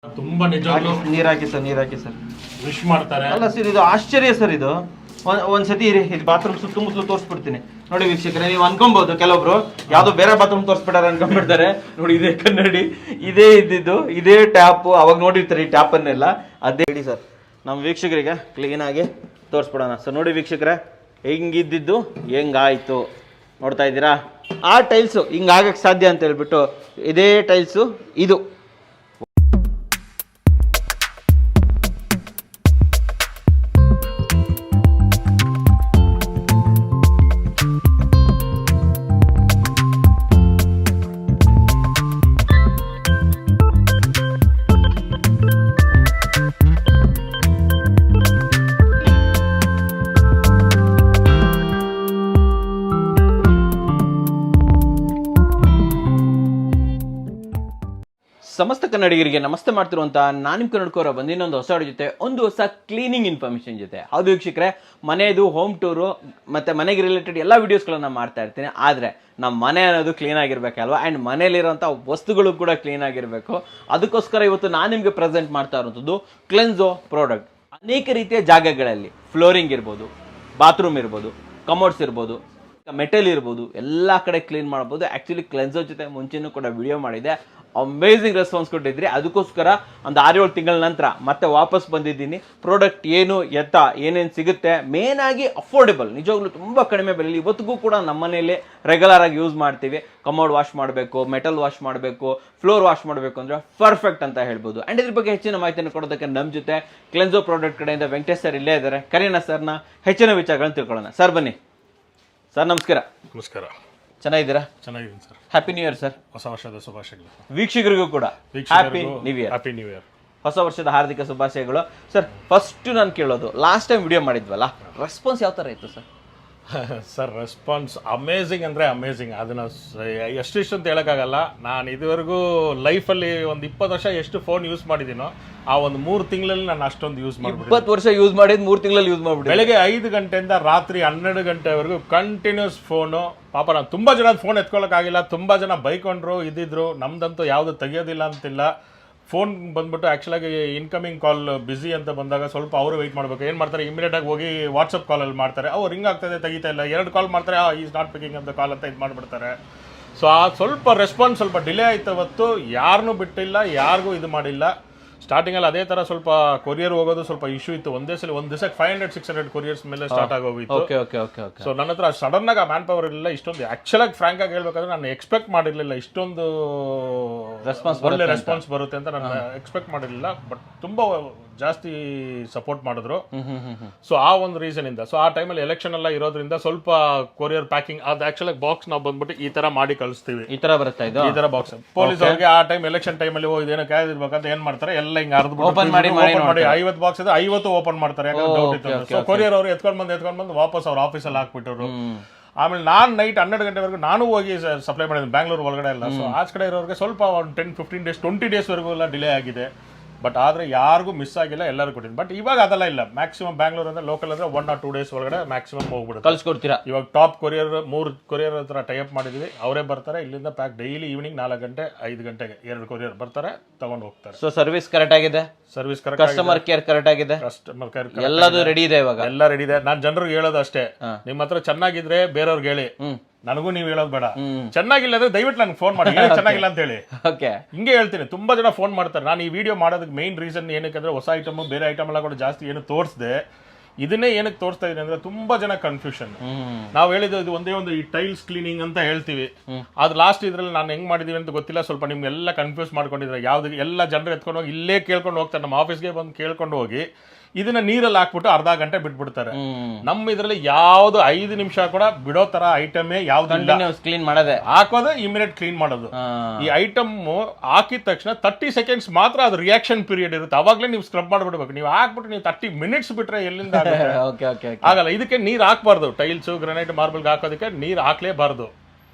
ತುಂಬಾ ನಿಜವಾಗ್ಲೂ ನೀರ್ ಹಾಕಿ ಸರ್ ವಿಶ್ ಮಾಡ್ತಾರೆ. ಅಲ್ಲ ಸರ್, ಇದು ಆಶ್ಚರ್ಯ ಸರ್. ಇದು ಒಂದ್ಸತಿ ಇರಿ, ಇದು ಬಾತ್ರೂಮ್ ಸುತ್ತಮುತ್ತಲು ತೋರಿಸ್ಬಿಡ್ತೀನಿ ನೋಡಿ ವೀಕ್ಷಕರೇ. ನೀವು ಅನ್ಕೊಬಹುದು ಕೆಲವೊಬ್ರು ಯಾವ್ದೋ ಬೇರೆ ಬಾತ್ರೂಮ್ ತೋರಿಸ್ಬಿಟ್ಟಾರೆ ಅನ್ಕೊಂಡ್ಬಿಡ್ತಾರೆ. ನೋಡಿ ಇದೇ ಕನ್ನಡಿ, ಇದೇ ಇದ್ದಿದ್ದು, ಇದೇ ಟ್ಯಾಪ್. ಅವಾಗ ನೋಡಿರ್ತಾರೆ ಈ ಟ್ಯಾಪ್ ಅನ್ನೆಲ್ಲ. ಅದೇ ಹೇಳಿ ಸರ್, ನಮ್ಮ ವೀಕ್ಷಕರಿಗೆ ಕ್ಲೀನ್ ಆಗಿ ತೋರಿಸ್ಬಿಡೋಣ ಸರ್. ನೋಡಿ ವೀಕ್ಷಕರೇ, ಹೆಂಗಿದ್ದಿದ್ದು ಹೆಂಗಾಯ್ತು ನೋಡ್ತಾ ಇದ್ದೀರಾ. ಆ ಟೈಲ್ಸು ಹಿಂಗಾಗಕ್ಕೆ ಸಾಧ್ಯ ಅಂತ ಹೇಳ್ಬಿಟ್ಟು ಇದೇ ಟೈಲ್ಸು ಇದು. ಸಮಸ್ತ ಕನ್ನಡಿಗರಿಗೆ ನಮಸ್ತೆ ಮಾಡ್ತಿರುವಂಥ ನಾನು ನಿಮ್ಮ ಕನ್ನಡಕವರ ಬಂದಿನೊಂದು ಹೊಸ ಜೊತೆ ಒಂದು ಹೊಸ ಕ್ಲೀನಿಂಗ್ ಇನ್ಫಾರ್ಮೇಷನ್ ಜೊತೆ. ಹೌದು ವೀಕ್ಷಕರೇ, ಮನೆಯದು ಹೋಮ್ ಟೂರು ಮತ್ತು ಮನೆಗೆ ರಿಲೇಟೆಡ್ ಎಲ್ಲ ವೀಡಿಯೋಸ್ಗಳನ್ನ ಮಾಡ್ತಾ ಇರ್ತೀನಿ. ಆದರೆ ನಮ್ಮ ಮನೆ ಅನ್ನೋದು ಕ್ಲೀನ್ ಆಗಿರ್ಬೇಕಲ್ವಾ, ಆ್ಯಂಡ್ ಮನೆಯಲ್ಲಿರೋಂಥ ವಸ್ತುಗಳು ಕೂಡ ಕ್ಲೀನ್ ಆಗಿರಬೇಕು. ಅದಕ್ಕೋಸ್ಕರ ಇವತ್ತು ನಾನು ನಿಮಗೆ ಪ್ರೆಸೆಂಟ್ ಮಾಡ್ತಾ ಇರೋಂಥದ್ದು ಕ್ಲೆನ್ಸೋ ಪ್ರಾಡಕ್ಟ್. ಅನೇಕ ರೀತಿಯ ಜಾಗಗಳಲ್ಲಿ ಫ್ಲೋರಿಂಗ್ ಇರ್ಬೋದು, ಬಾತ್ರೂಮ್ ಇರ್ಬೋದು, ಕಮೋಡ್ಸ್ ಇರ್ಬೋದು, ಮೆಟಲ್ ಇರ್ಬೋದು, ಎಲ್ಲ ಕಡೆ ಕ್ಲೀನ್ ಮಾಡ್ಬೋದು. ಆ್ಯಕ್ಚುಲಿ ಕ್ಲೆನ್ಸೋ ಜೊತೆ ಮುಂಚೆನೂ ಕೂಡ ವಿಡಿಯೋ ಮಾಡಿದೆ, ಅಮೇಝಿಂಗ್ ರೆಸ್ಪಾನ್ಸ್ ಕೊಟ್ಟಿದ್ರಿ. ಅದಕ್ಕೋಸ್ಕರ ಒಂದು 6-7 ತಿಂಗಳ ನಂತರ ಮತ್ತೆ ವಾಪಸ್ ಬಂದಿದ್ದೀನಿ. ಪ್ರಾಡಕ್ಟ್ ಏನು ಎತ್ತ ಏನೇನು ಸಿಗುತ್ತೆ, ಮೇನ್ ಆಗಿ ಅಫೋರ್ಡೆಬಲ್, ನಿಜವಾಗ್ಲೂ ತುಂಬ ಕಡಿಮೆ ಬೆಲೆಯಲ್ಲಿ ಇವತ್ತಿಗೂ ಕೂಡ ನಮ್ಮ ಮನೆಯಲ್ಲಿ ರೆಗ್ಯುಲರ್ ಆಗಿ ಯೂಸ್ ಮಾಡ್ತೀವಿ. ಕಮೋಡ್ ವಾಶ್ ಮಾಡಬೇಕು, ಮೆಟಲ್ ವಾಶ್ ಮಾಡಬೇಕು, ಫ್ಲೋರ್ ವಾಶ್ ಮಾಡಬೇಕು ಅಂದರೆ ಪರ್ಫೆಕ್ಟ್ ಅಂತ ಹೇಳ್ಬೋದು. ಆ್ಯಂಡ್ ಇದ್ರ ಬಗ್ಗೆ ಹೆಚ್ಚಿನ ಮಾಹಿತಿಯನ್ನು ಕೊಡೋದಕ್ಕೆ ನಮ್ಮ ಜೊತೆ ಕ್ಲೆನ್ಸೋ ಪ್ರಾಡಕ್ಟ್ ಕಡೆಯಿಂದ ವೆಂಕಟೇಶ್ ಸರ್ ಇಲ್ಲೇ ಇದ್ದಾರೆ. ಕರೀನಾ ಸರ್ನ ಹೆಚ್ಚಿನ ವಿಚಾರಗಳನ್ನು ತಿಳ್ಕೊಳ್ಳೋಣ. ಸರ್ ಬನ್ನಿ. ಸರ್ ನಮಸ್ಕಾರ. ನಮಸ್ಕಾರ. ಚೆನ್ನಾಗಿದ್ದೀರಾ? ಚೆನ್ನಾಗಿದ್ದೀನಿ sir. Happy new year sir. ಹೊಸ ವರ್ಷದ ಶುಭಾಶಯಗಳು. ವೀಕ್ಷಕರಿಗೂ ಕೂಡ happy new year. Happy new year. ಹೊಸ ವರ್ಷದ ಹಾರ್ದಿಕ ಶುಭಾಶಯಗಳು. ಸರ್, ಫಸ್ಟ್ ನಾನು ಕೇಳೋದು, ಲಾಸ್ಟ್ ಟೈಮ್ ವಿಡಿಯೋ ಮಾಡಿದ್ವಲ್ಲ, ರೆಸ್ಪಾನ್ಸ್ ಯಾವ ಥರ ಇತ್ತು ಸರ್? ಸರ್ ರೆಸ್ಪಾನ್ಸ್ ಅಮೇಝಿಂಗ್ ಅಂದರೆ ಅಮೇಝಿಂಗ್. ಅದನ್ನು ಎಷ್ಟಿಷ್ಟು ಅಂತ ಹೇಳೋಕ್ಕಾಗಲ್ಲ. ನಾನು ಇದುವರೆಗೂ ಲೈಫಲ್ಲಿ ಒಂದು 20 ವರ್ಷ ಎಷ್ಟು ಫೋನ್ ಯೂಸ್ ಮಾಡಿದ್ದೀನೋ ಆ ಒಂದು 3 ತಿಂಗಳಲ್ಲಿ ನಾನು ಅಷ್ಟೊಂದು ಯೂಸ್ ಮಾಡಿಬಿಟ್ಟು 20 ವರ್ಷ ಯೂಸ್ ಮಾಡಿದ್ದು 3 ತಿಂಗಳಲ್ಲಿ ಯೂಸ್ ಮಾಡಿಬಿಟ್ಟು ಬೆಳಗ್ಗೆ 5 ಗಂಟೆಯಿಂದ ರಾತ್ರಿ 12 ಗಂಟೆವರೆಗೂ ಕಂಟಿನ್ಯೂಸ್ ಫೋನು. ಪಾಪ ನಾನು ತುಂಬ ಜನ ಫೋನ್ ಎತ್ಕೊಳ್ಳೋಕ್ಕಾಗಿಲ್ಲ, ತುಂಬ ಜನ ಬೈಕೊಂಡ್ರು ಇದ್ದಿದ್ರು. ನಮ್ದಂತೂ ಯಾವುದು ತೆಗಿಯೋದಿಲ್ಲ ಅಂತಿಲ್ಲ. ಫೋನ್ ಬಂದ್ಬಿಟ್ಟು ಆ್ಯಕ್ಚುಲಾಗಿ ಇನ್ಕಮಿಂಗ್ ಕಾಲ್ ಬ್ಯುಸಿ ಅಂತ ಬಂದಾಗ ಸ್ವಲ್ಪ ಅವರು ವೆಯ್ಟ್ ಮಾಡಬೇಕು. ಏನು ಮಾಡ್ತಾರೆ, ಇಮಿಡಿಯೇಟಾಗಿ ಹೋಗಿ ವಾಟ್ಸಪ್ ಕಾಲಲ್ಲಿ ಮಾಡ್ತಾರೆ. ಅವ್ರು ರಿಂಗ್ ಆಗ್ತದೆ, ತೆಗಿತಾ ಇಲ್ಲ. 2 ಕಾಲ್ ಮಾಡ್ತಾರೆ, ಈಸ್ ನಾಟ್ ಪಿಕಿಂಗ್ ಅಂತ ಕಾಲ್ ಅಂತ ಇದು ಮಾಡಿಬಿಡ್ತಾರೆ. ಸೊ ಆ ಸ್ವಲ್ಪ ರೆಸ್ಪಾನ್ಸ್ ಸ್ವಲ್ಪ ಡಿಲೇ ಆಯ್ತು. ಅವತ್ತು ಯಾರನ್ನೂ ಬಿಟ್ಟಿಲ್ಲ, ಯಾರಿಗೂ ಇದು ಮಾಡಿಲ್ಲ. ಸ್ಟಾರ್ಟಿಂಗಲ್ಲಿ ಅದೇ ಥರ ಸ್ವಲ್ಪ ಕೊರಿಯರ್ ಹೋಗೋದು ಸ್ವಲ್ಪ ಇಶ್ಯೂ ಇತ್ತು. ಒಂದು ದಿವಸಕ್ಕೆ 500-600 ಕೊರಿಯರ್ಸ್ ಮೇಲೆ ಸ್ಟಾರ್ಟ್ ಆಗೋಗಿತ್ತು. ಸೊ ನನ್ನ ಹತ್ರ ಸಡನ್ ಆಗಿ ಮ್ಯಾನ್ ಪವರ್ ಇರಲಿಲ್ಲ. ಇಷ್ಟೊಂದು ಆ್ಯಕ್ಚುಲಾಗಿ ಫ್ರಾಂಕ್ ಆಗಿ ಹೇಳ್ಬೇಕಂದ್ರೆ ನಾನು ಎಕ್ಸ್ಪೆಕ್ಟ್ ಮಾಡಿರಲಿಲ್ಲ ಇಷ್ಟೊಂದು ಒಳ್ಳೆ ರೆಸ್ಪಾನ್ಸ್ ಬರುತ್ತೆ ಅಂತ ನಾನು ಎಕ್ಸ್ಪೆಕ್ಟ್ ಮಾಡಿರಲಿಲ್ಲ. ಬಟ್ ತುಂಬ ಜಾಸ್ತಿ ಸಪೋರ್ಟ್ ಮಾಡಿದ್ರು. ಸೊ ಆ ಒಂದು ರೀಸನ್ ಇಂದ, ಸೊ ಆ ಟೈಮಲ್ಲಿ ಎಲೆಕ್ಷನ್ ಎಲ್ಲ ಇರೋದ್ರಿಂದ ಸ್ವಲ್ಪ ಕೊರಿಯರ್ ಪ್ಯಾಕಿಂಗ್ ಅದು ಆಕ್ಚುಲಾಗಿ ಬಾಕ್ಸ್ ನಾವು ಬಂದ್ಬಿಟ್ಟು ಈ ತರ ಮಾಡಿ ಕಳಿಸ್ತೀವಿ. ಈ ತರ ಬರುತ್ತೆ ಇದು, ಈ ತರ ಬಾಕ್ಸ್. ಪೊಲೀಸ್ ಅವ್ರಿಗೆ ಆ ಟೈಮ್ ಎಲೆಕ್ಷನ್ ಟೈಮಲ್ಲಿ ಇದೇನೋ ಕ್ಯಾದ್ ಇರ್ಬೇಕಂತ ಏನ್ ಮಾಡ್ತಾರೆ, ಎಲ್ಲ ಹಿಂಗ್ ಓಪನ್ ಮಾಡಿ 50 ಬಾಕ್ಸ್ ಇದೆ, 50 ಓಪನ್ ಮಾಡ್ತಾರೆ. ಸೊ ಕೊರಿಯರ್ ಅವರು ಎತ್ಕೊಂಡ್ ಬಂದು ವಾಪಸ್ ಅವ್ರ ಆಫೀಸಲ್ಲಿ ಹಾಕ್ಬಿಟ್ಟರು. ಆಮೇಲೆ ನಾನು ನೈಟ್ 12 ಗಂಟೆವರೆಗೂ ನಾನು ಹೋಗಿ ಸಪ್ಲೈ ಮಾಡಿದ್ದೀನಿ ಬ್ಯಾಂಗ್ಳೂರ್ ಒಳಗಡೆ ಎಲ್ಲ. ಸೊ ಆಚ ಕಡೆ ಇರೋರಿಗೆ ಸ್ವಲ್ಪ ಒಂದು 10-15 ಡೇಸ್ 20 ಡೇಸ್ವರೆಗೂ ಎಲ್ಲ ಡಿಲೇ ಆಗಿದೆ. ಬಟ್ ಆದರೆ ಯಾರಿಗೂ ಮಿಸ್ ಆಗಿಲ್ಲ, ಎಲ್ಲರೂ ಕೊಟ್ಟಿದ್ದೀನಿ. ಬಟ್ ಇವಾಗ ಅದೆಲ್ಲ ಇಲ್ಲ. ಮ್ಯಾಕ್ಸಿಮಮ್ ಬ್ಯಾಂಗ್ಳೂರ್ ಅಂದ್ರೆ ಲೋಕಲ್ ಅಂದ್ರೆ 1 or 2 ಡೇಸ್ ಒಳಗಡೆ ಮ್ಯಾಕ್ಸಿಮಮ್ ಹೋಗ್ಬಿಡುತ್ತೆ, ಕಳ್ಸಿಕೊಡ್ತೀರಾ. ಇವಾಗ ಟಾಪ್ ಕೊರಿಯರ್ 3 ಕೊರಿಯರ್ ಹತ್ರ ಟೈಪ್ ಮಾಡಿದ್ವಿ. ಅವರೇ ಬರ್ತಾರೆ ಇಲ್ಲಿಂದ ಪ್ಯಾಕ್ ಡೈಲಿ ಈವ್ನಿಂಗ್ 4 ಗಂಟೆ 5 ಗಂಟೆಗೆ 2 ಕೊರಿಯರ್ ಬರ್ತಾರೆ, ತಗೊಂಡು ಹೋಗ್ತಾರೆ. ಸೊ ಸರ್ವಿಸ್ ಕರೆಕ್ಟ್ ಆಗಿದೆ, service correct, customer care correct ಆಗಿದೆ, ಕಸ್ಟಮರ್ ಕೇರ್ ಎಲ್ಲದೂ ರೆಡಿ ಇದೆ. ಇವಾಗ ಎಲ್ಲ ರೆಡಿ ಇದೆ. ನಾನು ಜನರಿಗೆ ಹೇಳೋದು ಅಷ್ಟೇ, ನಿಮ್ಮ ಹತ್ರ ಚೆನ್ನಾಗಿದ್ರೆ ಬೇರೆಯವ್ರಿಗೆ ಹೇಳಿ, ನನಗೂ ನೀವು ಹೇಳೋದು ಬೇಡ. ಚೆನ್ನಾಗಿಲ್ಲ ಅಂದ್ರೆ ದಯವಿಟ್ಟು ನನಗೆ ಫೋನ್ ಮಾಡಿ, ಚೆನ್ನಾಗಿಲ್ಲ ಅಂತ ಹೇಳಿ. ಹಿಂಗೆ ಹೇಳ್ತೀನಿ. ತುಂಬಾ ಜನ ಫೋನ್ ಮಾಡ್ತಾರೆ. ನಾನು ಈ ವಿಡಿಯೋ ಮಾಡೋದಕ್ಕೆ ಮೈನ್ ರೀಸನ್ ಏನಕ್ಕೆ, ಹೊಸ ಐಟಮ್ ಬೇರೆ ಐಟಮ್ ಎಲ್ಲ ಕೂಡ ಜಾಸ್ತಿ ಏನು ತೋರಿಸದೆ ಇದನ್ನೇ ಏನಕ್ಕೆ ತೋರಿಸ್ತಾ ಇದೀನಿ ಅಂದ್ರೆ ತುಂಬಾ ಜನ ಕನ್ಫ್ಯೂಷನ್. ನಾವು ಹೇಳಿದ್ದು ಇದು ಒಂದೇ ಒಂದು ಈ ಟೈಲ್ಸ್ ಕ್ಲೀನಿಂಗ್ ಅಂತ ಹೇಳ್ತೀವಿ. ಅದು ಲಾಸ್ಟ್ ಇದ್ರಲ್ಲಿ ನಾನು ಹೆಂಗ್ ಮಾಡಿದೀವಿ ಅಂತ ಗೊತ್ತಿಲ್ಲ. ಸ್ವಲ್ಪ ನಿಮ್ಗೆಲ್ಲ ಕನ್ಫ್ಯೂಸ್ ಮಾಡ್ಕೊಂಡಿದ್ರೆ ಯಾವ್ದು ಎಲ್ಲ ಜನರು ಎತ್ಕೊಂಡು ಹೋಗಿ ಇಲ್ಲೇ ಕೇಳ್ಕೊಂಡು ಹೋಗ್ತಾರೆ, ನಮ್ಮ ಆಫೀಸ್ಗೆ ಬಂದು ಕೇಳ್ಕೊಂಡು ಹೋಗಿ ಇದನ್ನ ನೀರಲ್ಲಿ ಹಾಕ್ಬಿಟ್ಟು ಅರ್ಧ ಗಂಟೆ ಬಿಟ್ಬಿಡ್ತಾರೆ. ನಮ್ಮ ಇದ್ರಲ್ಲಿ ಯಾವ್ದು 5 ನಿಮಿಷ ಕೂಡ ಬಿಡೋ ತರ ಐಟಮೇ ಯಾವ್ದು ಕ್ಲೀನ್ ಮಾಡೋದೇ, ಹಾಕೋದು ಇಮಿಡಿಯೇಟ್ ಕ್ಲೀನ್ ಮಾಡೋದು. ಈ ಐಟಮ್ ಹಾಕಿದ ತಕ್ಷಣ 30 ಸೆಕೆಂಡ್ಸ್ ಮಾತ್ರ ಅದು ರಿಯಾಕ್ಷನ್ ಪೀರಿಯಡ್ ಇರುತ್ತೆ. ಅವಾಗಲೇ ನೀವು ಸ್ಕ್ರಬ್ ಮಾಡ್ಬಿಡ್ಬೇಕು. ನೀವು ಹಾಕ್ಬಿಟ್ಟು ನೀವು 30 ಮಿನಿಟ್ಸ್ ಬಿಟ್ರೆ ಎಲ್ಲಿಂದ ಆಗಲ್ಲ. ಇದಕ್ಕೆ ನೀರು ಹಾಕ್ಬಾರ್ದು. ಟೈಲ್ಸ್ ಗ್ರಾನೈಟ್ ಮಾರ್ಬಲ್ಗೆ ಹಾಕೋದಕ್ಕೆ ನೀರು ಹಾಕ್ಲೇಬಾರ್ದು.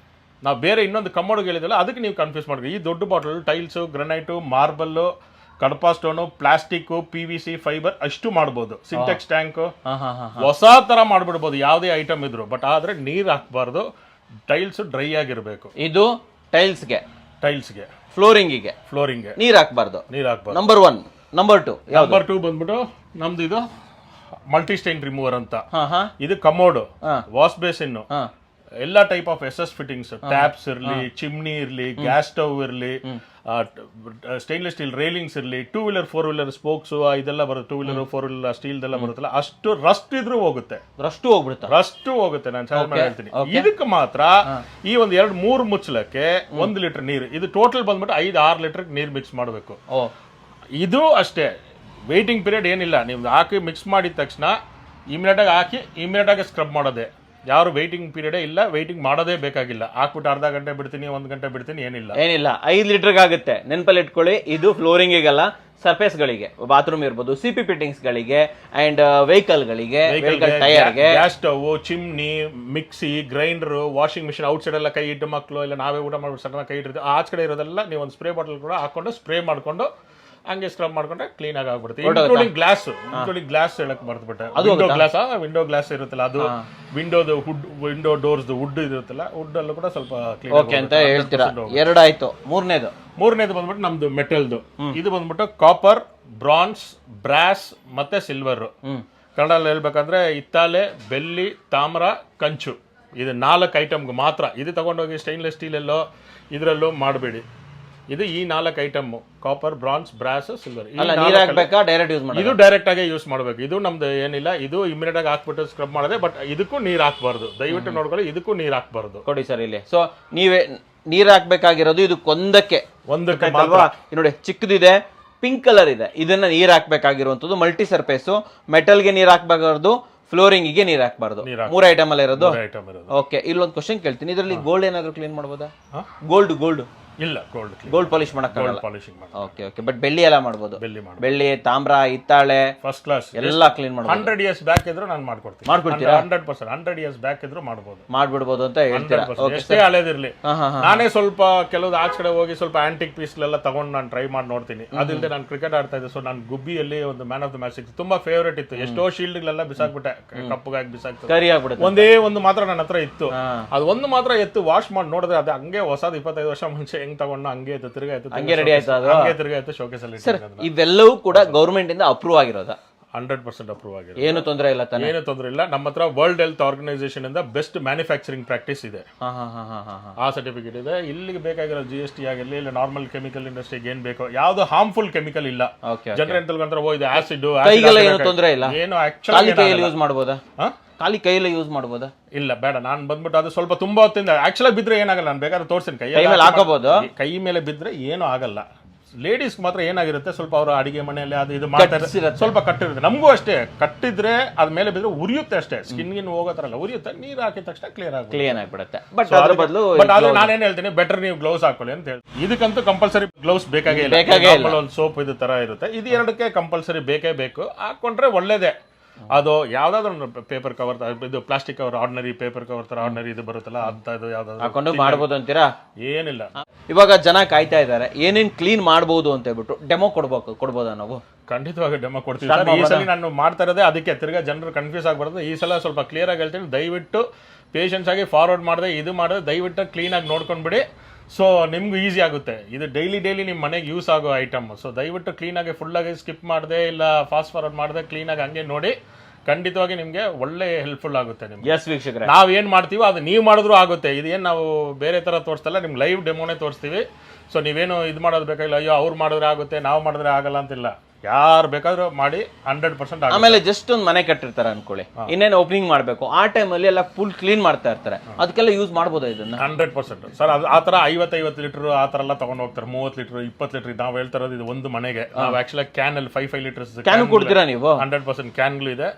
ನಾವು ಬೇರೆ ಇನ್ನೊಂದು ಕಮ್ಮೋಡ್ಗೆ ಹೇಳಿದಲ್ಲ, ಅದಕ್ಕೆ ನೀವು ಕನ್ಫ್ಯೂಸ್ ಮಾಡ್ಬೇಕು. ಈ ದೊಡ್ಡ bottle tiles, granite, marble, Kadapa stone, plastic, PVC, fibre ಅಷ್ಟು ಮಾಡ್ಬೋದು. ಸಿಂಟೆಕ್ಸ್ ಟ್ಯಾಂಕ್ ಹೊಸ ತರ ಮಾಡ್ಬಿಡ್ಬೋದು ಯಾವುದೇ ಐಟಮ್ ಇದ್ರು. ಬಟ್ ಆದ್ರೆ ನೀರ್ ಹಾಕ್ಬಾರ್ದು. ಟೈಲ್ಸ್ ಡ್ರೈ ಆಗಿರ್ಬೇಕು. ಇದು ಟೈಲ್ಸ್ಗೆ ಫ್ಲೋರಿಂಗಿಗೆ ನೀರ್ ಹಾಕ್ಬಾರ್ದು. ನಂಬರ್ 1. ನಂಬರ್ 2 ನಂಬರ್ 2 ಬಂದ್ಬಿಟ್ಟು ನಮ್ದು ಇದು ಮಲ್ಟಿ ಸ್ಟೈನ್ ರಿಮೂವರ್ ಅಂತ. ಇದು ಕಮೋಡ್, ವಾಶ್ ಬೇಸಿನ್, ಎಲ್ಲಾ type of S fittings, taps ಇರ್ಲಿ, ಚಿಮ್ನಿ ಇರ್ಲಿ, ಗ್ಯಾಸ್ ಸ್ಟವ್ ಇರ್ಲಿ, ಸ್ಟೈನ್ಲೆಸ್ ಸ್ಟೀಲ್ ರೈಲಿಂಗ್ಸ್ ಇರ್ಲಿ, 2 ವೀಲರ್ 4 ವೀಲರ್ ಸ್ಪೋಕ್ಸ್ ಇದೆಲ್ಲ ಬರುತ್ತೆ. 2 ವೀಲರ್ 4 ವೀಲರ್ ಸ್ಟೀಲ್ ಎಲ್ಲ ಬರುತ್ತಲ್ಲ, ಅಷ್ಟು ರಸ್ಟ್ ಇದ್ರೂ ಹೋಗುತ್ತೆ. ರಸ್ಟ್ ಹೋಗುತ್ತೆ. ನಾನು ಚೆನ್ನಾಗಿ ಹೇಳ್ತೀನಿ. ಇದಕ್ಕೆ ಮಾತ್ರ ಈ ಒಂದ್ 2-3 ಮುಚ್ಚಲಕ್ಕೆ 1 ಲೀಟರ್ ನೀರು, ಇದು ಟೋಟಲ್ ಬಂದ್ಬಿಟ್ಟು 5-6 ಲೀಟರ್ ನೀರು ಮಿಕ್ಸ್ ಮಾಡಬೇಕು. ಇದು ಅಷ್ಟೇ, ವೇಟಿಂಗ್ ಪೀರಿಯಡ್ ಏನಿಲ್ಲ. ನೀವು ಹಾಕಿ ಮಿಕ್ಸ್ ಮಾಡಿದ ತಕ್ಷಣ ಇಮಿಡಿಯೇಟ್ ಆಗಿ ಹಾಕಿ ಇಮಿಡಿಯೇಟ್ ಆಗಿ ಸ್ಕ್ರಬ್ ಮಾಡೋದೇ. ಯಾರು ವೇಟಿಂಗ್ ಪೀರಿಯಡ್ ಇಲ್ಲ, ವೇಟಿಂಗ್ ಮಾಡೋದೇ ಬೇಕಾಗಿಲ್ಲ. ಹಾಕ್ಬಿಟ್ಟು ಅರ್ಧ ಗಂಟೆ ಬಿಡ್ತೀನಿ, 1 ಗಂಟೆ ಬಿಡ್ತೀನಿ, ಏನಿಲ್ಲ 5 ಲೀಟರ್ಗೆ ಆಗುತ್ತೆ. ನೆನಪಲ್ಲಿ ಇಟ್ಕೊಳ್ಳಿ, ಇದು ಫ್ಲೋರಿಂಗಿಗೆಲ್ಲ, ಸರ್ಫೇಸ್ ಗಳಿಗೆ, ಬಾತ್ರೂಮ್ ಇರ್ಬೋದು, ಸಿಪಿ ಫಿಟ್ಟಿಂಗ್ಸ್ ಗಳಿಗೆ ಅಂಡ್ ವೆಹಿಕಲ್ ಗಳಿಗೆ, ಟೈರ್ಗೆ, gas stove, chimney, mixie, grinder, washing machine, outside ಎಲ್ಲ ಕೈ ಇಟ್ಟು ಮಕ್ಕಳು ಇಲ್ಲ ನಾವೇ ಊಟ ಮಾಡ್ಬಿಟ್ಟು ಸಡನ್ ಕೈ ಇಟ್ಟಿರ್ತೀವಿ, ಆಚೆ ಕಡೆ ಇರೋದೆಲ್ಲ ನೀವು ಒಂದು ಸ್ಪ್ರೇ ಬಾಟಲ್ ಕೂಡ ಹಾಕೊಂಡು ಸ್ಪ್ರೇ ಮಾಡ್ಕೊಂಡು ಹಂಗೆ ಸ್ಕ್ರಬ್ ಮಾಡ್ಕೊಂಡ್ರೆ ಕ್ಲೀನ್ ಆಗಿ ಆಗ್ಬಿಡುತ್ತೆ. ಇನ್ಕ್ಲೂಡಿಂಗ್ ಗ್ಲಾಸ್ ಹೇಳಕ್ ಮರ್ತಬಿಟ್ಟೆ. ವಿಂಡೋ ಗ್ಲಾಸ್ ಇರುತ್ತಲ್ಲ, ಅದು ವಿಂಡೋದು ವಿಂಡೋ ಡೋರ್ಸ್ ವುಡ್ ಇರುತ್ತಲ್ಲ, ವುಡ್ ಅಲ್ಲೂ ಕೂಡ ಸ್ವಲ್ಪ ಕ್ಲೀನ್ ಅಂತ ಹೇಳ್ತೀರಾ. 2 ಆಯ್ತು. ಮೂರನೇದು ಬಂದ್ಬಿಟ್ಟು ನಮ್ದು ಮೆಟಲ್ದು. ಇದು ಬಂದ್ಬಿಟ್ಟು ಕಾಪರ್, ಬ್ರಾನ್ಸ್, ಬ್ರಾಸ್ ಮತ್ತೆ ಸಿಲ್ವರ್. ಕನ್ನಡದಲ್ಲಿ ಹೇಳ್ಬೇಕಂದ್ರೆ ಹಿತ್ತಾಳೆ, ಬೆಳ್ಳಿ, ತಾಮ್ರ, ಕಂಚು. ಇದು 4 ಐಟಮ್ಗೆ ಮಾತ್ರ. ಇದು ತಗೊಂಡೋಗಿ ಸ್ಟೈನ್ಲೆಸ್ ಸ್ಟೀಲ್ ಎಲ್ಲೋ ಇದರಲ್ಲೂ ಮಾಡಬೇಡಿ. ಇದು ಈ 4 item, copper, bronze, brass, silver. ಇದು ಡೈರೆಕ್ಟ್ ಆಗಿ ಯೂಸ್ ಮಾಡಬೇಕು. ಇದು ನಮ್ದು ಏನಿಲ್ಲ, ಇದು ಇಮಿಡಿಯೇಟ್ ಆಗಿ ಹಾಕ್ಬಿಟ್ಟು ಸ್ಕ್ರಬ್ ಮಾಡದೆ. ಬಟ್ ಇದಕ್ಕೂ ನೀರ್ ಹಾಕ್ಬಾರ್ದು, ದಯವಿಟ್ಟು ನೋಡ್ಕೊಳ್ಳಿ. ಇದಕ್ಕೂ ನೀರ್ ಹಾಕ್ಬಾರ್ದು. ಕೊಡಿ ಸರ್ ಇಲ್ಲಿ. ಸೊ ನೀವೇ ನೀರ್ ಹಾಕ್ಬೇಕಾಗಿರೋದು ಇದಕ್ಕೆ ಒಂದಕ್ಕೆ ನೋಡಿ, ಚಿಕ್ಕದಿದೆ, ಪಿಂಕ್ ಕಲರ್ ಇದೆ, ಇದನ್ನ ನೀರ್ ಹಾಕ್ಬೇಕಾಗಿರುವಂತದ್ದು. ಮಲ್ಟಿ ಸರ್ಫೇಸ್, ಮೆಟಲ್ಗೆ ನೀರ್ ಹಾಕ್ಬೇಕಾಗಿರೋದು, ಫ್ಲೋರಿಂಗಿಗೆ ನೀರ್ ಹಾಕ್ಬಾರ್ದು. 3 ಐಟಮ್ ಅಲ್ಲ ಇರೋದು. ಓಕೆ, ಇಲ್ಲೊಂದು ಕ್ವಶನ್ ಕೇಳ್ತೀನಿ. ಇದರಲ್ಲಿ ಗೋಲ್ಡ್ ಏನಾದ್ರು ಕ್ಲೀನ್ ಮಾಡಬಹುದಾ? ಗೋಲ್ಡ್ ಇಲ್ಲ, ಗೋಲ್ಡ್ ಪಾಲಿಶ್ ಮಾಡಕ್ಕಾಗಲ್ಲ. ಓಕೆ, ಬಟ್ ಬೆಳ್ಳಿ ಎಲ್ಲ ಮಾಡ್ಬೋದು. ಬೆಳ್ಳಿ, ತಾಮ್ರ, ಹಿತ್ತಾಳೆ, ಫಸ್ಟ್ ಕ್ಲಾಸ್ ಎಲ್ಲ ಕ್ಲೀನ್ ಮಾಡ್ಬೋದು. 100 years ಬ್ಯಾಕ್ ಇದ್ರು ನಾನು ಮಾಡ್ಕೊಡ್ತೀನಿ. 100%. 100 years ಬ್ಯಾಕ್ ಇದ್ರು ಮಾಡ್ಬಿಡ್ಬೋದು ಅಂತ ಹೇಳ್ತೀರಾ. ಎಷ್ಟೇ ಹಳೇದಿರ್ಲಿ. ನಾನೇ ಸ್ವಲ್ಪ ಕೆಲವು ಆಚೆ ಕಡೆ ಹೋಗಿ ಸ್ವಲ್ಪ ಆಂಟಿಕ್ ಪೀಸ್ಗಳೆಲ್ಲ ತಗೊಂಡು ನಾನು ಟ್ರೈ ಮಾಡಿ ನೋಡ್ತೀನಿ. ಅದಿಲ್ಲದೆ ನಾನು ಕ್ರಿಕೆಟ್ ಆಡ್ತಾ ಇದ್ದೆ, ಸೊ ನಾನು ಗುಬ್ಬಿಯಲ್ಲಿ ಒಂದು ಮ್ಯಾನ್ ಆಫ್ ದ ಮ್ಯಾಚ್ ಸಿಕ್ತು. ತುಂಬಾ ಫೇವರೇಟ್ ಇತ್ತು. ಎಷ್ಟೋ ಶೀಲ್ಡ್ಗಳೆಲ್ಲ ಬಿಸಾಕ್ಬಿಟ್ಟೆ, ಕಪ್ಪಗಾಗಿ ಬಿಸಾಕ್ತು. ಒಂದೇ ಒಂದು ಮಾತ್ರ ನನ್ನ ಹತ್ರ ಇತ್ತು. ಅದು ಒಂದು ಮಾತ್ರ ಎತ್ತು ವಾಶ್ ಮಾಡಿ ನೋಡಿದ್ರೆ ಅದು ಹಂಗೆ ಹೊಸದು 25 ವರ್ಷ ಮುಂಚೆ ಹೆಂಗ್ ತಗೊಂಡು ಹಂಗೆ ರೆಡಿ ಆಯ್ತು ಶೋಕೇಸ್ ಅಲ್ಲಿ. ಇವೆಲ್ಲವೂ ಕೂಡ ಗವರ್ಮೆಂಟ್ ಇಂದ ಅಪ್ರೂವ್ ಆಗಿರೋದ? 100% ಅಪ್ರೂವ್ ಆಗಿದೆ. ಏನು ತೊಂದರೆ ಇಲ್ಲ ತಾನೆ? ಏನು ತೊಂದರೆ ಇಲ್ಲ. ನಮ್ಮ ಹತ್ರ ವರ್ಲ್ಡ್ ಹೆಲ್ತ್ ಆರ್ಗನೈಸೇಷನ್ ಇಂದ ಬೆಸ್ಟ್ ಮ್ಯಾನುಫ್ಯಾಕ್ಚರಿಂಗ್ ಪ್ರಾಕ್ಟೀಸ್ ಇದೆ, ಆ ಸರ್ಟಿಫಿಕೇಟ್ ಇದೆ. ಇಲ್ಲಿಗೆ ಬೇಕಾಗಿರೋ GST ಆಗಿರ್ಲಿ, ಇಲ್ಲ ನಾರ್ಮಲ್ ಕೆಮಿಕಲ್ ಇಂಡಸ್ಟ್ರಿಗೆ ಏನ್ ಬೇಕೋ ಯಾವ್ದು ಹಾರ್ಮ್ಫುಲ್ ಕೆಮಿಕಲ್ ಇಲ್ಲ. ಜನರ ಎಂತಂದ್ರೆ ಇದು ಆಸಿಡ್ ಏನು ತೊಂದರೆ ಇಲ್ಲ. ಏನು ಆಕ್ಚುಲಿ ಯೂಸ್ ಮಾಡಬಹುದಾ? ಖಾಲಿ ಕೈಯಲ್ಲೇ ಯೂಸ್ ಮಾಡಬಹುದಾ? ಇಲ್ಲ, ಬೇಡ. ನಾನು ಬಂದ್ಬಿಟ್ಟು ಅದು ಸ್ವಲ್ಪ ತುಂಬಾ ಹೊತ್ತಿಂದ ಆಕ್ಚುಲಿ ಬಿದ್ರೆ ಏನಾಗಲ್ಲ. ನಾನು ಬೇಕಾದ್ರೆ ತೋರಿಸ್ತೀನಿ. ಕೈ ಮೇಲೆ ಬಿದ್ರೆ ಏನು ಆಗಲ್ಲ. ಲೇಡೀಸ್ ಮಾತ್ರ ಏನಾಗಿರುತ್ತೆ, ಸ್ವಲ್ಪ ಅವರು ಅಡಿಗೆ ಮನೆಯಲ್ಲಿ ಅದು ಇದು ಮಾಡ್ತಾರೆ, ಸ್ವಲ್ಪ ಕಟ್ಟಿರುತ್ತೆ. ನಮಗೂ ಅಷ್ಟೇ, ಕಟ್ಟಿದ್ರೆ ಅದ್ ಮೇಲೆ ಬಿದ್ರೆ ಉರಿಯುತ್ತೆ ಅಷ್ಟೇ, ಸ್ಕಿನ್ ಹೋಗೋ ತರ ಅಲ್ಲ, ಉರಿಯುತ್ತೆ. ನೀರು ಹಾಕಿದ ತಕ್ಷಣ ಕ್ಲಿಯರ್ ಆಗ್ಬಿಡುತ್ತೆ. ಬಟ್ ಆದ್ರೆ ನಾನೇನ್ ಹೇಳ್ತೀನಿ, ಬೆಟರ್ ನೀವು ಗ್ಲೌಸ್ ಹಾಕೊಳ್ಳಿ ಅಂತ ಹೇಳಿ. ಇದಕ್ಕಂತೂ ಕಂಪಲ್ಸರಿ ಗ್ಲೌಸ್ ಬೇಕಾಗಿಲ್ಲ. ಒಂದು ಸೋಪ್ ಇದು ತರ ಇರುತ್ತೆ. ಇದು 2ಕ್ಕೆ ಕಂಪಲ್ಸರಿ ಬೇಕೇ ಬೇಕು. ಹಾಕೊಂಡ್ರೆ ಒಳ್ಳೇದೇ. ಅದು ಯಾವ್ದಾದ್ರು ಪೇಪರ್ ಕವರ್, ಇದು plastic cover, ordinary paper cover ತರ ಆರ್ಡಿನರಿ ಇದು ಬರುತ್ತಲ್ಲ, ಅಂತ ಇದು ಯಾವ್ದಾದ್ರು ಹಾಕೊಂಡು ಮಾಡ್ಬೋದು ಅಂತೀರಾ? ಏನಿಲ್ಲ. ಇವಾಗ ಜನ ಕಾಯ್ತಾ ಇದ್ದಾರೆ, ಏನೇನ್ ಕ್ಲೀನ್ ಮಾಡಬಹುದು ಅಂತ ಹೇಳ್ಬಿಟ್ಟು ಡೆಮೋ ಕೊಡ್ಬೋದಾ ನಾವು? ಖಂಡಿತವಾಗಿ ಡೆಮೋ ಕೊಡ್ತೀವಿ. ಈ ಸಲ ನಾನು ಮಾಡ್ತಾ ಇರೋದೇ ಅದಕ್ಕೆ. ತಿರ್ಗಾ ಜನರು ಕನ್ಫ್ಯೂಸ್ ಆಗ್ಬಾರ್ದು. ಈ ಸಲ ಸ್ವಲ್ಪ ಕ್ಲಿಯರ್ ಆಗಿ ಹೇಳ್ತೀನಿ. ದಯವಿಟ್ಟು ಪೇಷನ್ಸ್ ಆಗಿ ಫಾರ್ವರ್ಡ್ ಮಾಡಿದೆ, ಇದು ಮಾಡಿದ್ರೆ ದಯವಿಟ್ಟು ಕ್ಲೀನ್ ಆಗಿ ನೋಡ್ಕೊಂಡ್ಬಿಡಿ. ಸೊ ನಿಮ್ಗೂ ಈಸಿ ಆಗುತ್ತೆ. ಇದು ಡೈಲಿ ನಿಮ್ಮ ಮನೆಗೆ ಯೂಸ್ ಆಗೋ ಐಟಮ್. ಸೊ ದಯವಿಟ್ಟು ಕ್ಲೀನಾಗಿ ಫುಲ್ಲಾಗಿ ಸ್ಕಿಪ್ ಮಾಡದೆ ಇಲ್ಲ ಫಾಸ್ಟ್ ಫಾರ್ವರ್ಡ್ ಮಾಡದೆ ಕ್ಲೀನಾಗಿ ಹಂಗೆ ನೋಡಿ. ಖಂಡಿತವಾಗಿ ನಿಮ್ಗೆ ಒಳ್ಳೆ ಹೆಲ್ಪ್ಫುಲ್ ಆಗುತ್ತೆ. ನಿಮ್ಗೆ ನಾವ್ ಏನ್ ಮಾಡ್ತೀವೋ ಅದು ನೀವು ಮಾಡಿದ್ರು ಆಗುತ್ತೆ. ಇದೇನ್ ನಾವು ಬೇರೆ ತರ ತೋರಿಸ್ತಲ್ಲ, ನಿಮ್ಗೆ ಲೈವ್ ಡೆಮೋನೇ ತೋರಿಸ್ತೀವಿ. ಸೊ ನೀವೇನು ಇದು ಮಾಡೋದು ಬೇಕಾಗಿಲ್ಲ, ಅಯ್ಯೋ ಅವ್ರು ಮಾಡಿದ್ರೆ ಆಗುತ್ತೆ ನಾವು ಮಾಡಿದ್ರೆ ಆಗಲ್ಲ ಅಂತಿಲ್ಲ. ಯಾರು ಬೇಕಾದ್ರೂ ಮಾಡಿ 100%. ಆಮೇಲೆ ಜಸ್ಟ್ ಒಂದು ಮನೆ ಕಟ್ಟಿರ್ತಾರೆ ಅನ್ಕೊಳ್ಳಿ, ಇನ್ನೇನು ಓಪನಿಂಗ್ ಮಾಡಬೇಕು, ಆ ಟೈಮಲ್ಲಿ ಎಲ್ಲ ಫುಲ್ ಕ್ಲೀನ್ ಮಾಡ್ತಾ ಇರ್ತಾರೆ, ಅದಕ್ಕೆಲ್ಲ ಯೂಸ್ ಮಾಡ್ಬೋದಾ ಇದನ್ನ? 100% ಸರ್. ಆ ತರ 50 ಲೀಟರ್ ಆ ತರ ಎಲ್ಲ ತಗೊಂಡು ಹೋಗ್ತಾರೆ. 30 ಲೀಟರ್ 20 ಲೀಟರ್ ನಾವು ಹೇಳ್ತಾ ಇರೋದು ಇದು ಒಂದು ಮನೆಗೆ. ನಾವು ಆಕ್ಚುಲಿ ಕ್ಯಾನ್ 5 ಲೀಟರ್ಸ್ ಕ್ಯಾನ್ ಕೊಡ್ತೀರಾ ನೀವು? 100% ಕ್ಯಾನ್ಗಳು ಇದೆ.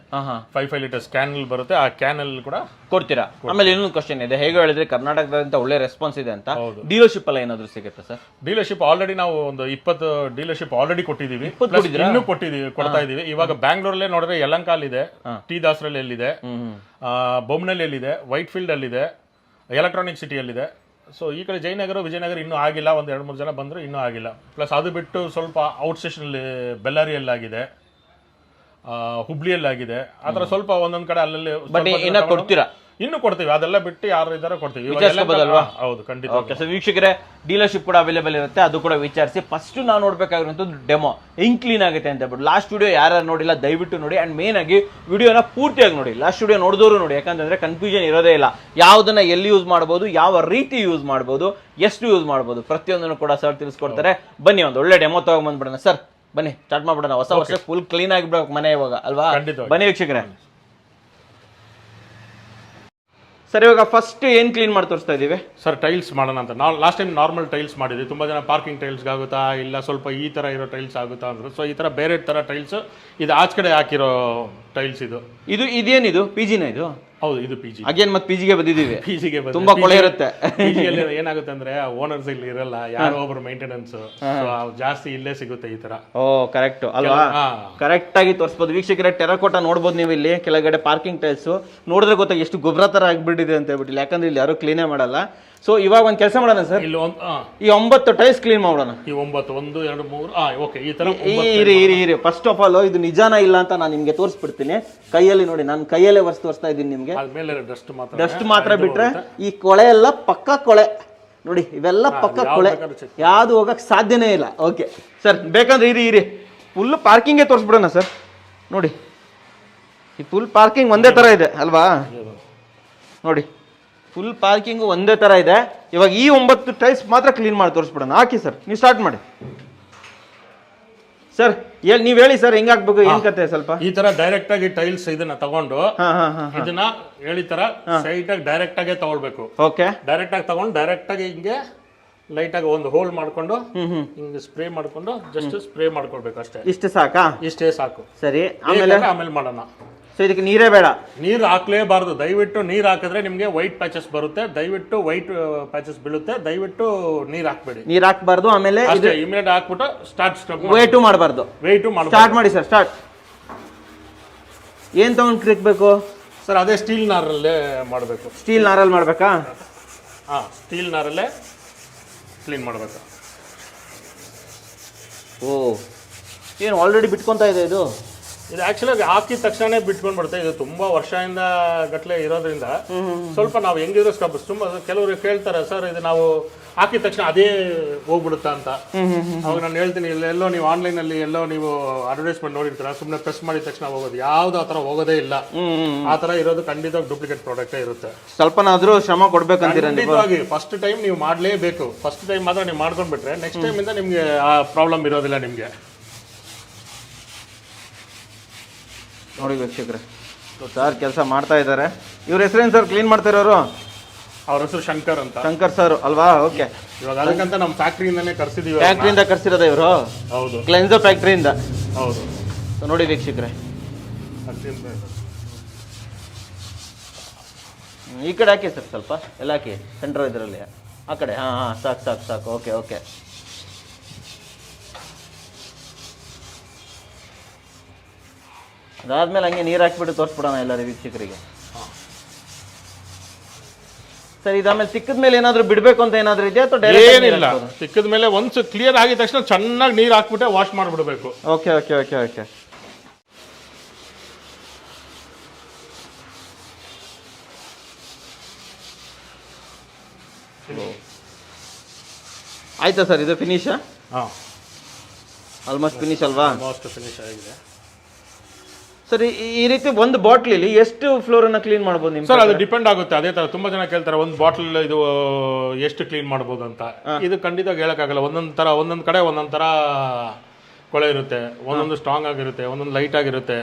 5 ಲೀಟರ್ಸ್ ಕ್ಯಾನ್ ಬರುತ್ತೆ, ಆ ಕ್ಯಾನ್ ಕೂಡ ಕೊಡ್ತೀರಾ. ಆಮೇಲೆ ಇನ್ನೊಂದು ಕ್ವಶನ್ ಇದೆ, ಹೇಗೆ ಹೇಳಿದ್ರೆ ಕರ್ನಾಟಕದಂತ ಒಳ್ಳೆ ರೆಸ್ಪಾನ್ಸ್ ಇದೆ ಅಂತ, ಡೀಲರ್ಶಿಪ್ ಎಲ್ಲ ಏನಾದ್ರು ಸಿಗುತ್ತೆ ಸರ್? ಡೀಲರ್ಶಿಪ್ ಆಲ್ರೆಡಿ ನಾವು ಒಂದು 20 ಡೀಲರ್ಶಿಪ್ ಆಲ್ರೆಡಿ ಕೊಟ್ಟಿದ್ದೀವಿ, ಇನ್ನೂ ಕೊಡ್ತಾ ಇದೀವಿ. ಇವಾಗ ಬ್ಯಾಂಗ್ಳೂರಲ್ಲೇ ನೋಡಿದ್ರೆ ಯಲಂಕಾಲ್ ಇದೆ, ಟಿ ದಾಸರಲ್ಲಿ ಎಲ್ಲಿದೆ, ಬೊಮ್ಮನಲ್ಲಿ ಎಲ್ಲಿದೆ, ವೈಟ್ ಫೀಲ್ಡ್ ಅಲ್ಲಿದೆ, ಎಲೆಕ್ಟ್ರಾನಿಕ್ ಸಿಟಿಯಲ್ಲಿದೆ. ಸೊ ಈ ಕಡೆ ಜಯನಗರ ವಿಜಯನಗರ ಇನ್ನೂ ಆಗಿಲ್ಲ. ಒಂದು 2-3 ಜನ ಬಂದ್ರು, ಇನ್ನೂ ಆಗಿಲ್ಲ. ಪ್ಲಸ್ ಅದು ಬಿಟ್ಟು ಸ್ವಲ್ಪ ಔಟ್ ಸ್ಟೇಷನ್ ಬೆಳ್ಳಾರಿಯಲ್ಲಾಗಿದೆ, ಹುಬ್ಳಿಯಲ್ಲಾಗಿದೆ. ಆ ಥರ ಸ್ವಲ್ಪ ಒಂದೊಂದು ಕಡೆ ಅಲ್ಲಲ್ಲಿ ಇನ್ನು ಕೊಡ್ತೀವಿ, ಅದೆಲ್ಲ ಬಿಟ್ಟು ಯಾರು ಇದಾರೆ ಕೊಡ್ತೀವಿ. ಇವಾಗ ಎಲ್ಲ ವಿಚಾರಿಸ್ಕೋಬೋದಲ್ವಾ? ಹೌದು ಖಂಡಿತ. ಓಕೆ, ಸೊ ವೀಕ್ಷಕರೇ ಡೀಲರ್ಶಿಪ್ ಕೂಡ ಅವೈಲೇಬಲ್ ಇರುತ್ತೆ, ಅದು ಕೂಡ ವಿಚಾರಿಸಿ. ಫಸ್ಟ್ ನಾವು ನೋಡ್ಬೇಕಾಗಿರುವಂಥದ್ದು ಡೆಮೋ ಹೆಂಗ್ ಕ್ಲೀನ್ ಆಗುತ್ತೆ ಅಂತ ಹೇಳ್ಬಿಟ್ಟು. ಲಾಸ್ಟ್ ವಿಡಿಯೋ ಯಾರು ನೋಡಿಲ್ಲ ದಯವಿಟ್ಟು ನೋಡಿ, ಅಂಡ್ ಮೇನ್ ಆಗಿ ವಿಡಿಯೋನ ಪೂರ್ತಿಯಾಗಿ ನೋಡಿ, ಲಾಸ್ಟ್ ವಿಡಿಯೋ ನೋಡಿದವರು ನೋಡಿ, ಯಾಕಂತಂದ್ರೆ ಕನ್ಫ್ಯೂಷನ್ ಇರೋದೇ ಇಲ್ಲ. ಯಾವ್ದನ್ನ ಎಲ್ಲಿ ಯೂಸ್ ಮಾಡ್ಬೋದು, ಯಾವ ರೀತಿ ಯೂಸ್ ಮಾಡ್ಬೋದು, ಎಷ್ಟು ಯೂಸ್ ಮಾಡ್ಬೋದು, ಪ್ರತಿಯೊಂದನ್ನು ಕೂಡ ಸರ್ ತಿಳಿಸ್ಕೊಡ್ತಾರೆ. ಬನ್ನಿ ಒಂದು ಒಳ್ಳೆ ಡೆಮೋ ತಗೊಂಡ್ಬಂದ್ಬಿಡೋಣ ಸರ್. ಬನ್ನಿ ಸ್ಟಾರ್ಟ್ ಮಾಡ್ಬಿಡೋಣ. ಹೊಸ ವರ್ಷ ಫುಲ್ ಕ್ಲೀನ್ ಆಗಿಬಿಡ್ಬೇಕು ಮನೆ ಇವಾಗ ಅಲ್ವಾ? ಬನ್ನಿ ವೀಕ್ಷಕರೇ. ಸರ್ ಇವಾಗ ಫಸ್ಟ್ ಏನ್ ಕ್ಲೀನ್ ಮಾಡಿ ತೋರಿಸ್ತಾ ಇದೀವಿ ಸರ್? ಟೈಲ್ಸ್ ಮಾಡೋಣ ಅಂತ. ನಾವು ಲಾಸ್ಟ್ ಟೈಮ್ ನಾರ್ಮಲ್ ಟೈಲ್ಸ್ ಮಾಡಿದ್ವಿ. ತುಂಬಾ ಜನ ಪಾರ್ಕಿಂಗ್ ಟೈಲ್ಸ್ ಆಗುತ್ತಾ, ಇಲ್ಲ ಸ್ವಲ್ಪ ಈ ತರ ಇರೋ ಟೈಲ್ಸ್ ಆಗುತ್ತಾ ಅಂದ್ರು. ಸೊ ಈ ತರ ಬೇರೆ ತರ ಟೈಲ್ಸ್, ಇದು ಆಚ ಕಡೆ ಹಾಕಿರೋ ಟೈಲ್ಸ್. ಇದೇನಿದು ಪಿಜಿನ ಇದು? ಹೌದು, ಇದು ಪಿಜಿ. ಅಗೇನ್ ಮತ್ತೆ ಪಿಜಿಗೆ ಬಂದಿದ್ದೀವಿ. ಪಿಜಿಗೆ ತುಂಬಾ ಕೊಳೆ ಇರುತ್ತೆ. ಪಿಜಿಯಲ್ಲಿ ಏನಾಗುತ್ತೆ ಅಂದ್ರೆ ಓನರ್ಸ್ ಇಲ್ಲಿ ಇರಲ್ಲ, ಯಾರೋ ಒಬ್ರು ಮೇಂಟೆನೆನ್ಸ್, ಜಾಸ್ತಿ ಇಲ್ಲೇ ಸಿಗುತ್ತೆ ಈ ತರ. ಓ ಕರೆಕ್ಟ್ ಅಲ್ವಾ? ಕರೆಕ್ಟ್ ಆಗಿ ತೋರಿಸಬಹುದು ವೀಕ್ಷಕರೇ. ಟೆರಕೋಟಾ ನೋಡ್ಬೋದು ನೀವು ಇಲ್ಲಿ ಕೆಳಗಡೆ ಪಾರ್ಕಿಂಗ್ ಟೈಲ್ಸ್ ನೋಡಿದ್ರೆ ಗೊತ್ತಾಗ ಎಷ್ಟು ಗೊಬ್ಬರ ತರ ಆಗ್ಬಿಟ್ಟಿದೆ ಅಂತ ಹೇಳ್ಬಿಟ್ಟು, ಯಾಕಂದ್ರೆ ಇಲ್ಲಿ ಯಾರು ಕ್ಲೀನೇ ಮಾಡಲ್ಲ. ಸೊ ಇವಾಗ ಒಂದ್ ಕೆಲಸ ಮಾಡೋಣ ಸರ್, ಇಲ್ಲಿ ಈ 9 ಟೈಲ್ಸ್ ಕ್ಲೀನ್ ಮಾಡೋಣ. ಈ 9 1 2 3 ಓಕೆ ಈ ತರ. ಇರಿ ಫಸ್ಟ್ ಆಫ್ ಆಲ್ ಇದು ನಿಜಾನ ಇಲ್ಲ ಅಂತ ನಾನು ನಿಮ್ಗೆ ತೋರಿಸ್ಬಿಡ್ತೀನಿ. ಕೈಯಲ್ಲಿ ನೋಡಿ, ನಾನು ಕೈಯಲ್ಲೇ ತೋರಿಸ್ತಾ ಇದ್ದೀನಿ ನಿಮ್ಗೆ. ಡಸ್ಟ್ ಮಾತ್ರ ಬಿಟ್ರೆ ಈ ಕೊಳೆ ಎಲ್ಲ ಪಕ್ಕ ಕೊಳೆ ನೋಡಿ, ಇವೆಲ್ಲ ಪಕ್ಕ ಕೊಳೆ, ಯಾವ್ದು ಹೋಗಕ್ ಸಾಧ್ಯನೇ ಇಲ್ಲ. ಓಕೆ ಸರ್, ಬೇಕಂದ್ರೆ ಇರಿ ಫುಲ್ ಪಾರ್ಕಿಂಗೇ ತೋರಿಸ್ಬಿಡೋಣ ಸರ್. ನೋಡಿ ಈ ಫುಲ್ ಪಾರ್ಕಿಂಗ್ ಒಂದೇ ತರ ಇದೆ ಅಲ್ವಾ? ನೋಡಿ ಫುಲ್ ಪಾರ್ಕಿಂಗು ಒಂದೇ ತರ ಇದೆ. ಇವಾಗ ಈ 9 ಟೈಲ್ಸ್ ಮಾತ್ರ ಕ್ಲೀನ್ ಮಾಡಿ ತೋರಿಸ್ಬಿಡೋಣ. ಹಾಕಿ ಸರ್, ನೀವು ಸ್ಟಾರ್ಟ್ ಮಾಡಿ ಸರ್. ನೀವ್ ಹೇಳಿ ಸರ್ ಹೆಂಗ್ ಹಾಕ್ಬೇಕು, ಏನ್ ಕತೆ ಸ್ವಲ್ಪ. ಈ ತರ ಡೈರೆಕ್ಟ್ ಆಗಿ ಟೈಲ್ಸ್ ಇದನ್ನ ತಗೊಂಡು ಇದನ್ನ ಹೇಳಿ ತರ ಸೈಡ್ ಆಗಿ ಡೈರೆಕ್ಟ್ ಆಗೇ ತಗೊಳ್ಬೇಕು. ಓಕೆ, ಡೈರೆಕ್ಟ್ ಆಗಿ ತಗೊಂಡು ಡೈರೆಕ್ಟ್ ಆಗಿ ಹಿಂಗೆ ಲೈಟ್ ಆಗಿ ಒಂದು ಹೋಲ್ ಮಾಡ್ಕೊಂಡು ಹಿಂಗೆ ಸ್ಪ್ರೇ ಮಾಡ್ಕೊಂಡು ಜಸ್ಟ್ ಸ್ಪ್ರೇ ಮಾಡ್ಕೊಳ್ಬೇಕು ಅಷ್ಟೇ. ಇಷ್ಟು ಸಾಕಾ? ಇಷ್ಟೇ ಸಾಕು. ಸರಿ, ಆಮೇಲೆ ಮಾಡೋಣ. ಸೊ ಇದಕ್ಕೆ ನೀರೇ ಬೇಡ? ನೀರು ಹಾಕ್ಲೇಬಾರ್ದು. ದಯವಿಟ್ಟು ನೀರು ಹಾಕಿದ್ರೆ ನಿಮ್ಗೆ ವೈಟ್ ಪ್ಯಾಚಸ್ ಬರುತ್ತೆ, ದಯವಿಟ್ಟು ವೈಟ್ ಪ್ಯಾಚಸ್ ಬೀಳುತ್ತೆ, ದಯವಿಟ್ಟು ನೀರು ಹಾಕ್ಬೇಡಿ. ನೀರ್ ಹಾಕ್ಬಾರ್ದು. ಆಮೇಲೆ ಇಮಿಡಿಯೇಟ್ ಹಾಕ್ಬಿಟ್ಟು ವೇಟು ಮಾಡಬಾರ್ದು. ಸ್ಟಾರ್ಟ್ ಮಾಡಿ ಸರ್, ಸ್ಟಾರ್ಟ್. ಏನ್ ತಗೊಂಡ್ ಕ್ಲಿಕ್ಬೇಕು ಸರ್? ಅದೇ ಸ್ಟೀಲ್ ನಾರಲ್ಲೇ ಮಾಡಬೇಕು. ಸ್ಟೀಲ್ ನಾರಲ್ಲಿ ಮಾಡ್ಬೇಕಾ? ಸ್ಟೀಲ್ ನಾರಲ್ಲೇ ಕ್ಲೀನ್ ಮಾಡಬೇಕು. ಓ, ಏನು ಆಲ್ರೆಡಿ ಬಿಟ್ಕೊಂತ ಇದೆ ಇದು? ಇದು ಆಕ್ಚುಲಿ ಹಾಕಿದ ತಕ್ಷಣ ಬಿಟ್ಕೊಂಡ್ ಬಿಡುತ್ತೆ. ಇದು ತುಂಬಾ ವರ್ಷದಿಂದ ಗಟ್ಲೆ ಇರೋದ್ರಿಂದ ಸ್ವಲ್ಪ ನಾವು ಹೆಂಗಿದ್ರು ಸ್ಟಬ್ ತುಂಬಾ ಕೆಲವರು ಕೇಳ್ತಾರೆ, ಸರ್ ಇದು ನಾವು ಹಾಕಿದ ತಕ್ಷಣ ಅದೇ ಹೋಗ್ಬಿಡುತ್ತಾ ಅಂತ. ಅವಾಗ ನಾನು ಹೇಳ್ತೀನಿ, ಎಲ್ಲೋ ನೀವು ಆನ್ಲೈನ್ ಅಲ್ಲಿ ಎಲ್ಲೋ ನೀವು ಅಡ್ವರ್ಟೈಸ್ಮೆಂಟ್ ನೋಡಿರ್ತೀರ, ಸುಮ್ಮನೆ ಪ್ರೆಸ್ ಮಾಡಿದ ತಕ್ಷಣ ಹೋಗೋದು, ಯಾವ್ದು ಆತರ ಹೋಗೋದೇ ಇಲ್ಲ. ಆ ತರ ಇರೋದು ಖಂಡಿತವಾಗಿ ಡೂಪ್ಲಿಕೇಟ್ ಪ್ರಾಡಕ್ಟ್ ಇರುತ್ತೆ. ಸ್ವಲ್ಪನಾದ್ರೂ ಶ್ರಮ ಕೊಡ್ಬೇಕಂತೀರ? ಖಂಡಿತವಾಗಿ ಫಸ್ಟ್ ಟೈಮ್ ನೀವು ಮಾಡ್ಲೇಬೇಕು. ಫಸ್ಟ್ ಟೈಮ್ ಮಾತ್ರ ನೀವು ಮಾಡ್ಕೊಂಡ್ಬಿಟ್ರೆ ನೆಕ್ಸ್ಟ್ ಟೈಮ್ ಇಂದ ನಿಮ್ಗೆ ಆ ಪ್ರಾಬ್ಲಮ್ ಇರೋದಿಲ್ಲ ನಿಮ್ಗೆ. ನೋಡಿ ವೀಕ್ಷಕರೇ, ಸರ್ ಕೆಲಸ ಮಾಡ್ತಾ ಇದ್ದಾರೆ. ಇವ್ರ ಹೆಸರೇನು ಸರ್ ಕ್ಲೀನ್ ಮಾಡ್ತಾ ಇರೋರು? ಅವ್ರ ಹೆಸರು ಶಂಕರ್ ಅಂತ. ಶಂಕರ್ ಸರ್ ಅಲ್ವಾ? ಓಕೆ. ಇವಾಗ ಅದಕ್ಕಂತ ನಮ್ಮ ಫ್ಯಾಕ್ಟ್ರಿಯಿಂದಾನೇ ಕರ್ಸಿದೀವಿ. ಫ್ಯಾಕ್ಟ್ರಿಯಿಂದ ಕರ್ಸಿರೋದ ಇವರು? ಹೌದು, ಕ್ಲೆನ್ಸೋ ಫ್ಯಾಕ್ಟ್ರಿಯಿಂದ. ಹೌದು. ನೋಡಿ ವೀಕ್ಷಕರೇ, ಈ ಕಡೆ ಹಾಕಿ ಸರ್, ಸ್ವಲ್ಪ ಎಲ್ಲ ಹಾಕಿ, ಸೆಂಟ್ರ್ ಇದರಲ್ಲಿ ಆ ಕಡೆ. ಸಾಕು. ಓಕೆ. ಅದಾದ್ಮೇಲೆ ಹಂಗೆ ನೀರು ಹಾಕ್ಬಿಟ್ಟು ತೋರಿಸ್ಬಿಡೋಣ ಎಲ್ಲರೂ ವೀಕ್ಷಕರಿಗೆ. ಸರ್ ಇದಾದ್ಮೇಲೆ ಸಿಕ್ಕದ ಮೇಲೆ ಏನಾದ್ರು ಬಿಡ್ಬೇಕು ಅಂತ ಏನಾದ್ರು ಇದೆಯಾ ಅಥವಾ ಡೈರೆಕ್ಟ್? ಏನಿಲ್ಲ, ಸಿಕ್ಕದ ಮೇಲೆ ಒನ್ಸ್ ಕ್ಲಿಯರ್ ಆಗಿದ ತಕ್ಷಣ ಚೆನ್ನಾಗಿ ನೀರು ಹಾಕ್ಬಿಟ್ಟೆ ವಾಶ್ ಮಾಡ್ಬಿಡ್ಬೇಕು. ಓಕೆ. ಆಯ್ತಾ ಸರ್, ಇದು ಫಿನಿಶ್? ಆಲ್ಮೋಸ್ಟ್ ಫಿನಿಶ್ ಅಲ್ವಾ? ಆಲ್ಮೋಸ್ಟ್ ಫಿನಿಶ್ ಆಗಿದೆ ಸರ್. ಈ ರೀತಿ ಒಂದು ಬಾಟ್ಲಿಲಿ ಎಷ್ಟು ಫ್ಲೋರ್ ಅನ್ನ ಕ್ಲೀನ್ ಮಾಡ್ಬೋದು ನಿಮ್ಗೆ? ಸರ್ ಅದು ಡಿಪೆಂಡ್ ಆಗುತ್ತೆ. ಅದೇ ತರ ತುಂಬಾ ಜನ ಕೇಳ್ತಾರೆ, ಒಂದು ಬಾಟಲ್ ಇದು ಎಷ್ಟು ಕ್ಲೀನ್ ಮಾಡ್ಬೋದು ಅಂತ. ಇದು ಖಂಡಿತವಾಗಿ ಹೇಳಕ್ಕಾಗಲ್ಲ. ಒಂದೊಂದ್ ಕಡೆ ಒಂದೊಂದ್ ತರ ಕೊಳೆ ಇರುತ್ತೆ, ಒಂದೊಂದು ಸ್ಟ್ರಾಂಗ್ ಆಗಿರುತ್ತೆ, ಒಂದೊಂದು ಲೈಟ್ ಆಗಿರುತ್ತೆ.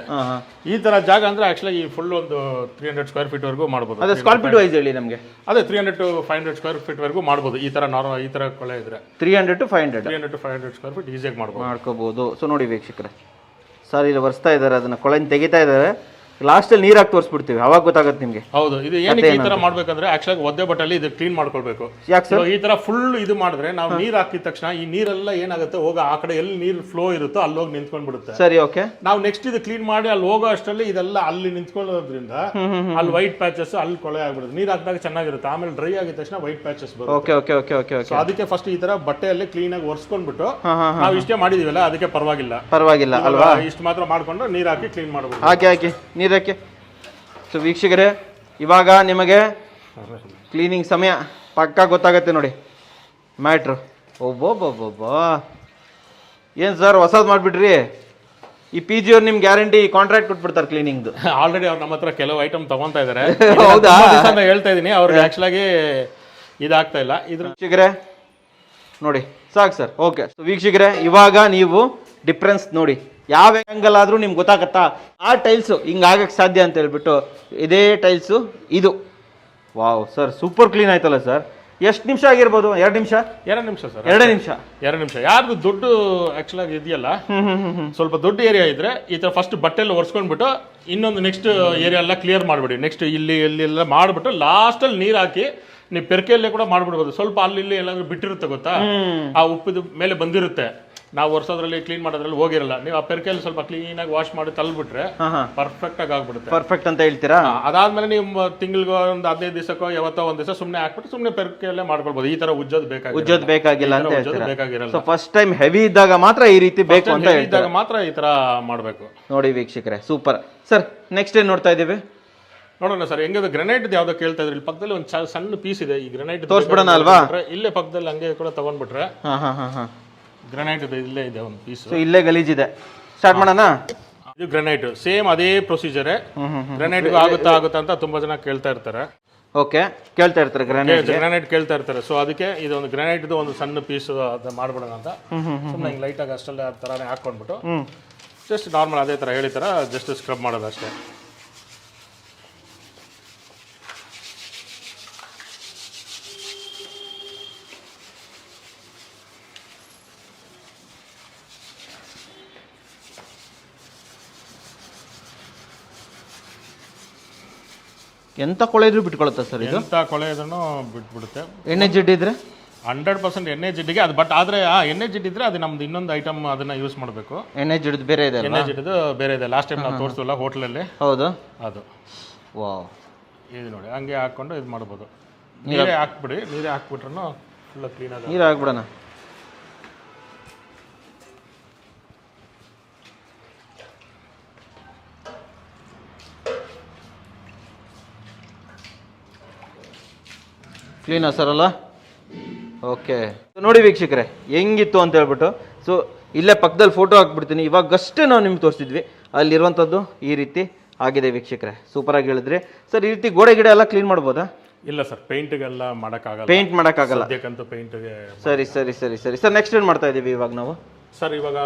ಈ ತರ ಜಾಗ ಅಂದ್ರೆ ಆಕ್ಚುಲಿ ಈ ಫುಲ್ ಒಂದು 300 ಸ್ಕ್ವೇರ್ ಫೀಟ್ ವರೆಗೂ ಮಾಡ್ಬೋದು. ಅದೇ ಸ್ಕ್ವೇರ್ ಫೀಟ್ ವೈಸ್ ಹೇಳಿ ನಮಗೆ. ಅದೇ 300 to 500 ಸ್ಕ್ವೇರ್ ಫೀಟ್ ವರೆಗೂ ಮಾಡ್ಬೋದು. ಈ ತರ ನಾರ್ಮಲ್ ಈ ತರ ಕೊಳೆ ಇದ್ರೆ 300 to 500 ಸ್ಕ್ವೇರ್ ಫೀಟ್ ಈಸಿಯಾಗಿ ಮಾಡ್ಕೋಬಹುದು. ಸೊ ನೋಡಿ ವೀಕ್ಷಕರೇ, ಸರ್ ಇಲ್ಲಿ ಒರೆಸ್ತಾ ಇದ್ದಾರೆ, ಅದನ್ನ ಕೊಳೆನ ತೆಗಿತಾ ಇದ್ದಾರೆ. ಲಾಸ್ಟಲ್ಲಿ ನೀರು ಹಾಕಿ ತೋರಿಸ್ಬಿಡ್ತೀವಿ, ಅವಾಗ ಗೊತ್ತಾಗುತ್ತೆ ನಿಮಗೆ. ಹೌದು, ಇದು ಏನಕ್ಕೆ ಈ ತರ ಮಾಡ್ಬೇಕಂದ್ರೆ ಆಕ್ಚುಲಿ ಒದ್ದೆ ಬಟ್ಟಲ್ಲಿ ಇದು ಕ್ಲೀನ್ ಮಾಡ್ಕೊಳ್ಬೇಕು. ಯಾಕೆ ಸರ್ ಈ ತರ ಫುಲ್ ಇದು ಮಾಡಿದ್ರೆ ನಾವು ನೀರು ಹಾಕಿದ ತಕ್ಷಣ ಈ ನೀರೆಲ್ಲ ಏನಾಗುತ್ತೆ, ಹೋಗ ಆ ಕಡೆ ಎಲ್ಲಿ ನೀರು ಫ್ಲೋ ಇರುತ್ತೋ ಅಲ್ಲಿ ಹೋಗಿ ನಿಂತ್ಕೊಂಡ್ ಬಿಡುತ್ತೆ. ಸರಿ, ಓಕೆ. ನಾವು ನೆಕ್ಸ್ಟ್ ಇದು ಕ್ಲೀನ್ ಮಾಡಿ ಅಲ್ಲಿ ಹೋಗೋ ಅಷ್ಟರಲ್ಲಿ ಇದೆಲ್ಲ ಅಲ್ಲಿ ನಿಂತ್ಕೊಳ್ಳೋದ್ರಿಂದ ಅಲ್ಲಿ ವೈಟ್ ಪ್ಯಾಚಸ್ ಅಲ್ಲಿ ಕೊಳೆ ಆಗ್ಬಿಡುತ್ತೆ. ನೀರು ಹಾಕಿದಾಗ ಚೆನ್ನಾಗಿರುತ್ತೆ, ಆಮೇಲೆ ಡ್ರೈ ಆಗಿದ ತಕ್ಷಣ ವೈಟ್ ಪ್ಯಾಚಸ್ ಬರುತ್ತೆ. ಓಕೆ. ಸೊ ಅದಕ್ಕೆ ಫಸ್ಟ್ ಈ ತರ ಬಟ್ಟೆಯಲ್ಲಿ ಕ್ಲೀನ್ ಆಗಿ ಒರೆಸ್ಕೊಂಡ್ಬಿಟ್ಟು ನಾವು ಇಷ್ಟೇ ಮಾಡಿದೀವಲ್ಲ, ಅದಕ್ಕೆ ಪರವಾಗಿಲ್ಲ ಅಲ್ವಾ? ಇಷ್ಟು ಮಾತ್ರ ಮಾಡ್ಕೊಂಡು ನೀರು ಹಾಕಿ ಕ್ಲೀನ್ ಮಾಡಬಹುದು. ಹಾಕಿ ನೀರು ಹಾಕಿ. ಸೊ ವೀಕ್ಷಕರೇ, ಇವಾಗ ನಿಮಗೆ ಕ್ಲೀನಿಂಗ್ ಸಮಯ ಪಕ್ಕ ಗೊತ್ತಾಗತ್ತೆ ನೋಡಿ ಮ್ಯಾಟ್ರು. ಒಬ್ಬೊಬ್ಬೊಬ್ಬೊಬ್ಬ ಏನು ಸರ್ ಹೊಸದು ಮಾಡಿಬಿಟ್ರಿ. ಈ ಪಿ ಜಿ ಅವ್ರು ನಿಮ್ಗೆ ಗ್ಯಾರಂಟಿ ಕಾಂಟ್ರಾಕ್ಟ್ ಕೊಟ್ಬಿಡ್ತಾರೆ ಕ್ಲೀನಿಂಗ್ದು. ಆಲ್ರೆಡಿ ಅವ್ರು ನಮ್ಮ ಹತ್ರ ಕೆಲವು ಐಟಮ್ ತಗೊಂತಾ ಇದ್ದಾರೆ. ಹೌದಾ? ಹೇಳ್ತಾ ಇದ್ದೀನಿ ಅವ್ರಿಗೆ ಆ್ಯಕ್ಚುಲಾಗಿ ಇದಾಗ್ತಾ ಇಲ್ಲ. ಇದ್ರ ವೀಕ್ಷಕರೇ ನೋಡಿ ಸಾಕು ಸರ್. ಓಕೆ, ಸೊ ವೀಕ್ಷಕರೇ ಇವಾಗ ನೀವು ಡಿಫ್ರೆನ್ಸ್ ನೋಡಿ. ಯಾವ ಆ್ಯಂಗಲ್ ಆದರೂ ನಿಮ್ಗೆ ಗೊತ್ತಾಗತ್ತಾ ಆ ಟೈಲ್ಸು ಹಿಂಗೆ ಆಗಕ್ಕೆ ಸಾಧ್ಯ ಅಂತ ಹೇಳ್ಬಿಟ್ಟು ಇದೇ ಟೈಲ್ಸು ಇದು. ವಾವ್ ಸರ್, ಸೂಪರ್ ಕ್ಲೀನ್ ಆಯ್ತಲ್ಲ ಸರ್. ಎಷ್ಟು ನಿಮಿಷ ಆಗಿರ್ಬೋದು? 2 ನಿಮಿಷ? 2 ನಿಮಿಷ ಸರ್. 2 ನಿಮಿಷ. 2 ನಿಮಿಷ. ಯಾರ್ದು ದುಡ್ಡು ಆ್ಯಕ್ಚುಲಾಗಿ ಇದೆಯಲ್ಲ, ಸ್ವಲ್ಪ ದೊಡ್ಡ ಏರಿಯಾ ಇದ್ರೆ ಈ ಥರ ಫಸ್ಟ್ ಬಟ್ಟೆಲ್ಲ ಒರೆಸ್ಕೊಂಡ್ಬಿಟ್ಟು ಇನ್ನೊಂದು ನೆಕ್ಸ್ಟ್ ಏರಿಯಾ ಎಲ್ಲ ಕ್ಲಿಯರ್ ಮಾಡಿಬಿಡಿ. ನೆಕ್ಸ್ಟ್ ಇಲ್ಲಿ ಎಲ್ಲ ಮಾಡಿಬಿಟ್ಟು ಲಾಸ್ಟಲ್ಲಿ ನೀರು ಹಾಕಿ ನೀವು ಪೆರ್ಕೆಯಲ್ಲೇ ಕೂಡ ಮಾಡ್ಬಿಡ್ಬೋದು. ಸ್ವಲ್ಪ ಅಲ್ಲಿ ಇಲ್ಲಿ ಎಲ್ಲಾದ್ರೂ ಬಿಟ್ಟಿರುತ್ತೆ ಗೊತ್ತಾ, ಆ ಉಪ್ಪಿದ ಮೇಲೆ ಬಂದಿರುತ್ತೆ. ನಾವು ಒರೆಸೋದ್ರಲ್ಲಿ ಕ್ಲೀನ್ ಮಾಡೋದ್ರಲ್ಲಿ ಹೋಗಿರಲ್ಲ. ನೀವು ಆ ಪೆರ್ಕೆಯಲ್ಲಿ ಸ್ವಲ್ಪ ಕ್ಲೀನಾಗಿ ವಾಶ್ ಮಾಡಿ ತಳ್ಬಿಟ್ರೆ ಪರ್ಫೆಕ್ಟ್ ಆಗಿ ಆಗ್ಬಿಡುತ್ತೆ. ಪರ್ಫೆಕ್ಟ್ ಅಂತ ಹೇಳ್ತೀರಾ? ಅದಾದ್ಮೇಲೆ ನೀವು ತಿಂಗಳಿಗೆ ಒಂದು 15 ದಿವಸಕ್ಕೋ ಯಾವತ್ತೋ ಒಂದು ದಿವಸ ಸುಮ್ಮನೆ ಹಾಕ್ಬಿಟ್ಟು ಸುಮ್ಮನೆ ಪೆರ್ಕೆಯಲ್ಲೇ ಮಾಡ್ಕೊಳ್ಬೋದು. ಈ ತರ ಉಜ್ಜೋದು ಬೇಕಾಗಿಲ್ಲ ಅಂತ ಹೇಳ್ತೀರಾ? ಬೇಕಾಗಿರಲ್ಲ. ಸೊ ಫಸ್ಟ್ ಟೈಮ್ ಹೆವಿ ಇದ್ದಾಗ ಮಾತ್ರ ಈ ರೀತಿ ಬೇಕು ಅಂತ ಇದ್ದಾಗ ಮಾತ್ರ ಈ ತರ ಮಾಡಬೇಕು. ನೋಡಿ ವೀಕ್ಷಕರೇ, ಸೂಪರ್ ಸರ್. ನೆಕ್ಸ್ಟ್ ಏನ್ ನೋಡ್ತಾ ಇದ್ದೀವಿ ನೋಡೋಣ ಸರ್. ಹೆಂಗಿದೆ ಗ್ರೆನೈಟ್ ಯಾವ್ದೋ ಕೇಳ್ತಾ ಇದ್ರಿ. ಇಲ್ಲಿ ಪಕ್ಕದಲ್ಲಿ ಒಂದು ಸಣ್ಣ ಪೀಸ್ ಇದೆ. ಈ ಗ್ರೆನೈಟ್ ತೋರಿಸ್ಬಿಡೋಣ ಅಲ್ವಾ? ಇಲ್ಲೇ ಪಕ್ಕದಲ್ಲಿ ಹಂಗೆ ಕೂಡ ತಗೊಂಡ್ಬಿಟ್ರೆ ಗ್ರೆನೈಟ್ ಇದೆ. ಇಲ್ಲೇ ಇದೆ ಒಂದು ಪೀಸ್. ಇಲ್ಲೇ ಗಲೀಜಿದೆ. ಸ್ಟಾರ್ಟ್ ಮಾಡೋಣ. ಇದು ಗ್ರೆನೈಟ್ ಸೇಮ್ ಅದೇ ಪ್ರೊಸೀಜರೇ. ಗ್ರೆನೈಟ್ ಆಗುತ್ತಾ ಅಂತ ತುಂಬಾ ಜನ ಕೇಳ್ತಾ ಇರ್ತಾರೆ. ಓಕೆ, ಕೇಳ್ತಾ ಇರ್ತಾರೆ ಗ್ರಾನೈಟ್ ಕೇಳ್ತಾ ಇರ್ತಾರೆ. ಸೊ ಅದಕ್ಕೆ ಇದು ಒಂದು ಗ್ರಾನೈಟ್ ಒಂದು ಸಣ್ಣ ಪೀಸ್ ಮಾಡ್ಬಿಡೋಣ ಅಂತ ಸುಮ್ಮನೆ ಹಿಂಗೆ ಲೈಟಾಗಿ ಅಷ್ಟಲ್ಲೇ ಆ ಥರನೇ ಹಾಕ್ಕೊಂಡ್ಬಿಟ್ಟು ಜಸ್ಟ್ ನಾರ್ಮಲ್ ಅದೇ ಥರ ಹೇಳಿ ಥರ ಜಸ್ಟ್ ಸ್ಕ್ರಬ್ ಮಾಡೋದು ಅಷ್ಟೇ. ಎಂತ ಕೊಳೆ ಇದ್ರೂ ಬಿಟ್ಕೊಳುತ್ತಾ ಸರ್ ಇದು? ಎಂತ ಕೊಳೆ ಇದನ್ನು ಬಿಟ್ಬಿಡುತ್ತೆ. ಎಣ್ಣೆ ಜಿಡ್ಡಿದ್ರೆ 100% ಎಣ್ಣೆ ಜಿಡ್ಡಿಗೆ ಅದು. ಬಟ್ ಆದರೆ ಎಣ್ಣೆ ಜಿಡ್ಡಿದ್ರೆ ಅದು ನಮ್ದು ಇನ್ನೊಂದು ಐಟಮ್ ಅದನ್ನ ಯೂಸ್ ಮಾಡಬೇಕು. ಎಣ್ಣೆ ಜಿಡ್ದು ಬೇರೆ ಇದೆ? ಎಣ್ಣೆ ಜಿಡ್ದು ಬೇರೆ ಇದೆ. ಲಾಸ್ಟ್ ಟೈಮ್ ನಾವು ತೋರಿಸಿಲ್ಲ ಹೋಟ್ಲಲ್ಲಿ. ಹೌದು, ಅದು ವಾವ್. ಇದು ನೋಡಿ ಹಂಗೆ ಹಾಕ್ಕೊಂಡು ಇದು ಮಾಡ್ಬೋದು. ನೀರೇ ಹಾಕ್ಬಿಡಿ. ನೀರೇ ಹಾಕ್ಬಿಟ್ರು ಫುಲ್ ಕ್ಲೀನ್ ಆಗಿ ನೀರು ಹಾಕ್ಬಿಡೋಣ. ಕ್ಲೀನಾ ಸರ್ ಅಲ್ಲ? ಓಕೆ, ನೋಡಿ ವೀಕ್ಷಕರೇ ಹೆಂಗಿತ್ತು ಅಂತ ಹೇಳ್ಬಿಟ್ಟು. ಸೊ ಇಲ್ಲೇ ಪಕ್ಕದಲ್ಲಿ ಫೋಟೋ ಹಾಕ್ಬಿಡ್ತೀನಿ. ಇವಾಗಷ್ಟೇ ನಾವು ನಿಮ್ಗೆ ತೋರಿಸಿದ್ವಿ. ಅಲ್ಲಿರುವಂಥದ್ದು ಈ ರೀತಿ ಆಗಿದೆ ವೀಕ್ಷಕರೇ. ಸೂಪರಾಗಿ ಹೇಳಿದ್ರಿ ಸರ್. ಈ ರೀತಿ ಗೋಡೆ ಗಿಡ ಎಲ್ಲ ಕ್ಲೀನ್ ಮಾಡ್ಬೋದಾ? ಇಲ್ಲ ಸರ್, ಪೇಂಟ್ಗೆಲ್ಲ ಮಾಡೋಕ್ಕಾಗಲ್ಲ. ಪೇಂಟ್ ಮಾಡೋಕ್ಕಾಗಲ್ಲ ಸದ್ಯಕ್ಕಂತೂ ಪೇಂಟ್ಗೆ. ಸರಿ ಸರಿ ಸರಿ ಸರಿ ಸರ್. ನೆಕ್ಸ್ಟ್ ಏನು ಮಾಡ್ತಾ ಇದ್ದೀವಿ ಇವಾಗ ನಾವು? ಸರ್ ಇವಾಗ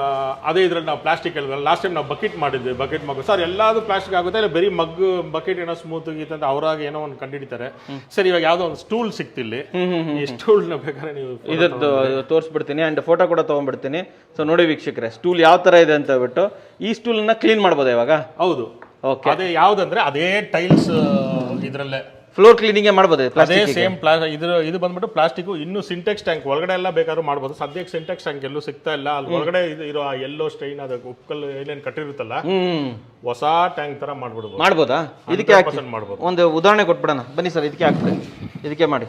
ಅದೇ ಇದ್ರಲ್ಲಿ ನಾವು ಪ್ಲಾಸ್ಟಿಕ್ ಹೇಳಿದ್ವಲ್ಲ, ಲಾಸ್ಟ್ ಟೈಮ್ ನಾವು ಬಕೆಟ್ ಮಾಡಿದ್ವಿ. ಬಕೆಟ್ ಮಗ್ಗು ಸರ್ ಎಲ್ಲಾದು ಪ್ಲಾಸ್ಟಿಕ್ ಆಗುತ್ತೆ. ಇಲ್ಲ ಬರೀ ಮಗ್ಗು ಬಕೆಟ್ ಏನೋ ಸ್ಮೂತ್ ಗೀತ ಅಂತ ಅವ್ರಾಗ ಏನೋ ಒಂದು ಕಂಡಿಡಿತಾರೆ. ಸರ್ ಇವಾಗ ಯಾವುದೋ ಒಂದು ಸ್ಟೂಲ್ ಸಿಕ್ತಿಲ್ಲಿ. ಈ ಸ್ಟೂಲ್ನ ಬೇಕಾದ್ರೆ ನೀವು ಇದ್ರದ್ದು ತೋರಿಸ್ಬಿಡ್ತೀನಿ ಆ್ಯಂಡ್ ಫೋಟೋ ಕೂಡ ತೊಗೊಂಡ್ಬಿಡ್ತೀನಿ. ಸೊ ನೋಡಿ ವೀಕ್ಷಕರೇ, ಸ್ಟೂಲ್ ಯಾವ ಥರ ಇದೆ ಅಂತ ಹೇಳ್ಬಿಟ್ಟು ಈ ಸ್ಟೂಲನ್ನ ಕ್ಲೀನ್ ಮಾಡ್ಬೋದಾ ಇವಾಗ? ಹೌದು. ಓಕೆ, ಅದೇ ಯಾವುದಂದ್ರೆ ಅದೇ ಟೈಲ್ಸ್ ಇದರಲ್ಲೇ ಫ್ಲೋರ್ ಕ್ಲೀನಿಂಗ್ ಮಾಡ್ಬೋದು. ಅದೇ ಸೇಮ್ ಇದು ಬಂದ್ಬಿಟ್ಟು ಪ್ಲಾಸ್ಟಿಕ್. ಇನ್ನು ಸಿಂಟೆಕ್ಸ್ ಟ್ಯಾಂಕ್ ಒಳಗಡೆ ಎಲ್ಲ ಬೇಕಾದ್ರೂ ಮಾಡ್ಬೋದು. ಸದ್ಯಕ್ಕೆ ಸಿಂಟೆಕ್ಸ್ ಟ್ಯಾಂಕ್ ಎಲ್ಲೂ ಸಿಗ್ತಾ ಇಲ್ಲ. ಅಲ್ಲಿ ಒಳಗಡೆ ಇರೋ ಎಲ್ಲೋ ಸ್ಟೈನ್ ಅದು ಉಪ್ಪಲ್ಲಿ ಏನೇನು ಕಟ್ಟಿರುತ್ತಲ್ಲ, ಹೊಸ ಟ್ಯಾಂಕ್ ತರ ಮಾಡ್ಬಿಡ್ಬೋದು. ಮಾಡ್ಬೋದಾ? ಇದಕ್ಕೆ ಮಾಡ್ಬೋದು. ಒಂದು ಉದಾಹರಣೆ ಕೊಟ್ಬಿಡೋಣ ಬನ್ನಿ ಸರ್. ಇದಕ್ಕೆ ಹಾಕ್ಬಿಡಿ. ಇದಕ್ಕೆ ಮಾಡಿ.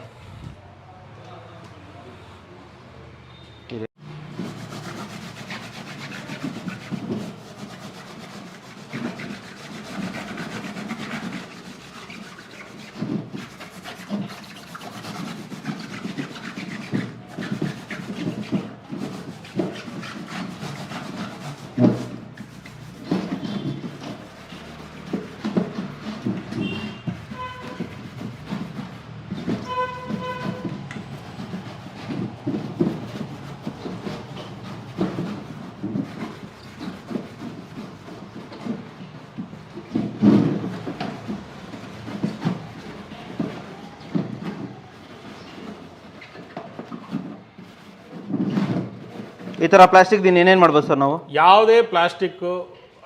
ಈ ತರ ಪ್ಲಾಸ್ಟಿಕ್ ದಿನ ಏನೇನು ಮಾಡ್ಬೋದು ಸರ್ ನಾವು? ಯಾವುದೇ ಪ್ಲಾಸ್ಟಿಕ್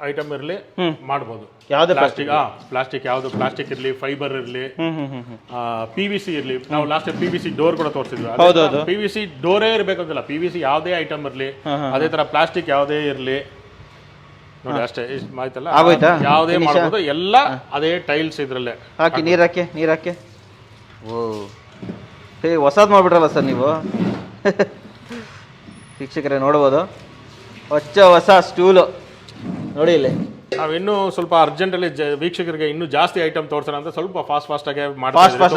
ಐಟಮ್ ಇರಲಿ ಮಾಡ್ಬೋದು. ಯಾವುದೇ ಪ್ಲಾಸ್ಟಿಕ್ ಯಾವುದು ಪ್ಲಾಸ್ಟಿಕ್ ಇರಲಿ, ಫೈಬರ್ ಇರಲಿ, PVC ಇರಲಿ. ನಾವು ಲಾಸ್ಟ್ PVC ಡೋರ್ ಕೂಡ ತೋರಿಸಿದ್ವಿ. PVC ಡೋರೇ ಇರಬೇಕು ಅಂತಿಲ್ಲ. PVC ಯಾವುದೇ ಐಟಮ್ ಇರಲಿ, ಅದೇ ತರ ಪ್ಲಾಸ್ಟಿಕ್ ಯಾವುದೇ ಇರಲಿ ನೋಡಿ ಅಷ್ಟೇ. ಇಷ್ಟು ಆಯ್ತಲ್ಲ, ಯಾವುದೇ ಮಾಡ್ಬೋದು. ಎಲ್ಲ ಅದೇ ಟೈಲ್ಸ್ ಇದ್ರಲ್ಲೇ ಹಾಕಿ. ನೀರು ಹಾಕಿ. ಓ ಹೇ, ಹೊಸದು ಮಾಡ್ಬಿಟ್ರಲ್ಲ ಸರ್ ನೀವು. ವೀಕ್ಷಕರೇ ನೋಡ್ಬೋದು, ಹೊಸ ಸ್ಟೂಲು ನೋಡಿ ಇಲ್ಲಿ. ನಾವು ಇನ್ನೂ ಸ್ವಲ್ಪ ಅರ್ಜೆಂಟಲ್ಲಿ ವೀಕ್ಷಕರಿಗೆ ಇನ್ನೂ ಜಾಸ್ತಿ ಐಟಮ್ ತೋರ್ಸೋಣ ಅಂತ ಸ್ವಲ್ಪ ಫಾಸ್ಟ್ ಆಗಿ fast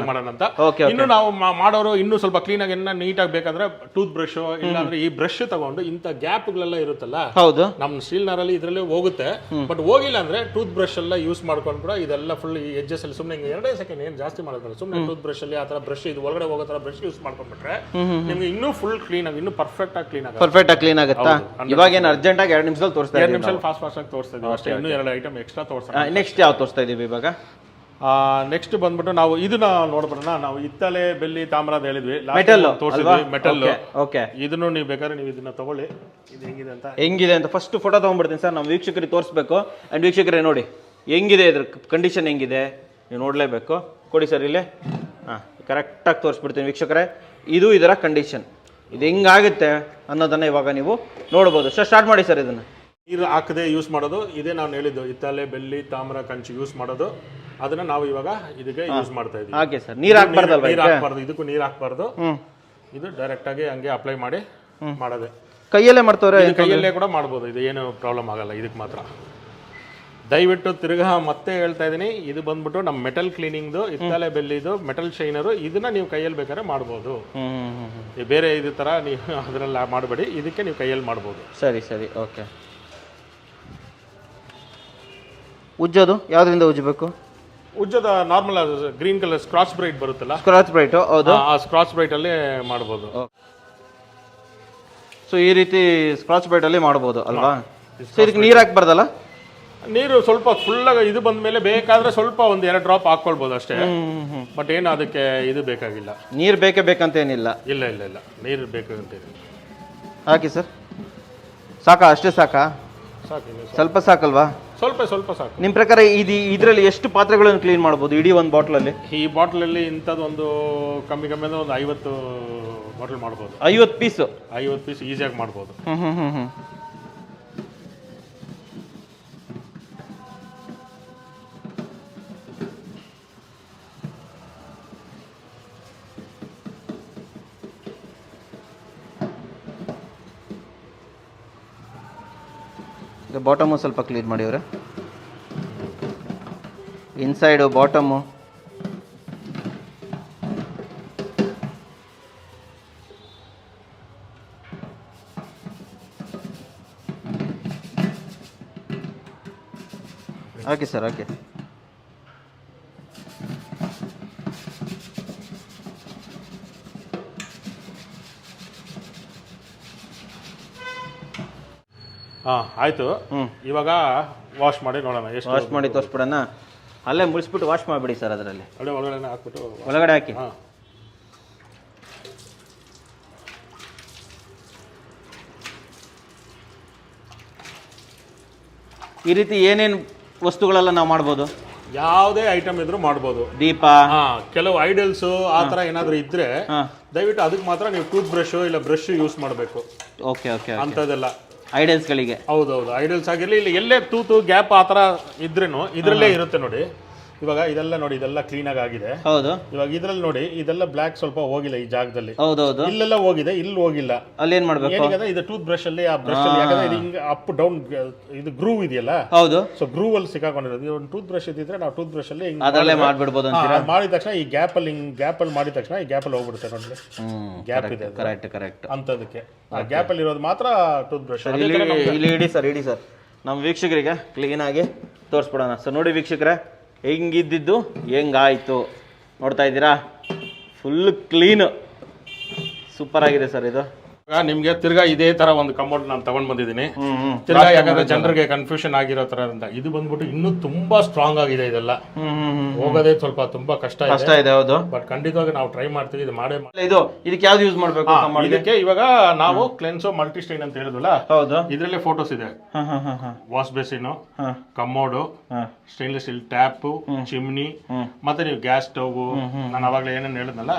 ಮಾಡೋಣ ಅಂತ. Okay, ಇನ್ನು ನಾವು ಮಾಡೋರು ಇನ್ನೂ ಸ್ವಲ್ಪ ಕ್ಲೀನ್ ಆಗಿ ನೀಟಾಗಿ ಬೇಕಂದ್ರೆ ಟೂತ್ ಬ್ರಷ್ ಇಲ್ಲಾಂದ್ರೆ ಈ ಬ್ರಷ್ ತಗೊಂಡು ಇಂಥ ಗ್ಯಾಪ್ಗಳೆಲ್ಲ ಇರುತ್ತಲ್ಲ ಹೌದು ನಮ್ಮ ಸ್ಟೀಲ್ನರಲ್ಲಿ ಇದರಲ್ಲಿ ಹೋಗುತ್ತೆ. ಬಟ್ ಹೋಗಿಲ್ಲ ಅಂದ್ರೆ ಟೂತ್ ಬ್ರಷ್ ಎಲ್ಲ ಯೂಸ್ ಮಾಡ್ಕೊಂಡು ಕೂಡ ಇದೆಲ್ಲ ಫುಲ್ ಈ ಎಡ್ಜಸ್ ಅಲ್ಲಿ ಸುಮ್ಮನೆ 2 ಸೆಕೆಂಡ್ ಏನು ಜಾಸ್ತಿ ಮಾಡೋದು ಸುಮ್ಮನೆ ಟೂತ್ ಬ್ರಷ್ ಅಲ್ಲಿ ಆ ಥರ ಬ್ರಷ್ ಇದು ಒಳಗಡೆ ಹೋಗೋ ಥರ ಬ್ರಷ್ ಯೂಸ್ ಮಾಡ್ಕೊಂಡ್ಬಿಟ್ರೆ ನಿಮ್ಗೆ ಇನ್ನೂ ಫುಲ್ ಕ್ಲೀನ್ ಆಗಿ ಇನ್ನೂ ಪರ್ಫೆಕ್ಟ್ ಆಗಿ ಕ್ಲೀನ್ ಆಗುತ್ತಾ? ಇವಾಗ ಏನು ಅರ್ಜೆಂಟ್ ಆಗಿ 2 ನಿಮಿಷದಲ್ಲಿ ತೋರಿಸ್ತಾ 2 ನಿಮಿಷ ಫಾಸ್ಟ್ ಆಗಿ ತೋರಿಸ್ತಾ ಇದೀವಿ ಅಷ್ಟೇ. ಇನ್ನೂ 2 ಐಟಮ್ ಎಕ್ಸ್ಟ್ರಾ ತೋರಿಸ್ತಾ. ನೆಕ್ಸ್ಟ್ ಯಾವ್ದು ತೋರಿಸ್ತಾ ಇದೀವಿ ಇವಾಗ? ನೆಕ್ಸ್ಟ್ ಬಂದ್ಬಿಟ್ಟು ನಾವು ಇದನ್ನ ನೋಡ್ಬಿಡೋಣ. ನಾವು ಹಿತ್ತಾಳೆ ಬೆಳ್ಳಿ ತಾಮ್ರ ಅಂತ ಹೇಳಿದ್ವಿ, ಮೆಟಲ್ ತೋರಿಸಿದ್ವಿ ಮೆಟಲ್. ಓಕೆ, ಇದನ್ನು ನೀವು ಬೇಕಾದ್ರೆ ನೀವು ಇದನ್ನ ತಗೊಳ್ಳಿ. ಇದು ಹೆಂಗಿದೆ ಅಂತ ಫಸ್ಟ್ ಫೋಟೋ ತಗೊಂಡ್ಬಿಡ್ತೀನಿ ಸರ್, ನಮ್ಮ ವೀಕ್ಷಕರಿಗೆ ತೋರಿಸ್ಬೇಕು. ಅಂಡ್ ವೀಕ್ಷಕರೇ ನೋಡಿ ಹೆಂಗಿದೆ, ಇದ್ರ ಕಂಡೀಷನ್ ಹೆಂಗಿದೆ ನೀವು ನೋಡಲೇಬೇಕು. ಕೊಡಿ ಸರ್ ಇಲ್ಲೇ. ಹಾಂ, ಕರೆಕ್ಟಾಗಿ ತೋರಿಸ್ಬಿಡ್ತೀನಿ ವೀಕ್ಷಕರೇ. ಇದು ಇದರ ಕಂಡೀಷನ್, ಇದು ಹೆಂಗಾಗುತ್ತೆ ಅನ್ನೋದನ್ನ ಇವಾಗ ನೀವು ನೋಡ್ಬೋದು. ಸ್ಟಾರ್ಟ್ ಮಾಡಿ ಸರ್. ಇದನ್ನು ನೀರು ಹಾಕದೆ ಯೂಸ್ ಮಾಡೋದು, ಇದೇ ನಾವು ಹೇಳಿದ್ದು ಹಿತ್ತಾಳೆ ಬೆಳ್ಳಿ ತಾಮ್ರ ಕಂಚು ಯೂಸ್ ಮಾಡೋದು. ಅದನ್ನ ನಾವು ಇವಾಗ ಇದಕ್ಕೆ ಯೂಸ್ ಮಾಡ್ತಾ ಇದ್ದೀವಿ. ಹಾಗೆ ಸರ್, ನೀರು ಹಾಕ್ಬಾರ್ದಲ್ವಾ? ನೀರು ಹಾಕ್ಬಾರ್ದು, ಇದಕ್ಕೂ ನೀರು ಹಾಕ್ಬಾರ್ದು. ಇದು ಡೈರೆಕ್ಟ್ ಆಗಿ ಹಂಗೆ ಅಪ್ಲೈ ಮಾಡಿ ಮಾಡೋದೆ. ಕೈಯಲ್ಲೇ ಮಾಡ್ತವ್ರೆ? ಕೈಯಲ್ಲೇ ಕೂಡ ಮಾಡ್ಬೋದು, ಇದು ಏನು ಪ್ರಾಬ್ಲಮ್ ಆಗಲ್ಲ. ಇದಕ್ಕೆ ಮಾತ್ರ ದಯವಿಟ್ಟು ತಿರ್ಗಾ ಮತ್ತೆ ಹೇಳ್ತಾ ಇದ್ದೀನಿ, ಇದು ಬಂದ್ಬಿಟ್ಟು ನಮ್ಮ ಮೆಟಲ್ ಕ್ಲೀನಿಂಗ್ದು ಹಿತ್ತಾಳೆ ಬೆಳ್ಳಿದು ಮೆಟಲ್ ಶೈನರು. ಇದನ್ನ ನೀವು ಕೈಯಲ್ಲಿ ಬೇಕಾದ್ರೆ ಮಾಡ್ಬೋದು. ಬೇರೆ ಇದು ತರ ನೀವು ಅದರಲ್ಲಿ ಮಾಡಬೇಡಿ, ಇದಕ್ಕೆ ನೀವು ಕೈಯಲ್ಲಿ ಮಾಡ್ಬೋದು. ಸರಿ ಸರಿ, ಓಕೆ. ಉಜ್ಜೋದು ಯಾವ್ದ್ರಿಂದ ಉಜ್ಜಬೇಕು? ಉಜ್ಜೋದ normal green colour Scotch Brite ಬರುತ್ತಲ್ಲ, ಸ್ಕ್ರಾಚ್ ಬ್ರೈಟ್. ಹೌದು, ಆ ಸ್ಕ್ರಾಚ್ ಬ್ರೈಟ್ ಅಲ್ಲಿ ಮಾಡ್ಬೋದು. ಸೊ ಈ ರೀತಿ ಸ್ಕ್ರಾಚ್ ಬ್ರೈಟ್ ಅಲ್ಲಿ ಮಾಡ್ಬೋದು ಅಲ್ವಾ? ಸೊ ಇದಕ್ಕೆ ನೀರು ಹಾಕ್ಬಾರ್ದಲ್ಲ? ನೀರು ಸ್ವಲ್ಪ ಫುಲ್ ಆಗಿ ಇದು ಬಂದ ಮೇಲೆ ಬೇಕಾದ್ರೆ ಸ್ವಲ್ಪ ಒಂದು 2 ಡ್ರಾಪ್ ಹಾಕೊಳ್ಬೋದು ಅಷ್ಟೇ. ಬಟ್ ಏನು ಅದಕ್ಕೆ ಇದು ಬೇಕಾಗಿಲ್ಲ, ನೀರು ಬೇಕೇ ಬೇಕಂತ ಏನಿಲ್ಲ. ಇಲ್ಲ ಇಲ್ಲ ಇಲ್ಲ, ನೀರು ಬೇಕಂತ ಹಾಕಿ ಸರ್. ಸಾಕಾ? ಅಷ್ಟೇ ಸಾಕಾ? ಸಾಕು, ಸ್ವಲ್ಪ ಸಾಕಲ್ವಾ? ಸ್ವಲ್ಪ ಸ್ವಲ್ಪ ಸಾಕು. ನಿಮ್ಮ ಪ್ರಕಾರ ಇದರಲ್ಲಿ ಎಷ್ಟು ಪಾತ್ರೆಗಳನ್ನು ಕ್ಲೀನ್ ಮಾಡ್ಬೋದು ಇಡೀ ಒಂದು ಬಾಟ್ಲಲ್ಲಿ? ಈ ಬಾಟ್ಲಲ್ಲಿ ಇಂಥದ್ದೊಂದು ಕಮ್ಮಿ ಅಂದ್ರೆ ಒಂದು 50 ಬಾಟಲ್ ಮಾಡ್ಬೋದು. 50 ಪೀಸು? 50 ಪೀಸ್ ಈಸಿಯಾಗಿ ಮಾಡ್ಬೋದು. ಬಾಟಮು ಸ್ವಲ್ಪ ಕ್ಲೀನ್ ಮಾಡಿ ಅವರೇ, ಇನ್ಸೈಡು ಬಾಟಮು. ಹಾಕಿ ಸರ್, ಹಾಕಿ. ಆಯ್ತು. ಇವಾಗ ವಾಶ್ ಮಾಡಿ ನೋಡೋಣ. ಎಷ್ಟು ವಾಶ್ ಮಾಡಿ ತೋರಿಸ್ಬಿಡೋಣ? ಅಲ್ಲೇ ಮುಳಿಸ್ಬಿಟ್ಟು ವಾಶ್ ಮಾಡಿಬಿಡಿ ಸರ್. ಅದರಲ್ಲಿ ಒಳಗಡೆ ಹಾಕ್ಬಿಟ್ಟು ಒಳಗಡೆ ಹಾಕಿ. ಈ ರೀತಿ ಏನೇನು ವಸ್ತುಗಳೆಲ್ಲ ನಾವು ಮಾಡ್ಬೋದು? ಯಾವುದೇ ಐಟಮ್ ಇದ್ರೂ ಮಾಡ್ಬೋದು. ದೀಪ, ಕೆಲವು ಐಡಲ್ಸ್ ಆ ಥರ ಏನಾದರೂ ಇದ್ರೆ ದಯವಿಟ್ಟು ಅದಕ್ಕೆ ಮಾತ್ರ ನೀವು ಟೂತ್ ಬ್ರಷ್ ಇಲ್ಲ ಬ್ರಷ್ ಯೂಸ್ ಮಾಡಬೇಕು. ಓಕೆ ಓಕೆ, ಅಂಥದ್ದೆಲ್ಲ ಐಡಲ್ಸ್ಗಳಿಗೆ. ಹೌದೌದು, ಐಡಲ್ಸ್ ಆಗಿರಲಿ, ಇಲ್ಲ ಎಲ್ಲೇ ತೂತು ಗ್ಯಾಪ್ ಆ ಥರ ಇದ್ರೂ ಇದರಲ್ಲೇ ಇರುತ್ತೆ ನೋಡಿ. ಇವಾಗ ಇದೆಲ್ಲ ನೋಡಿ, ಇದೆಲ್ಲ ಕ್ಲೀನ್ ಆಗಿದೆ. ಹೌದು. ಇವಾಗ ಇದ್ರಲ್ಲಿ ನೋಡಿ, ಇದೆಲ್ಲ ಬ್ಲಾಕ್ ಸ್ವಲ್ಪ ಹೋಗಿಲ್ಲ ಈ ಜಾಗದಲ್ಲಿ. ಹೌದೌದು, ಇಲ್ಲೆಲ್ಲ ಹೋಗಿದೆ, ಇಲ್ಲಿ ಹೋಗಿಲ್ಲ. ಅಲ್ಲಿ ಏನ್ ಮಾಡ್ಬೇಕು? ಏನಂದ್ರೆ ಇದು ಟೂತ್ ಬ್ರಷ್ ಅಲ್ಲಿ ಆ ಬ್ರಷ್ ಅಲ್ಲಿ ಯಾಕಂದ್ರೆ ಇದು ಹಿಂಗೆ ಅಪ್ ಡೌನ್ ಇದು ಗ್ರೂವ್ ಇದೆಯಲ್ಲ. ಹೌದು. ಸೊ ಗ್ರೂವ್ ಅಲ್ಲಿ ಸಿಕ್ಕಾಕೊಂಡಿರೋದು. ಒಂದು ಟೂತ್ ಬ್ರಷ್ ಇದ್ದಿದ್ರೆ ನಾವು ಟೂತ್ ಬ್ರಷ್ ಅಲ್ಲಿ ಅದರಲ್ಲೇ ಮಾಡ್ಬಿಡ್ಬೋದು ಅಂತೀರಾ? ಮಾಡಿದ ತಕ್ಷಣ ಈ ಗ್ಯಾಪ್ ಅಲ್ಲಿ ಗ್ಯಾಪ್ ಅಲ್ಲಿ ಮಾಡಿದ ತಕ್ಷಣ ಈ ಗ್ಯಾಪ್ ಅಲ್ಲಿ ಹೋಗ್ಬಿಡುತ್ತೆ ನೋಡಿ. ಗ್ಯಾಪ್ ಇದೆ, ಕರೆಕ್ಟ್ ಕರೆಕ್ಟ್. ಅಂತದಕ್ಕೆ ಆ ಗ್ಯಾಪ್ ಅಲ್ಲಿ ಇರೋದು ಮಾತ್ರ ಟೂತ್ ಬ್ರಷ್. ಇಲ್ಲಿ ಇಡಿ ಸರ್, ಇಡಿ ಸರ್. ನಮ್ಮ ವೀಕ್ಷಕರಿಗೆ ಕ್ಲೀನ್ ಆಗಿ ತೋರಿಸ್ಬಿಡೋಣ. ಸೊ ನೋಡಿ ವೀಕ್ಷಕರೇ, ಹೆಂಗಿದ್ದಿದ್ದು ಹೆಂಗಾಯ್ತು ನೋಡ್ತಾ ಇದ್ದೀರಾ? ಫುಲ್ ಕ್ಲೀನ್, ಸೂಪರ್ ಆಗಿದೆ ಸರ್ ಇದು. ನಿಮ್ಗೆ ತಿರ್ಗಾ ಇದೇ ತರ ಒಂದು ಕಮೋಡ್ ನಾನು ತಗೊಂಡ್ ಬಂದಿದ್ದೀನಿ. ತಿರ್ಗಾ ಯಾಕಂದ್ರೆ ಜನರಿಗೆ ಕನ್ಫ್ಯೂಷನ್ ಆಗಿರೋ ತರ ಅಂತ. ಇದು ಬಂದ್ಬಿಟ್ಟು ಇನ್ನೂ ತುಂಬಾ ಸ್ಟ್ರಾಂಗ್ ಆಗಿದೆ. ಇದೆಲ್ಲ ಹೋಗೋದೇ ಸ್ವಲ್ಪ ತುಂಬಾ ಕಷ್ಟ ಇದೆ. ಹೌದು, ಬಟ್ ಖಂಡಿತವಾಗಿ ನಾವು ಟ್ರೈ ಮಾಡ್ತೀವಿ. ಇದು ಮಾಡೇ ಇದು ಇದಕ್ಕೆ ಯಾವ್ದು ಯೂಸ್ ಮಾಡ್ಬೇಕು? ಇದಕ್ಕೆ ಇವಾಗ ನಾವು ಕ್ಲೆನ್ಸೋ ಮಲ್ಟಿಸ್ಟೈನ್ ಅಂತ ಹೇಳಿದ್ವಲ್ಲ, ಹೌದು, ಇದ್ರಲ್ಲೇ ಫೋಟೋಸ್ ಇದೆ. Wash basin, commode, stainless steel tap, chimney, ಮತ್ತೆ ನೀವು ಗ್ಯಾಸ್ ಸ್ಟವ್, ನಾನು ಅವಾಗಲೇ ಏನೇನು ಹೇಳಿದ್ನಲ್ಲ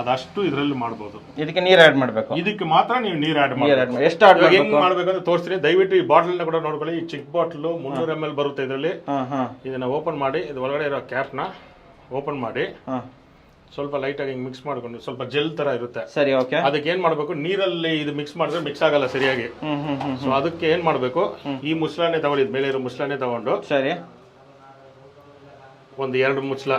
ಅದಷ್ಟು ಇದ್ರಲ್ಲಿ ಮಾಡ್ಬೋದು. ಇದಕ್ಕೆ ನೀರ್ ಆಡ್ ಮಾಡ್ಬೇಕು. ಇದಕ್ಕೆ ಮಾತ್ರ ನೀವು ನೀರು ಆಡ್ ಮಾಡಿ. ಎಷ್ಟು ಆಡ್ ಮಾಡಿ ಹೆಂಗ್ ಮಾಡ್ಬೇಕಂತ ತೋರಿಸ್ತೀನಿ. ದಯವಿಟ್ಟು ಈ ಬಾಟಲ್ ಕೂಡ ನೋಡ್ಕೊಳ್ಳಿ. ಈ ಚಿಕ್ಕ ಬಾಟಲ್ 300 ml ಬರುತ್ತೆ ಇದರಲ್ಲಿ. ಇದನ್ನ ಓಪನ್ ಮಾಡಿ, ಇದು ಒಳಗಡೆ ಇರೋ ಕ್ಯಾಪ್ ನ ಓಪನ್ ಮಾಡಿ ಸ್ವಲ್ಪ ಲೈಟಾಗಿ ಹಿಂಗೆ ಮಿಕ್ಸ್ ಮಾಡ್ಕೊಂಡು ಸ್ವಲ್ಪ ಜೆಲ್ ತರ ಇರುತ್ತೆ. ಸರಿ, ಓಕೆ. ಅದಕ್ಕೆ ಏನ್ ಮಾಡ್ಬೇಕು, ನೀರಲ್ಲಿ ಇದು ಮಿಕ್ಸ್ ಮಾಡಿದ್ರೆ ಮಿಕ್ಸ್ ಆಗಲ್ಲ ಸರಿಯಾಗಿ. ಸೊ ಅದಕ್ಕೆ ಏನ್ ಮಾಡ್ಬೇಕು, ಈ ಮುಸ್ಲಾನೆ ತಗೊಳ್ಳಿ, ಮೇಲೆ ಇರೋ ಮುಸ್ಲಾನೆ ತಗೊಂಡು ಸರಿ ಒಂದು 2 ಮುಚ್ಚಳ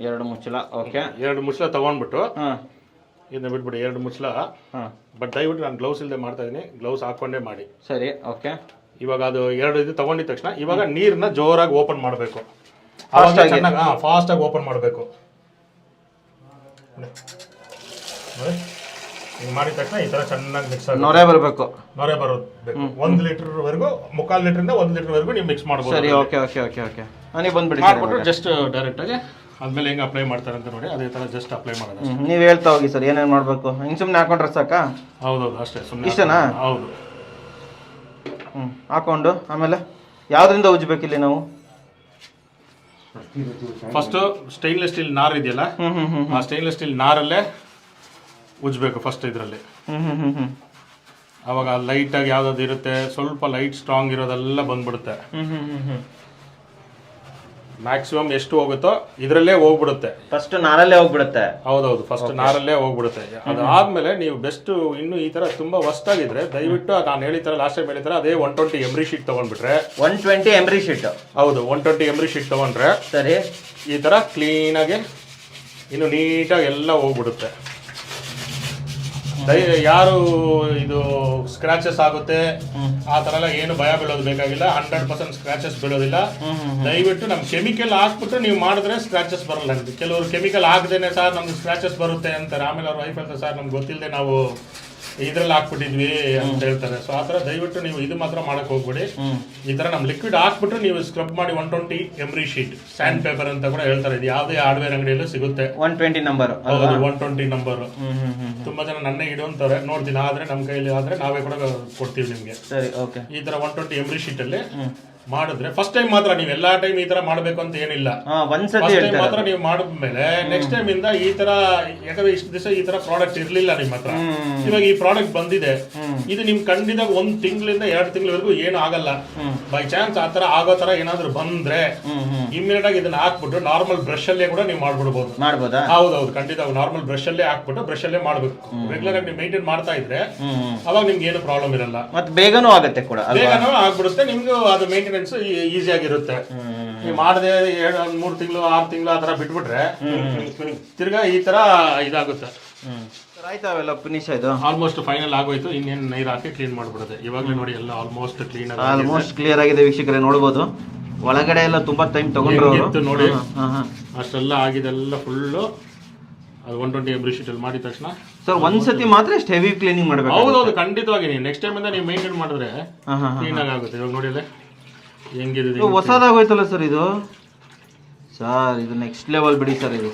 2 ಮುಚ್ಚಳ, ಓಕೆ. 2 ಮುಚ್ಚಳ ತಗೊಂಡ್ಬಿಟ್ಟು ಇದನ್ನ ಬಿಟ್ಬಿಡಿ, 2 ಮುಚ್ಚಳ. ಬಟ್ ದಯವಿಟ್ಟು ನಾನು ಗ್ಲೌಸ್ ಇಲ್ಲದೆ ಮಾಡ್ತಾ ಇದೀನಿ, ಗ್ಲೌಸ್ ಹಾಕೊಂಡೇ ಮಾಡಿ. ಸರಿ, ಓಕೆ. ಇವಾಗ ಅದು 2 ಇದು ತಗೊಂಡಿದ ತಕ್ಷಣ ಇವಾಗ ನೀರನ್ನ ಜೋರಾಗಿ ಓಪನ್ ಮಾಡಬೇಕು, ಚೆನ್ನಾಗಿ ಫಾಸ್ಟ್ ಆಗಿ ಓಪನ್ ಮಾಡಬೇಕು. ಹಿಂಗೆ ಮಾಡಿದ ತಕ್ಷಣ ಈ ತರ ಚೆನ್ನಾಗಿ ಮಿಕ್ಸ್ ಆಗಿ ನೊರೆ ಬರಬೇಕು, ನೊರೆ ಬರಬೇಕು. 1 ಲೀಟರ್ ವರೆಗೂ, 1/4 ಲೀಟರ್ 1 ಲೀಟರ್ ವರೆಗೂ ನೀವು ಮಿಕ್ಸ್ ಮಾಡಬಹುದು. ಸರಿ, ಓಕೆ ಓಕೆ ಓಕೆ ಓಕೆ. ನನಗೆ ಬಂದ್ಬಿಡಿ, ಮಾಡ್ಬಿಟ್ಟು ಜಸ್ಟ್ ಡೈರೆಕ್ಟ್ ಆಗಿ ಆದ್ಮೇಲೆ ಹೆಂಗೆ ಅಪ್ಲೈ ಮಾಡ್ತಾರೆ ಅಂತ ನೋಡಿ, ಅದೇ ತರ ಜಸ್ಟ್ ಅಪ್ಲೈ ಮಾಡೋದು. ನೀವು ಹೇಳ್ತಾ ಹೋಗಿ ಸರ್, ಏನೇನು ಮಾಡಬೇಕು. ಹಿಂಗೆ ಸುಮ್ಮನೆ ಹಾಕೊಂಡ್ರೆ ಸಾಕಾ? ಹೌದೌದು, ಅಷ್ಟೇ. ಸುಮ್ಮನೆ ಇಷ್ಟನಾ? ಹೌದು. ಹಾಕೊಂಡು ಆಮೇಲೆ ಯಾವ್ದ್ರಿಂದ ಉಜ್ಬೇಕಿಲ್ಲಿ ನಾವು? ಫಸ್ಟ್ ಸ್ಟೈನ್ಲೆಸ್ ಸ್ಟೀಲ್ ನಾರ್ ಇದೆಯಲ್ಲ, ಆ ಸ್ಟೈನ್ಲೆಸ್ ಸ್ಟೀಲ್ ನಾರಲ್ಲೇ ಉಜ್ಬೇಕು ಫಸ್ಟ್ ಇದರಲ್ಲಿ. ಅವಾಗ ಲೈಟ್ ಆಗಿ ಯಾವ್ದಾದ್ರು ಇರುತ್ತೆ, ಸ್ವಲ್ಪ ಲೈಟ್ ಸ್ಟ್ರಾಂಗ್ ಇರೋದೆಲ್ಲ ಬಂದ್ಬಿಡುತ್ತೆ. ಮ್ಯಾಕ್ಸಿಮಮ್ ಎಷ್ಟು ಹೋಗುತ್ತೋ ಇದರಲ್ಲೇ ಹೋಗ್ಬಿಡುತ್ತೆ. ಫಸ್ಟ್ ನಾರಲ್ಲೇ ಹೋಗ್ಬಿಡುತ್ತೆ. ಹೌದೌದು, ಫಸ್ಟ್ ನಾರಲ್ಲೇ ಹೋಗ್ಬಿಡುತ್ತೆ. ಅದಾದ್ಮೇಲೆ ನೀವು ಬೆಸ್ಟ್ ಇನ್ನು ಈ ತರ ತುಂಬಾ ವರ್ಸ್ಟ್ ಆಗಿದ್ರೆ ದಯವಿಟ್ಟು ನಾನು ಹೇಳಿತರ ಲಾಸ್ಟ್ ಟೈಮ್ ಹೇಳಿತರ ಅದೇ 120 ಎಮ್ರಿ ಶೀಟ್ ತಗೊಂಡ್ಬಿಟ್ರೆ. 120 ಎಮ್ರಿ ಶೀಟ್? ಹೌದು, 120 ಎಮ್ರಿ ಶೀಟ್ ತಗೊಂಡ್ರೆ ಸರಿ ಈ ತರ ಕ್ಲೀನ್ ಆಗಿ ಇನ್ನು ನೀಟಾಗಿ ಎಲ್ಲ ಹೋಗ್ಬಿಡುತ್ತೆ. ಯಾರು ಇದು ಸ್ಕ್ರಾಚಸ್ ಆಗುತ್ತೆ ಆ ತರ ಎಲ್ಲ ಏನು ಭಯ ಬೀಳೋದು ಬೇಕಾಗಿಲ್ಲ. 100% ಸ್ಕ್ರಾಚಸ್ ಬೀಳೋದಿಲ್ಲ. ದಯವಿಟ್ಟು ನಮ್ ಕೆಮಿಕಲ್ ಹಾಕ್ಬಿಟ್ಟು ನೀವು ಮಾಡಿದ್ರೆ ಸ್ಕ್ರಾಚಸ್ ಬರಲ್ಲ. ಕೆಲವರು ಕೆಮಿಕಲ್ ಹಾಕ್ದೇನೆ ಸರ್ ನಮ್ಗೆ ಸ್ಕ್ರಾಚಸ್ ಬರುತ್ತೆ ಅಂತಾರೆ. ಆಮೇಲೆ ಅವ್ರ ವೈಫ್ ಅಂತ ಸರ್ ನಮ್ಗೆ ಗೊತ್ತಿಲ್ಲದೆ ನಾವು ಇದ್ರಲ್ಲಿ ಹಾಕ್ಬಿಟ್ಟಿದ್ವಿ ಅಂತ ಹೇಳ್ತಾರೆ. ಸೊ ಆತರ ದಯವಿಟ್ಟು ನೀವು ಇದು ಮಾತ್ರ ಮಾಡಕ್ ಹೋಗ್ಬಿಡಿ. ಈ ತರ ನಮ್ ಲಿಕ್ವಿಡ್ ಹಾಕ್ಬಿಟ್ಟು ನೀವು ಸ್ಕ್ರಬ್ ಮಾಡಿ 120 ಎಮ್ರಿ ಶೀಟ್ ಸ್ಯಾಂಡ್ ಪೇಪರ್ ಅಂತ ಕೂಡ ಹೇಳ್ತಾರೆ. ಇದು ಯಾವುದೇ ಹಾರ್ಡ್ವೇರ್ ಅಂಗಡಿಯಲ್ಲೂ ಸಿಗುತ್ತೆ. 120 ನಂಬರ್. ಹೌದು, 120 ನಂಬರ್. ತುಂಬಾ ಜನ ನನ್ನೇ ಇಡುವಂತವ್ರೆ ನೋಡ್ತೀನಿ. ಆದ್ರೆ ನಮ್ ಕೈಲಿ ಆದ್ರೆ ನಾವೇ ಕೂಡ ಕೊಡ್ತೀವಿ ನಿಮ್ಗೆ. ಸರಿ, ಓಕೆ. ಈ ತರ 120 ಎಮ್ರಿ ಶೀಟ್ ಅಲ್ಲಿ ಮಾಡಿದ್ರೆ ಫಸ್ಟ್ ಟೈಮ್ ಮಾತ್ರ, ನೀವು ಎಲ್ಲಾ ಟೈಮ್ ಈ ತರ ಮಾಡ್ಬೇಕು ಅಂತ ಏನಿಲ್ಲ. ಫಸ್ಟ್ ಟೈಮ್ ಮಾತ್ರ ನೀವು ಮಾಡಿದ್ಮೇಲೆ ನೆಕ್ಸ್ಟ್ ಟೈಮ್ ಇಂದ ಈ ತರ, ಯಾಕಂದ್ರೆ ಇಷ್ಟು ದಿವಸ ಈ ತರ ಪ್ರಾಡಕ್ಟ್ ಇರ್ಲಿಲ್ಲ ನಿಮ್ಮ ಹತ್ರ. ಇವಾಗ ಈ ಪ್ರಾಡಕ್ಟ್ ಬಂದಿದೆ, ಇದು ನಿಮ್ ಖಂಡಿತ 1 ತಿಂಗಳಿಂದ 2 ತಿಂಗಳವರೆಗೂ ಏನು ಆಗಲ್ಲ. ಬೈ ಚಾನ್ಸ್ ಆ ತರ ಆಗೋ ತರ ಏನಾದ್ರು ಬಂದ್ರೆ ಇಮಿಡಿಯೇಟ್ ಆಗಿ ಇದನ್ನ ಹಾಕ್ಬಿಟ್ಟು ನಾರ್ಮಲ್ ಬ್ರಷ್ ಅಲ್ಲೇ ಕೂಡ ನೀವು ಮಾಡ್ಬಿಡ್ಬೋದು. ಹೌದೌದು, ಖಂಡಿತ ನಾರ್ಮಲ್ ಬ್ರಷ್ ಅಲ್ಲೇ ಹಾಕ್ಬಿಟ್ಟು ಬ್ರಷ್ ಅಲ್ಲೇ ಮಾಡ್ಬೇಕು. ರೆಗ್ಯುಲರ್ ಆಗಿ ನೀವು ಮೇಂಟೈನ್ ಮಾಡ್ತಾ ಇದ್ರೆ ಅವಾಗ ನಿಮ್ಗೆ ಏನು ಪ್ರಾಬ್ಲಮ್ ಇರಲ್ಲ. ಮತ್ತೆ ಬೇಗನೂ ಆಗುತ್ತೆ ಕೂಡ, ಬೇಗನೂ ಆಗ್ಬಿಡುತ್ತೆ. ನಿಮ್ಗೂ ಅದು ಮೇಂಟೈನೆನ್ಸ್ ಈಸಿ ಆಗಿರುತ್ತೆ. ನೀವು ಮಾಡದೆ 3 ತಿಂಗಳು 6 ತಿಂಗಳು ಆ ತರ ಬಿಟ್ಬಿಟ್ರೆ ತಿರ್ಗಾ ಈ ತರ ಇದಾಗುತ್ತೆ. ಆಯ್ತಾವೆಲ್ಲ ಫಿನಿಶ್ ಆಯ್ತು, ಆಲ್ಮೋಸ್ಟ್ ಫೈನಲ್ ಆಗೋಯ್ತು. ಇನ್ನೇನು ನೀರು ಹಾಕಿ ಕ್ಲೀನ್ ಮಾಡ್ಬಿಡುತ್ತೆ. ಇವಾಗಲೇ ನೋಡಿ ಎಲ್ಲ ಆಲ್ಮೋಸ್ಟ್ ಕ್ಲೀನ್ ಆಲ್ಮೋಸ್ಟ್ ಕ್ಲಿಯರ್ ಆಗಿದೆ ವೀಕ್ಷಕರೇ, ನೋಡ್ಬೋದು. ಒಳಗಡೆ ಎಲ್ಲ ತುಂಬಾ ಟೈಮ್ ತಗೊಂಡ್ರು ನೋಡಿ. ಅಷ್ಟೆಲ್ಲ ಆಗಿದೆಲ್ಲ ಫುಲ್ಲು ಅದು 120 ಎಮ್ರಿ ಶೀಟ್ ಅಲ್ಲಿ ಮಾಡಿದ ತಕ್ಷಣ ಸರ್ ಒಂದ್ಸತಿ ಮಾತ್ರ ಎಷ್ಟು ಹೆವಿ ಕ್ಲೀನಿಂಗ್ ಮಾಡಬೇಕು? ಹೌದೌದು, ಖಂಡಿತವಾಗಿ. ನೀವು ನೆಕ್ಸ್ಟ್ ಟೈಮ್ ಇಂದ ನೀವು ಮೇಂಟೈನ್ ಮಾಡಿದ್ರೆ ಕ್ಲೀನ್ ಆಗುತ್ತೆ. ಇವಾಗ ನೋಡಿ ಹೆಂಗಿದೆ, ಹೊಸದಾಗೋಯ್ತಲ್ಲ ಸರ್ ಇದು. ಸರ್ ಇದು ನೆಕ್ಸ್ಟ್ ಲೆವೆಲ್ ಬಿಡಿ ಸರ್. ಇದು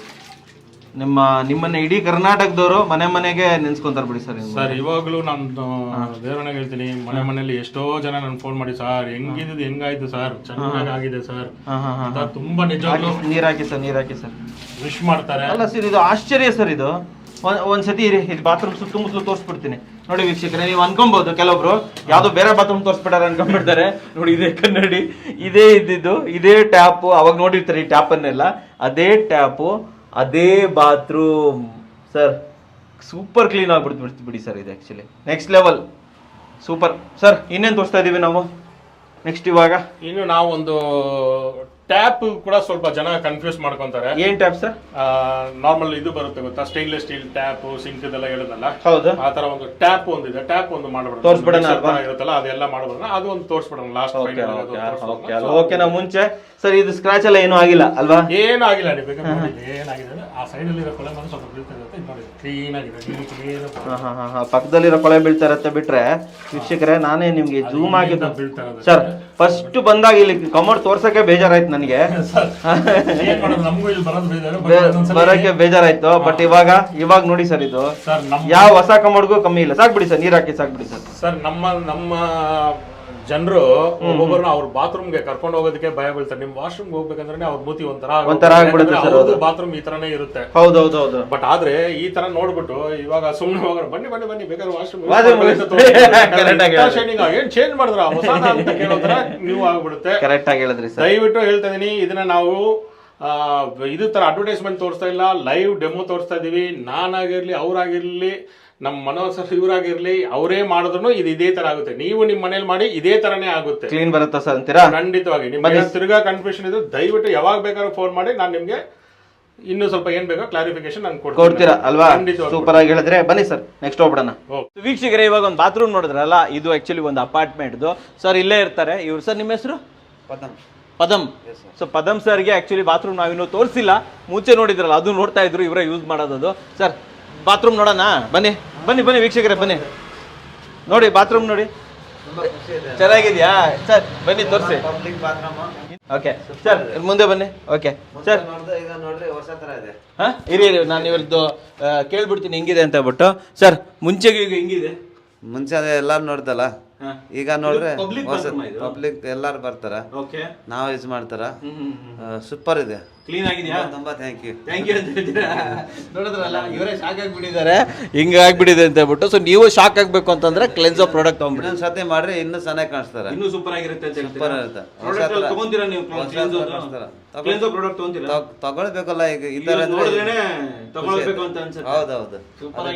ನಿಮ್ಮನ್ನ ಇಡೀ ಕರ್ನಾಟಕದವರು ಮನೆಗೆ ನೆನ್ಸ್ಕೊಂತಾರೆ ಬಿಡಿ ಸರ್. ಸರ್ ಇವಾಗಲೂ ನಾನು ದೇವರನ್ನ ಹೇಳ್ತೀನಿ, ಮನೆಯಲ್ಲಿ ಎಷ್ಟೋ ಜನ ನನ್ ಫೋನ್ ಮಾಡಿ ಸರ್ ಹೆಂಗಿದ್ದು ಹೆಂಗಾಯ್ತು ಸರ್, ಚೆನ್ನಾಗಿ ಆಗಿದೆ ಸರ್ ಅಂತ ತುಂಬಾ ನಿಜವಾಗ್ಲೂ ನೀರ್ ಹಾಕಿ ಸರ್ ವಿಶ್ ಮಾಡ್ತಾರೆ. ಅಲ್ಲ ಸರ್, ಇದು ಆಶ್ಚರ್ಯ ಸರ್. ಇದು ಒಂದ್ಸತಿ ಇದು ಬಾತ್ರೂಮ್ ಸುತ್ತಮುತ್ತಲು ತೋರಿಸ್ಬಿಡ್ತೀನಿ ನೋಡಿ ವೀಕ್ಷಕರೇ. ನೀವು ಅನ್ಕೊಬಹುದು ಕೆಲವೊಬ್ರು ಯಾವ್ದೋ ಬೇರೆ ಬಾತ್ರೂಮ್ ತೋರಿಸ್ಬಿಟ್ಟಾರೆ ಅನ್ಕೊಂಡ್ಬಿಡ್ತಾರೆ. ನೋಡಿ ಇದೇ ಕನ್ನಡಿ, ಇದೇ ಇದ್ದಿದ್ದು, ಇದೇ ಟ್ಯಾಪು. ಅವಾಗ ನೋಡಿರ್ತಾರೆ ಈ ಟ್ಯಾಪ್ ಅನ್ನೆಲ್ಲ, ಅದೇ ಟ್ಯಾಪು, ಅದೇ ಬಾತ್ರೂಮ್. ಸರ್ ಸೂಪರ್ ಕ್ಲೀನ್ ಆಗ್ಬಿಡ್ತು ಬಿಡಿ ಸರ್. ಇದು actually next level super. Sir ಇನ್ನೇನು ತೋರಿಸ್ತಾ ಇದೀವಿ ನಾವು ನೆಕ್ಸ್ಟ್? ಇವಾಗ ಇನ್ನು ನಾವು ಒಂದು ಟ್ಯಾಪ್ ಕೂಡ ಸ್ವಲ್ಪ ಜನ ಕನ್ಫ್ಯೂಸ್ ಮಾಡ್ಕೊಂತಾರೆ. ಏನ್ ಟ್ಯಾಪ್ ಸರ್? ನಾರ್ಮಲ್ ಇದು ಬರುತ್ತೆ ಗೊತ್ತಾ, ಸ್ಟೈನ್ಲೆಸ್ ಸ್ಟೀಲ್ ಟ್ಯಾಪ್, ಸಿಂಕ್ ಇದೆಲ್ಲ ಹೇಳೋದಲ್ಲ. ಹೌದು, ಆ ತರ ಒಂದು ಟ್ಯಾಪ್ ಒಂದಿದೆ. ಟ್ಯಾಪ್ ಒಂದು ಮಾಡ್ಬಿಡೋಣ, ತೋರಿಸ್ಬಿಡೋಣ ಇರುತ್ತಲ್ಲ ಅದೆಲ್ಲ ಮಾಡ್ಬಿಡೋಣ. ಅದು ಒಂದು ತೋರಿಸ್ಬಿಡೋಣ ಲಾಸ್ಟ್. ಓಕೆ, ನಾವು ಮುಂಚೆ ಸರ್ ಇದು ಸ್ಕ್ರಾಚ್ ಎಲ್ಲ ಏನೂ ಆಗಿಲ್ಲ ಅಲ್ವಾ? ಏನೂ ಆಗಿಲ್ಲ. ನೀವು ಬೇಕಾದ್ರೆ ಏನಾಗಿದೆ ಆ ಸೈಡ್ ಅಲ್ಲಿ ಇರೋ ಕೊಳೆ ಸ್ವಲ್ಪ ಬೀಳ್ತಾ ಇರುತ್ತೆ. ನೋಡಿ ಕ್ಲೀನ್ ಆಗಿದೆ. ಪಕ್ಕದಲ್ಲಿರೋ ಕೊಳೆ ಬೀಳ್ತಾ ಇರತ್ತೆ ಬಿಟ್ರೆ ವೀಕ್ಷಕರೇ, ನಾನೇ ನಿಮ್ಗೆ ಜೂಮ್ ಆಗಿದ್ದು ಬೀಳ್ತಾ ಇರೋದು ಸರ್. ಫಸ್ಟ್ ಬಂದಾಗ ಇಲ್ಲಿ ಕಮೋಡ್ ತೋರ್ಸಕ್ಕೆ ಬೇಜಾರಾಯ್ತು ನನಗೆ, ಬರಕ್ಕೆ ಬೇಜಾರಾಯ್ತು. ಬಟ್ ಇವಾಗ ನೋಡಿ ಸರ್, ಇದು ಯಾವ ಹೊಸ ಕಮೋಡ್ಗೂ ಕಮ್ಮಿ ಇಲ್ಲ. ಸಾಕ್ಬಿಡಿ ಸರ್, ನೀರ್ ಹಾಕಿ ಸಾಕ್ಬಿಡಿ ಸರ್. ಸರ್ ನಮ್ಮ ಜನರು ಒಬ್ಬೊಬ್ಬರನ್ನ ಅವ್ರ ಬಾತ್ರೂಮ್ಗೆ ಕರ್ಕೊಂಡು ಹೋಗೋದಕ್ಕೆ ಭಯ ಬೀಳ್ತಾರೆ. ನಿಮ್ ವಾಶ್ರೂಮ್ ಹೋಗ್ಬೇಕಂದ್ರೆ ಅವ್ರ ಮೂತಿ ಒಂಥರ ಆಗ್ಬಿಡುತ್ತೆ ಸರ್. ಬಾತ್ರೂಮ್ ಈ ತರನೇ ಇರುತ್ತೆ. ಹೌದೌದು. ಬಟ್ ಆದ್ರೆ ಈ ತರ ನೋಡ್ಬಿಟ್ಟು ಇವಾಗ ಸುಮ್ನೆ ಹೋಗೋಣ, ಬನ್ನಿ ಬೇಕಾದ್ರೆ ವಾಶ್ರೂಮ್ ಏನ್ ಚೇಂಜ್ ಮಾಡಿದ್ರ ಹೊಸ ಅಂತ ಕೇಳೋ ತರ ನೀವು ಆಗ್ಬಿಡುತ್ತೆ. ಕರೆಕ್ಟ್ ಆಗಿ ಹೇಳಿದ್ರಿ ಸರ್. ದಯವಿಟ್ಟು ಹೇಳ್ತಾ ಇದೀನಿ, ಇದನ್ನ ನಾವು ಇದು ತರ ಅಡ್ವರ್ಟೈಸ್ಮೆಂಟ್ ತೋರಿಸ್ತಾ ಇಲ್ಲ, ಲೈವ್ ಡೆಮೋ ತೋರಿಸ್ತಾ ಇದೀವಿ. ನಾನಾಗಿರ್ಲಿ, ಅವ್ರಾಗಿರ್ಲಿ, ನಮ್ಮ ಮನೋಜ್ ಸರ್ ಇವರಾಗಿರ್ಲಿ, ಅವರೇ ಮಾಡಿದ್ರು ಇದು ಇದೇ ತರ ಆಗುತ್ತೆ. ನೀವು ನಿಮ್ಮ ಮನೇಲಿ ಮಾಡಿ ಇದೇ ತರನೇ ಆಗುತ್ತೆ. ಕ್ಲೀನ್ ಬರುತ್ತಾ ಸರ್ ಅಂತೀರಾ? ಖಂಡಿತವಾಗಿ. ನಿಮ್ಗೆ ತಿರ್ಗಾ ಕನ್ಫ್ಯೂಷನ್ ಇದ್ದು ದಯವಿಟ್ಟು ಯಾವಾಗ ಬೇಕಾದ್ರೂ ಫೋನ್ ಮಾಡಿ, ನಾನು ನಿಮ್ಗೆ ಇನ್ನೂ ಸ್ವಲ್ಪ ಏನ್ ಬೇಕೋ ಕ್ಲಾರಿಫಿಕೇಶನ್ ನಾನು ಕೊಡ್ತೀರಾ ಅಲ್ವಾ? ಸೂಪರ್ ಆಗಿ ಹೇಳಿದ್ರೆ ಬನ್ನಿ ಸರ್ ನೆಕ್ಸ್ಟ್ ಹೋಗ್ಬಿಡೋಣ. ವೀಕ್ಷಕರೇ, ಇವಾಗ ಒಂದು ಬಾತ್ರೂಮ್ ನೋಡಿದ್ರಲ್ಲ, ಇದು ಆಕ್ಚುಲಿ ಒಂದು ಅಪಾರ್ಟ್ಮೆಂಟ್ದು. ಸರ್ ಇಲ್ಲೇ ಇರ್ತಾರೆ ಇವ್ರು. ಸರ್ ನಿಮ್ಮ ಹೆಸರು? ಪದಮ್. ಸೊ ಪದಮ್ ಸರ್ಗೆ ಆಕ್ಚುಲಿ ಬಾತ್ರೂಮ್ ನಾವಿನ್ನೂ ತೋರಿಸಿಲ್ಲ, ಮುಂಚೆ ನೋಡಿದ್ರಲ್ಲ ಅದು ನೋಡ್ತಾ ಇದ್ರು, ಇವರೇ ಯೂಸ್ ಮಾಡೋದು. ಸರ್ ಬಾತ್ರೂಮ್ ನೋಡೋಣ, ಬನ್ನಿ ಬನ್ನಿ ಬನ್ನಿ ವೀಕ್ಷಕರೇ, ಬನ್ನಿ ನೋಡಿ ಬಾತ್ರೂಮ್ ನೋಡಿ, ಚೆನ್ನಾಗಿದ್ಯಾ ಸರ್? ಬನ್ನಿ ತೋರಿಸಿ. ಓಕೆ ಸರ್ ಮುಂದೆ ಬನ್ನಿ. ಓಕೆ ಸರ್ ಹಾಂ ಇರಿ ನಾನು ಇವ್ರದ್ದು ಕೇಳ್ಬಿಡ್ತೀನಿ ಹೆಂಗಿದೆ ಅಂತ ಹೇಳ್ಬಿಟ್ಟು. ಸರ್ ಮುಂಚೆಗೆ ಈಗ ಹೆಂಗಿದೆ? ಮುಂಚೆ ಅದೇ ಎಲ್ಲಾರು ನೋಡ್ದಲ್ಲ, ಈಗ ನೋಡ್ರೆ ಪಬ್ಲಿಕ್ ಎಲ್ಲಾರು ಬರ್ತಾರ, ನಾವು ಯೂಸ್ ಮಾಡ್ತಾರ. ಸೂಪರ್ ಇದೆ, ಕ್ಲೀನ್ ಆಗಿದೆಯಾ? ತುಂಬಾ ಥ್ಯಾಂಕ್ ಯು ಅಂತ ಹೇಳ್ತೀರಾ? ನೋಡಿದ್ರಲ್ಲ ಇವರೇ ಶಾಕ್ ಆಗಿಬಿಟ್ಟಿದ್ದಾರೆ, ಹಿಂಗೆ ಆಗ್ಬಿಟ್ಟಿದೆ ಅಂತ ಹೇಳ್ಬಿಟ್ಟು. ಸೊ ನೀವು ಶಾಕ್ ಆಗ್ಬೇಕು ಅಂತಂದ್ರೆ ಕ್ಲೆನ್ಸೋ ಪ್ರಾಡಕ್ಟ್ ತಗೊಂಡ್ಬಿಡಿ. ಇನ್ನೊಂದ್ ಸತಿ ಮಾಡ್ರಿ ಇನ್ನೂ ಚೆನ್ನಾಗಿ ಕಾಣಿಸ್ತಾರೆ, ಇನ್ನೂ ಸೂಪರ್ ಆಗಿರುತ್ತೆ ಅಂತ ಹೇಳ್ತೀರಾ? ಸೂಪರ್ ಇರುತ್ತೆ. ತಗೊಂತೀರಾ ನೀವು? ಕ್ಲೆನ್ಸೋ ಪ್ರಾಡಕ್ಟ್ ತಗೊಂತೀರಾ? ತಗೊಳ್ಬೇಕಲ್ಲ, ಈಗ ಈ ತರ ನೋಡಿದ್ರೇನೆ ತಗೊಳ್ಬೇಕು ಅಂತ ಅನ್ಸುತ್ತೆ. ಹೌದೌದು,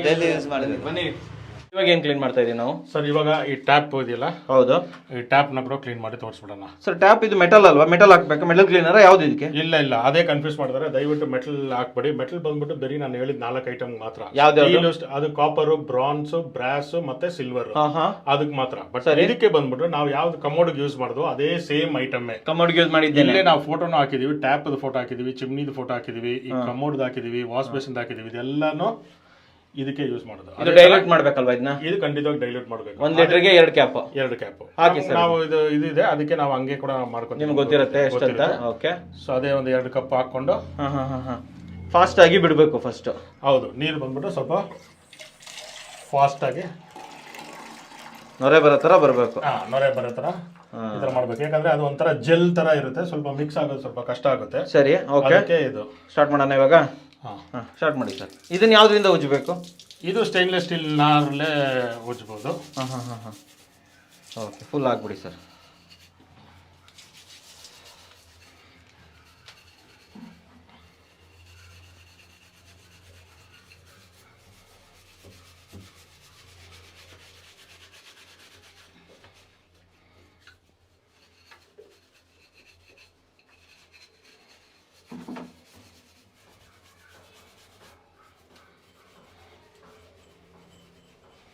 ಡೈಲಿ ಯೂಸ್ ಮಾಡಬೇಕು. ಬನ್ನಿ ಇವಾಗ ಏನ್ ಕ್ಲೀನ್ ಮಾಡ್ತಾ ಇದೀವಿ ನಾವು? ಸರ್ ಇವಾಗ ಈ ಟ್ಯಾಪ್ ಇದೆಯಲ್ಲ, ಹೌದು, ಈ ಟ್ಯಾಪ್ ನ ಕೂಡ ಕ್ಲೀನ್ ಮಾಡಿ ತೋರಿಸ್ಬಿಡೋಣ. ಸರ್ ಟ್ಯಾಪ್ ಇದು ಮೆಟಲ್ ಅಲ್ವಾ? ಮೆಟಲ್ ಹಾಕ್ಬೇಕು. ಮೆಟಲ್ ಕ್ಲೀನರ್ ಯಾವ್ದು ಇದಕ್ಕೆ? ಇಲ್ಲ ಅದೇ ಕನ್ಫ್ಯೂಸ್ ಮಾಡ್ತಾರೆ. ದಯವಿಟ್ಟು ಮೆಟಲ್ ಹಾಕ್ಬೇಡಿ. ಮೆಟಲ್ ಬಂದ್ಬಿಟ್ಟು ಬರೀ ನಾನು ಹೇಳಿದ 4 ಐಟಮ್ ಮಾತ್ರ. ಅದು ಕಾಪರ್, ಬ್ರಾನ್ಸ್, ಬ್ರಾಸ್ ಮತ್ತೆ ಸಿಲ್ವರ್, ಅದಕ್ಕೆ ಮಾತ್ರ. ಬಟ್ ಇದಕ್ಕೆ ಬಂದ್ಬಿಟ್ಟು ನಾವು ಯಾವ್ದು ಕಮೋಡ್ ಯೂಸ್ ಮಾಡೋದು ಅದೇ ಸೇಮ್ ಐಟಮ್ ಕಮೋಡ್ ಯೂಸ್ ಮಾಡಿದ್ದೇನೆ. ಇಲ್ಲೇ ನಾವು ಫೋಟೋನು ಹಾಕಿದೀವಿ, ಟ್ಯಾಪ್ ಫೋಟೋ ಹಾಕಿದೀವಿ, ಚಿಮ್ನಿದ ಫೋಟೋ ಹಾಕಿದೀವಿ, ಈ ಕಮೋಡ್ ಹಾಕಿದೀವಿ, ವಾಶ್ ಬೇಸಿನ್ ಹಾಕಿದೀವಿ. ಇದೆಲ್ಲಾನು ಇದಕ್ಕೆ ಯೂಸ್ ಮಾಡೋದು. ಇದು ಡೈಲ್ಯೂಟ್ ಮಾಡ್ಬೇಕಲ್ವಾ ಇದನ್ನ? ಇದು ಖಂಡಿತವಾಗಿ ಡೈಲ್ಯೂಟ್ ಮಾಡಬೇಕು. 1 ಲೀಟರ್ಗೆ 2 ಕ್ಯಾಪ್ ಹಾಕಿ ನಾವು ಇದು ಇದೆ, ಅದಕ್ಕೆ ನಾವು ಹಂಗೆ ಕೂಡ ಮಾಡ್ಕೊಂಡು ನಿಮ್ಗೆ ಗೊತ್ತಿರುತ್ತೆ ಎಷ್ಟಂತ. ಓಕೆ, ಸೊ ಅದೇ ಒಂದು 2 ಕಪ್ ಹಾಕೊಂಡು ಫಾಸ್ಟ್ ಆಗಿ ಬಿಡಬೇಕು ಫಸ್ಟ್. ಹೌದು, ನೀರು ಬಂದ್ಬಿಟ್ಟು ಸ್ವಲ್ಪ ಫಾಸ್ಟ್ ಆಗಿ ನೊರೆ ಬರೋ ತರ ಬರಬೇಕು. ನೊರೆ ಬರೋ ತರ ಈ ತರ ಮಾಡ್ಬೇಕು. ಯಾಕಂದ್ರೆ ಅದು ಒಂಥರ ಜೆಲ್ ತರ ಇರುತ್ತೆ, ಸ್ವಲ್ಪ ಮಿಕ್ಸ್ ಆಗೋದು ಸ್ವಲ್ಪ ಕಷ್ಟ ಆಗುತ್ತೆ. ಸರಿ, ಓಕೆ, ಇದು ಸ್ಟಾರ್ಟ್ ಮಾಡೋಣ ಇವಾಗ. ಸ್ಟಾರ್ಟ್ ಮಾಡಿ ಸರ್. ಇದನ್ನ ಯಾವ್ದ್ರಿಂದ ಉಜ್ಜಬೇಕು? ಇದು ಸ್ಟೈನ್ಲೆಸ್ ಸ್ಟೀಲ್ ನಾರಲ್ಲೇ ಉಜ್ಬೋದು. ಓಕೆ, ಫುಲ್ ಆಗ್ಬಿಡಿ ಸರ್.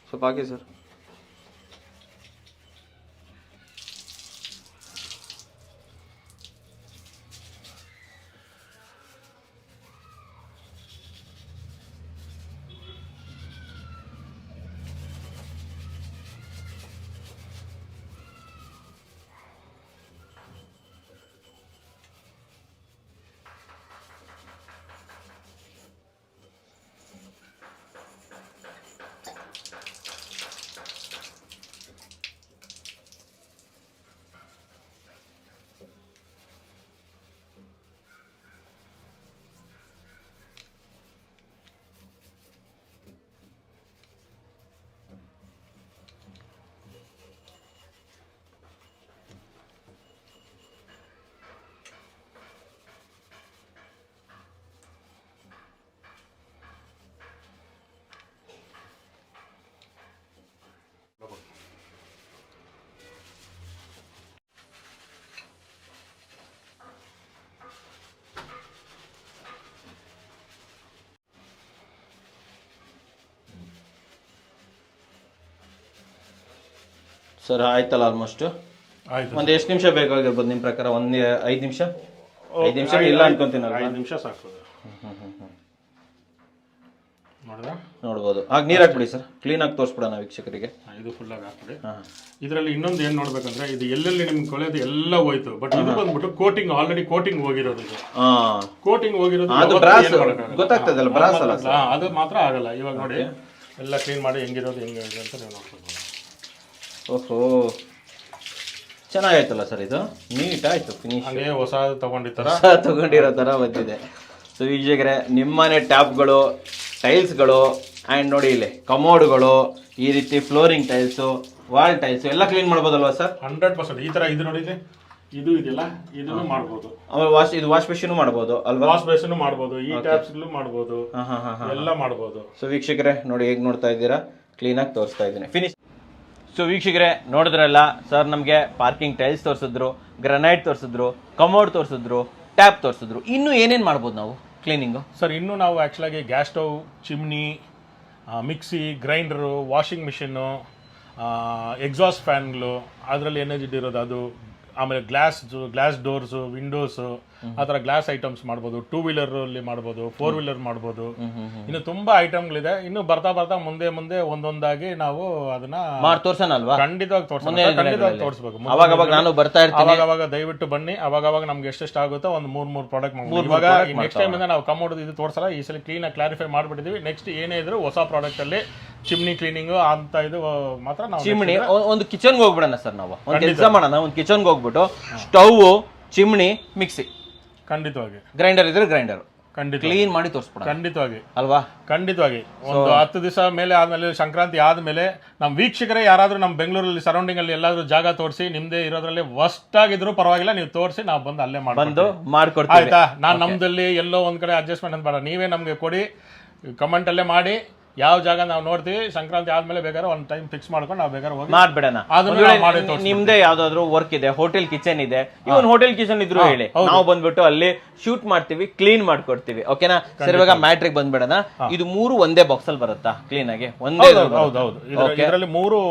ಸ್ವಲ್ಪ ಹಾಕಿ ಸರ್. ಸರ್ ಆಯ್ತಲ್ಲ ಆಲ್ಮೋಸ್ಟ್. ಒಂದು ಎಷ್ಟು ನಿಮಿಷ ಬೇಕಾಗಿರ್ಬೋದು ನಿಮ್ಮ ಪ್ರಕಾರ? 5 ನಿಮಿಷ? 5 ನಿಮಿಷ ಇಲ್ಲ ಅನ್ಕೊಂತೀನಿ. 5 ನಿಮಿಷ ಸಾಕು. ನೋಡ್ಬೋದು. ಆಗ ನೀರು ಹಾಕ್ಬಿಡಿ ಸರ್, ಕ್ಲೀನ್ ಆಗಿ ತೋರಿಸ್ಬಿಡೋಣ ವೀಕ್ಷಕರಿಗೆ. ಇದು ಫುಲ್ ಆಗಿ ಹಾಕ್ಬಿಡಿ. ಇದರಲ್ಲಿ ಇನ್ನೊಂದು ಏನ್ ನೋಡ್ಬೇಕಂದ್ರೆ, ಇದು ಎಲ್ಲೆಲ್ಲಿ ನಿಮ್ಗೆ ಕೊಳೆದು ಎಲ್ಲ ಹೋಯ್ತು. ಬಟ್ ಇದು ಬಂದ್ಬಿಟ್ಟು ಕೋಟಿಂಗ್, ಆಲ್ರೆಡಿ ಕೋಟಿಂಗ್ ಹೋಗಿರೋದು. ಕೋಟಿಂಗ್ ಹೋಗಿರೋದು ಗೊತ್ತಾಗ್ತದಲ್ಲ, ಬ್ರಾಸ್ ಅಲ್ಲ ಅದು ಮಾತ್ರ ಆಗಲ್ಲ. ಇವಾಗ ನೋಡಿ ಎಲ್ಲ ಕ್ಲೀನ್ ಮಾಡಿ ಹೆಂಗಿರೋದು ಹೆಂಗೆ ಅಂತ ನೀವು ನೋಡ್ಬೋದು. ಓಹೋ, ಚೆನ್ನಾಗಾಯ್ತಲ್ಲ ಸರ್, ಇದು ನೀಟ್ ಆಯ್ತು. ಫಿನಿಶ್ ಹಂಗೆ ಹೊಸ ತಗೊಂಡಿರೋ ತರ ಬಂದಿದೆ. ಸೊ ವೀಕ್ಷಕರೇ, ನಿಮ್ಮನೆ ಟ್ಯಾಪ್ಗಳು, ಟೈಲ್ಸ್ಗಳು ಆ್ಯಂಡ್ ನೋಡಿ ಇಲ್ಲಿ ಕಮೋಡ್ಗಳು, ಈ ರೀತಿ ಫ್ಲೋರಿಂಗ್ ಟೈಲ್ಸು, ವಾಲ್ ಟೈಲ್ಸು ಎಲ್ಲ ಕ್ಲೀನ್ ಮಾಡ್ಬೋದಲ್ವಾ ಸರ್? 100%. ಈ ಥರ ಇದು ನೋಡಿದ್ರೆ ಇದು ಇದೆಯಲ್ಲ ಇದನ್ನು ಮಾಡ್ಬೋದು. ಆಮೇಲೆ ಇದು ವಾಶ್ ಬೇಸಿನ್ ಮಾಡ್ಬೋದು ಅಲ್ವಾ? ವಾಶ್ ಬೇಸಿನ್ ಮಾಡ್ಬೋದು, ಈ ಟ್ಯಾಪ್ಸ್ ಮಾಡ್ಬೋದು, ಎಲ್ಲ ಮಾಡ್ಬೋದು. ಸೊ ವೀಕ್ಷಕರೇ ನೋಡಿ ಹೇಗೆ ನೋಡ್ತಾ ಇದ್ದೀರಾ, ಕ್ಲೀನಾಗಿ ತೋರಿಸ್ತಾ ಇದ್ದೀನಿ. ಫಿನಿಶ್. ಸೊ ವೀಕ್ಷಕರೇ ನೋಡಿದ್ರಲ್ಲ, ಸರ್ ನಮಗೆ ಪಾರ್ಕಿಂಗ್ ಟೈಲ್ಸ್ ತೋರಿಸಿದ್ರು, ಗ್ರನೈಟ್ ತೋರಿಸಿದ್ರು, ಕಮೋಡ್ ತೋರಿಸಿದ್ರು, ಟ್ಯಾಪ್ ತೋರಿಸಿದ್ರು. ಇನ್ನು ಏನೇನು ಮಾಡ್ಬೋದು ನಾವು ಕ್ಲೀನಿಂಗು? ಸರ್ ಇನ್ನೂ ನಾವು ಆ್ಯಕ್ಚುಲಾಗಿ gas stove, chimney, mixie, grinder, washing machine, exhaust ಫ್ಯಾನ್ಗಳು, ಅದರಲ್ಲಿ ಎನರ್ಜಿ ಇರೋದು ಅದು, ಆಮೇಲೆ ಗ್ಲಾಸ್ ಡೋರ್ಸು, ವಿಂಡೋಸು, ಆ ಥರ ಗ್ಲಾಸ್ ಐಟಮ್ಸ್ ಮಾಡ್ಬೋದು. 2 ವೀಲರಲ್ಲಿ ಮಾಡ್ಬೋದು, 4 ವೀಲರ್ ಮಾಡ್ಬೋದು. ಇನ್ನು ತುಂಬಾ ಐಟಮ್ಗಳಿದೆ. ಇನ್ನು ಬರ್ತಾ ಮುಂದೆ ಒಂದೊಂದಾಗಿ ನಾವು ಅದನ್ನ ತೋರ್ಸೋಣ ಅಲ್ವಾ? ಖಂಡಿತವಾಗಿ ತೋರಿಸ್ಬೇಕು. ಅವಾಗ ನಾನು ಬರ್ತಾ ಇರ್ತೀನಿ, ಅವಾಗ ದಯವಿಟ್ಟು ಬನ್ನಿ. ಅವಾಗ ನಮ್ಗೆ ಎಷ್ಟೆಷ್ಟು ಆಗುತ್ತೋ ಒಂದು 3 ಪ್ರಾಡಕ್ಟ್ ಮಾಡ್ಬೋದು. ಇವಾಗ ನೆಕ್ಸ್ಟ್ ಟೈಮ್ ಇಂದ ನಾವು ಕಮೋಡ್ ಇದು ತೋರ್ಸಲ್ಲ, ಈ ಸಲ ಕ್ಲೀನ್ ಆಗಿ ಕ್ಲಾರಿಫೈ ಮಾಡ್ಬಿಟ್ಟಿದೀವಿ. ನೆಕ್ಸ್ಟ್ ಏನೇ ಇದ್ರು ಹೊಸ ಪ್ರಾಡಕ್ಟ್ ಅಲ್ಲಿ ಚಿಮ್ನಿ ಕ್ಲೀನಿಂಗ್ ಅಂತ ಇದು ಮಾತ್ರ ನಾವು ಚಿಮ್ನಿ ಒಂದು ಕಿಚನ್ಗೆ ಹೋಗ್ಬಿಡೋಣ ಸರ್. ನಾವು ಒಂದು ಕೆಲಸ ಮಾಡೋಣ, ಒಂದು ಕಿಚನ್ಗೆ ಹೋಗ್ಬಿಟ್ಟು ಸ್ಟವ್, ಚಿಮ್ನಿ, ಮಿಕ್ಸಿ, ಖಂಡಿತವಾಗಿ ಗ್ರೈಂಡರ್ ಇದ್ರೆ ಗ್ರೈಂಡರ್ ಖಂಡಿತ ಕ್ಲೀನ್ ಮಾಡಿ ತೋರಿಸ್ಬಿಡೋಣ. ಖಂಡಿತವಾಗಿ ಅಲ್ವಾ? ಖಂಡಿತವಾಗಿ ಒಂದು 10 ದಿವಸ ಮೇಲೆ ಆದ್ಮೇಲೆ, ಸಂಕ್ರಾಂತಿ ಆದ್ಮೇಲೆ ನಮ್ಮ ವೀಕ್ಷಕರೇ ಯಾರಾದ್ರೂ ನಮ್ಮ ಬೆಂಗಳೂರಲ್ಲಿ ಸರೌಂಡಿಂಗ್ ಅಲ್ಲಿ ಎಲ್ಲಾದ್ರೂ ಜಾಗ ತೋರಿಸಿ, ನಿಮ್ದೇ ಇರೋದ್ರಲ್ಲಿ ವರ್ಸ್ಟ್ ಆಗಿದ್ರು ಪರವಾಗಿಲ್ಲ, ನೀವು ತೋರಿಸಿ, ನಾವು ಬಂದು ಅಲ್ಲೇ ಮಾಡ್ಕೊಡ್ತೀವಿ. ಆಯ್ತಾ? ನಾನು ನಮ್ದಲ್ಲಿ ಎಲ್ಲೋ ಒಂದ್ ಕಡೆ ಅಡ್ಜಸ್ಟ್ಮೆಂಟ್ ಅಂತ ಬೇಡ, ನೀವೇ ನಮ್ಗೆ ಕೊಡಿ, ಕಮೆಂಟ್ ಅಲ್ಲೇ ಮಾಡಿ. ಯಾವ ಜಾಗ ನಾವು ನೋಡ್ತೀವಿ, ಸಂಕ್ರಾಂತಿ ಆದ್ಮೇಲೆ ಬೇಕಾದ್ರೆ ಒಂದು ಟೈಮ್ ಫಿಕ್ಸ್ ಮಾಡ್ಕೊಂಡು ನಾವು ಬೇಕಾದ್ರೆ ಹೋಗಿ ಮಾಡ್ಬಿಡೋಣ. ನಿಮ್ದೇ ಯಾವ್ದಾದ್ರು ವರ್ಕ್ ಇದೆ, ಹೋಟೆಲ್ ಕಿಚನ್ ಇದೆ, ಇವನ್ ಹೋಟೆಲ್ ಕಿಚನ್ ಇದ್ರು ಹೇಳಿ, ನಾವು ಬಂದ್ಬಿಟ್ಟು ಅಲ್ಲಿ ಶೂಟ್ ಮಾಡ್ತೀವಿ, ಕ್ಲೀನ್ ಮಾಡ್ಕೊಡ್ತೀವಿ. ಓಕೆನಾ ಸರ್? ಇವಾಗ ಮ್ಯಾಟ್ರಿಕ್ ಬಂದ್ಬಿಡೋಣ. ಇದು 3 ಒಂದೇ ಬಾಕ್ಸ್ ಅಲ್ಲಿ ಬರುತ್ತಾ ಕ್ಲೀನ್ ಆಗಿ? ಹೌದೌದು, ಇದರಲ್ಲಿ 3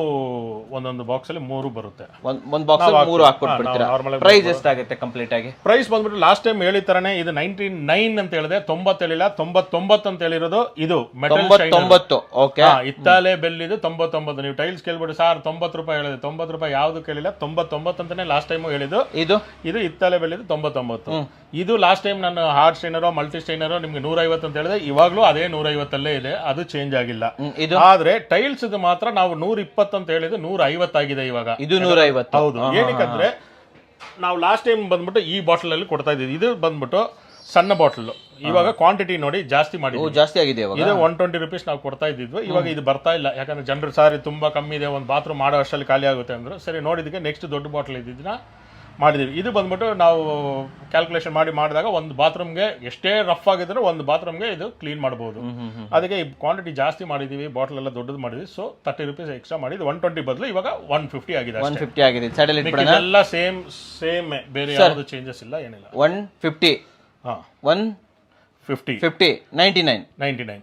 ಒಂದೊಂದು ಬಾಕ್ಸ್ ಅಲ್ಲಿ 3 ಬರುತ್ತೆ. ಒಂದ್ ಬಾಕ್ಸ್ ಅಲ್ಲಿ 3 ಹಾಕೊಟ್ಬಿಡ್ತೀರಾ? ಪ್ರೈಸ್ ಎಷ್ಟಾಗುತ್ತೆ ಕಂಪ್ಲೀಟ್ ಆಗಿ? ಪ್ರೈಸ್ ಬಂದ್ಬಿಟ್ಟು ಲಾಸ್ಟ್ ಟೈಮ್ ಹೇಳಿದ ತರನೇ ಇದು 99 ಅಂತ ಹೇಳಿದೆ, 90 ಹೇಳಿಲ್ಲ, 99 ಅಂತ ಹೇಳಿರೋದು. ಇದು ಮೆಟಲ್ ಇತ್ತಾಲೆ ಬೆಲ್ ಇದು 99. ನೀವು ಟೈಲ್ಸ್ ಕೇಳ್ಬಿಟ್ಟು ಸರ್ 90 ರೂಪಾಯಿ ಹೇಳಿದೆ, 90 ರೂಪಾಯಿ ಯಾವ್ದು ಕೇಳಿಲ್ಲ, 99 ಅಂತಾನೆ ಲಾಸ್ಟ್ ಟೈಮ್ ಹೇಳಿದ್ದು. ಇದು ಇತ್ತಾಲೆ ಬೆಲ್ ಇದು 99. ಇದು ಲಾಸ್ಟ್ ಟೈಮ್ ನಾನು ಹಾರ್ಡ್ ಸ್ಟೈನರೋ ಮಲ್ಟಿ ಸ್ಟೈನರೋ ನಿಮ್ಗೆ 150 ಅಂತ ಹೇಳಿದೆ, ಇವಾಗ್ಲೂ ಅದೇ 150 ಇದೆ, ಅದು ಚೇಂಜ್ ಆಗಿಲ್ಲ. ಆದ್ರೆ ಟೈಲ್ಸ್ ಇದು ಮಾತ್ರ ನಾವು 120 ಅಂತ ಹೇಳಿದ್ದು 150 ಆಗಿದೆ ಇವಾಗ. ಇದು 150. ಹೌದು. ಏನಕ್ಕಂದ್ರೆ ನಾವು ಲಾಸ್ಟ್ ಟೈಮ್ ಬಂದ್ಬಿಟ್ಟು ಈ ಬಾಟಲ್ ಅಲ್ಲಿ ಕೊಡ್ತಾ ಇದ್ದೀವಿ, ಇದು ಬಂದ್ಬಿಟ್ಟು ಸಣ್ಣ ಬಾಟಲ್. ಇವಾಗ ಕ್ವಾಂಟಿಟಿ ನೋಡಿ ಜಾಸ್ತಿ ಮಾಡಿ, ಜಾಸ್ತಿ ಆಗಿದೆ. ಇದು 120 rupees ನಾವು ಕೊಡ್ತಾ ಇದ್ದಿದ್ವಿ, ಇವಾಗ ಇದು ಬರ್ತಾ ಇಲ್ಲ. ಯಾಕಂದ್ರೆ ಜನರು ಸಾರಿ ತುಂಬಾ ಕಮ್ಮಿ ಇದೆ, ಒಂದು ಬಾತ್ರೂಮ್ ಮಾಡೋ ಅಷ್ಟರಲ್ಲಿ ಖಾಲಿ ಆಗುತ್ತೆ ಅಂದ್ರು. ಸರಿ ನೋಡಿದಕ್ಕೆ ನೆಕ್ಸ್ಟ್ ದೊಡ್ಡ ಬಾಟಲ್ ಇದ್ದಿದ್ದನ್ನ ಮಾಡಿದೀವಿ. ಇದು ಬಂದ್ಬಿಟ್ಟು ನಾವು ಕ್ಯಾಲ್ಕುಲೇಷನ್ ಮಾಡಿದಾಗ ಒಂದು ಬಾತ್ರೂಮ್ಗೆ ಎಷ್ಟೇ ರಫ್ ಆಗಿದ್ರೆ ಒಂದು ಬಾತ್ರೂಮ್ಗೆ ಇದು ಕ್ಲೀನ್ ಮಾಡಬಹುದು. ಅದಕ್ಕೆ ಈ ಕ್ವಾಂಟಿಟಿ ಜಾಸ್ತಿ ಮಾಡಿದೀವಿ, ಬಾಟಲ್ ಎಲ್ಲ ದೊಡ್ಡದು ಮಾಡಿದ್ವಿ. ಸೊ 30 rupees ಎಕ್ಸ್ಟ್ರಾ ಮಾಡಿದ್ವಿ. 120 ಬದಲು ಇವಾಗ 150 ಆಗಿದೆ. 150 ಆಗಿದೆ. ಎಲ್ಲ ಸೇಮ್, ಬೇರೆ ಯಾವುದು ಚೇಂಜಸ್ ಇಲ್ಲ, ಏನಿಲ್ಲ. 150 150 99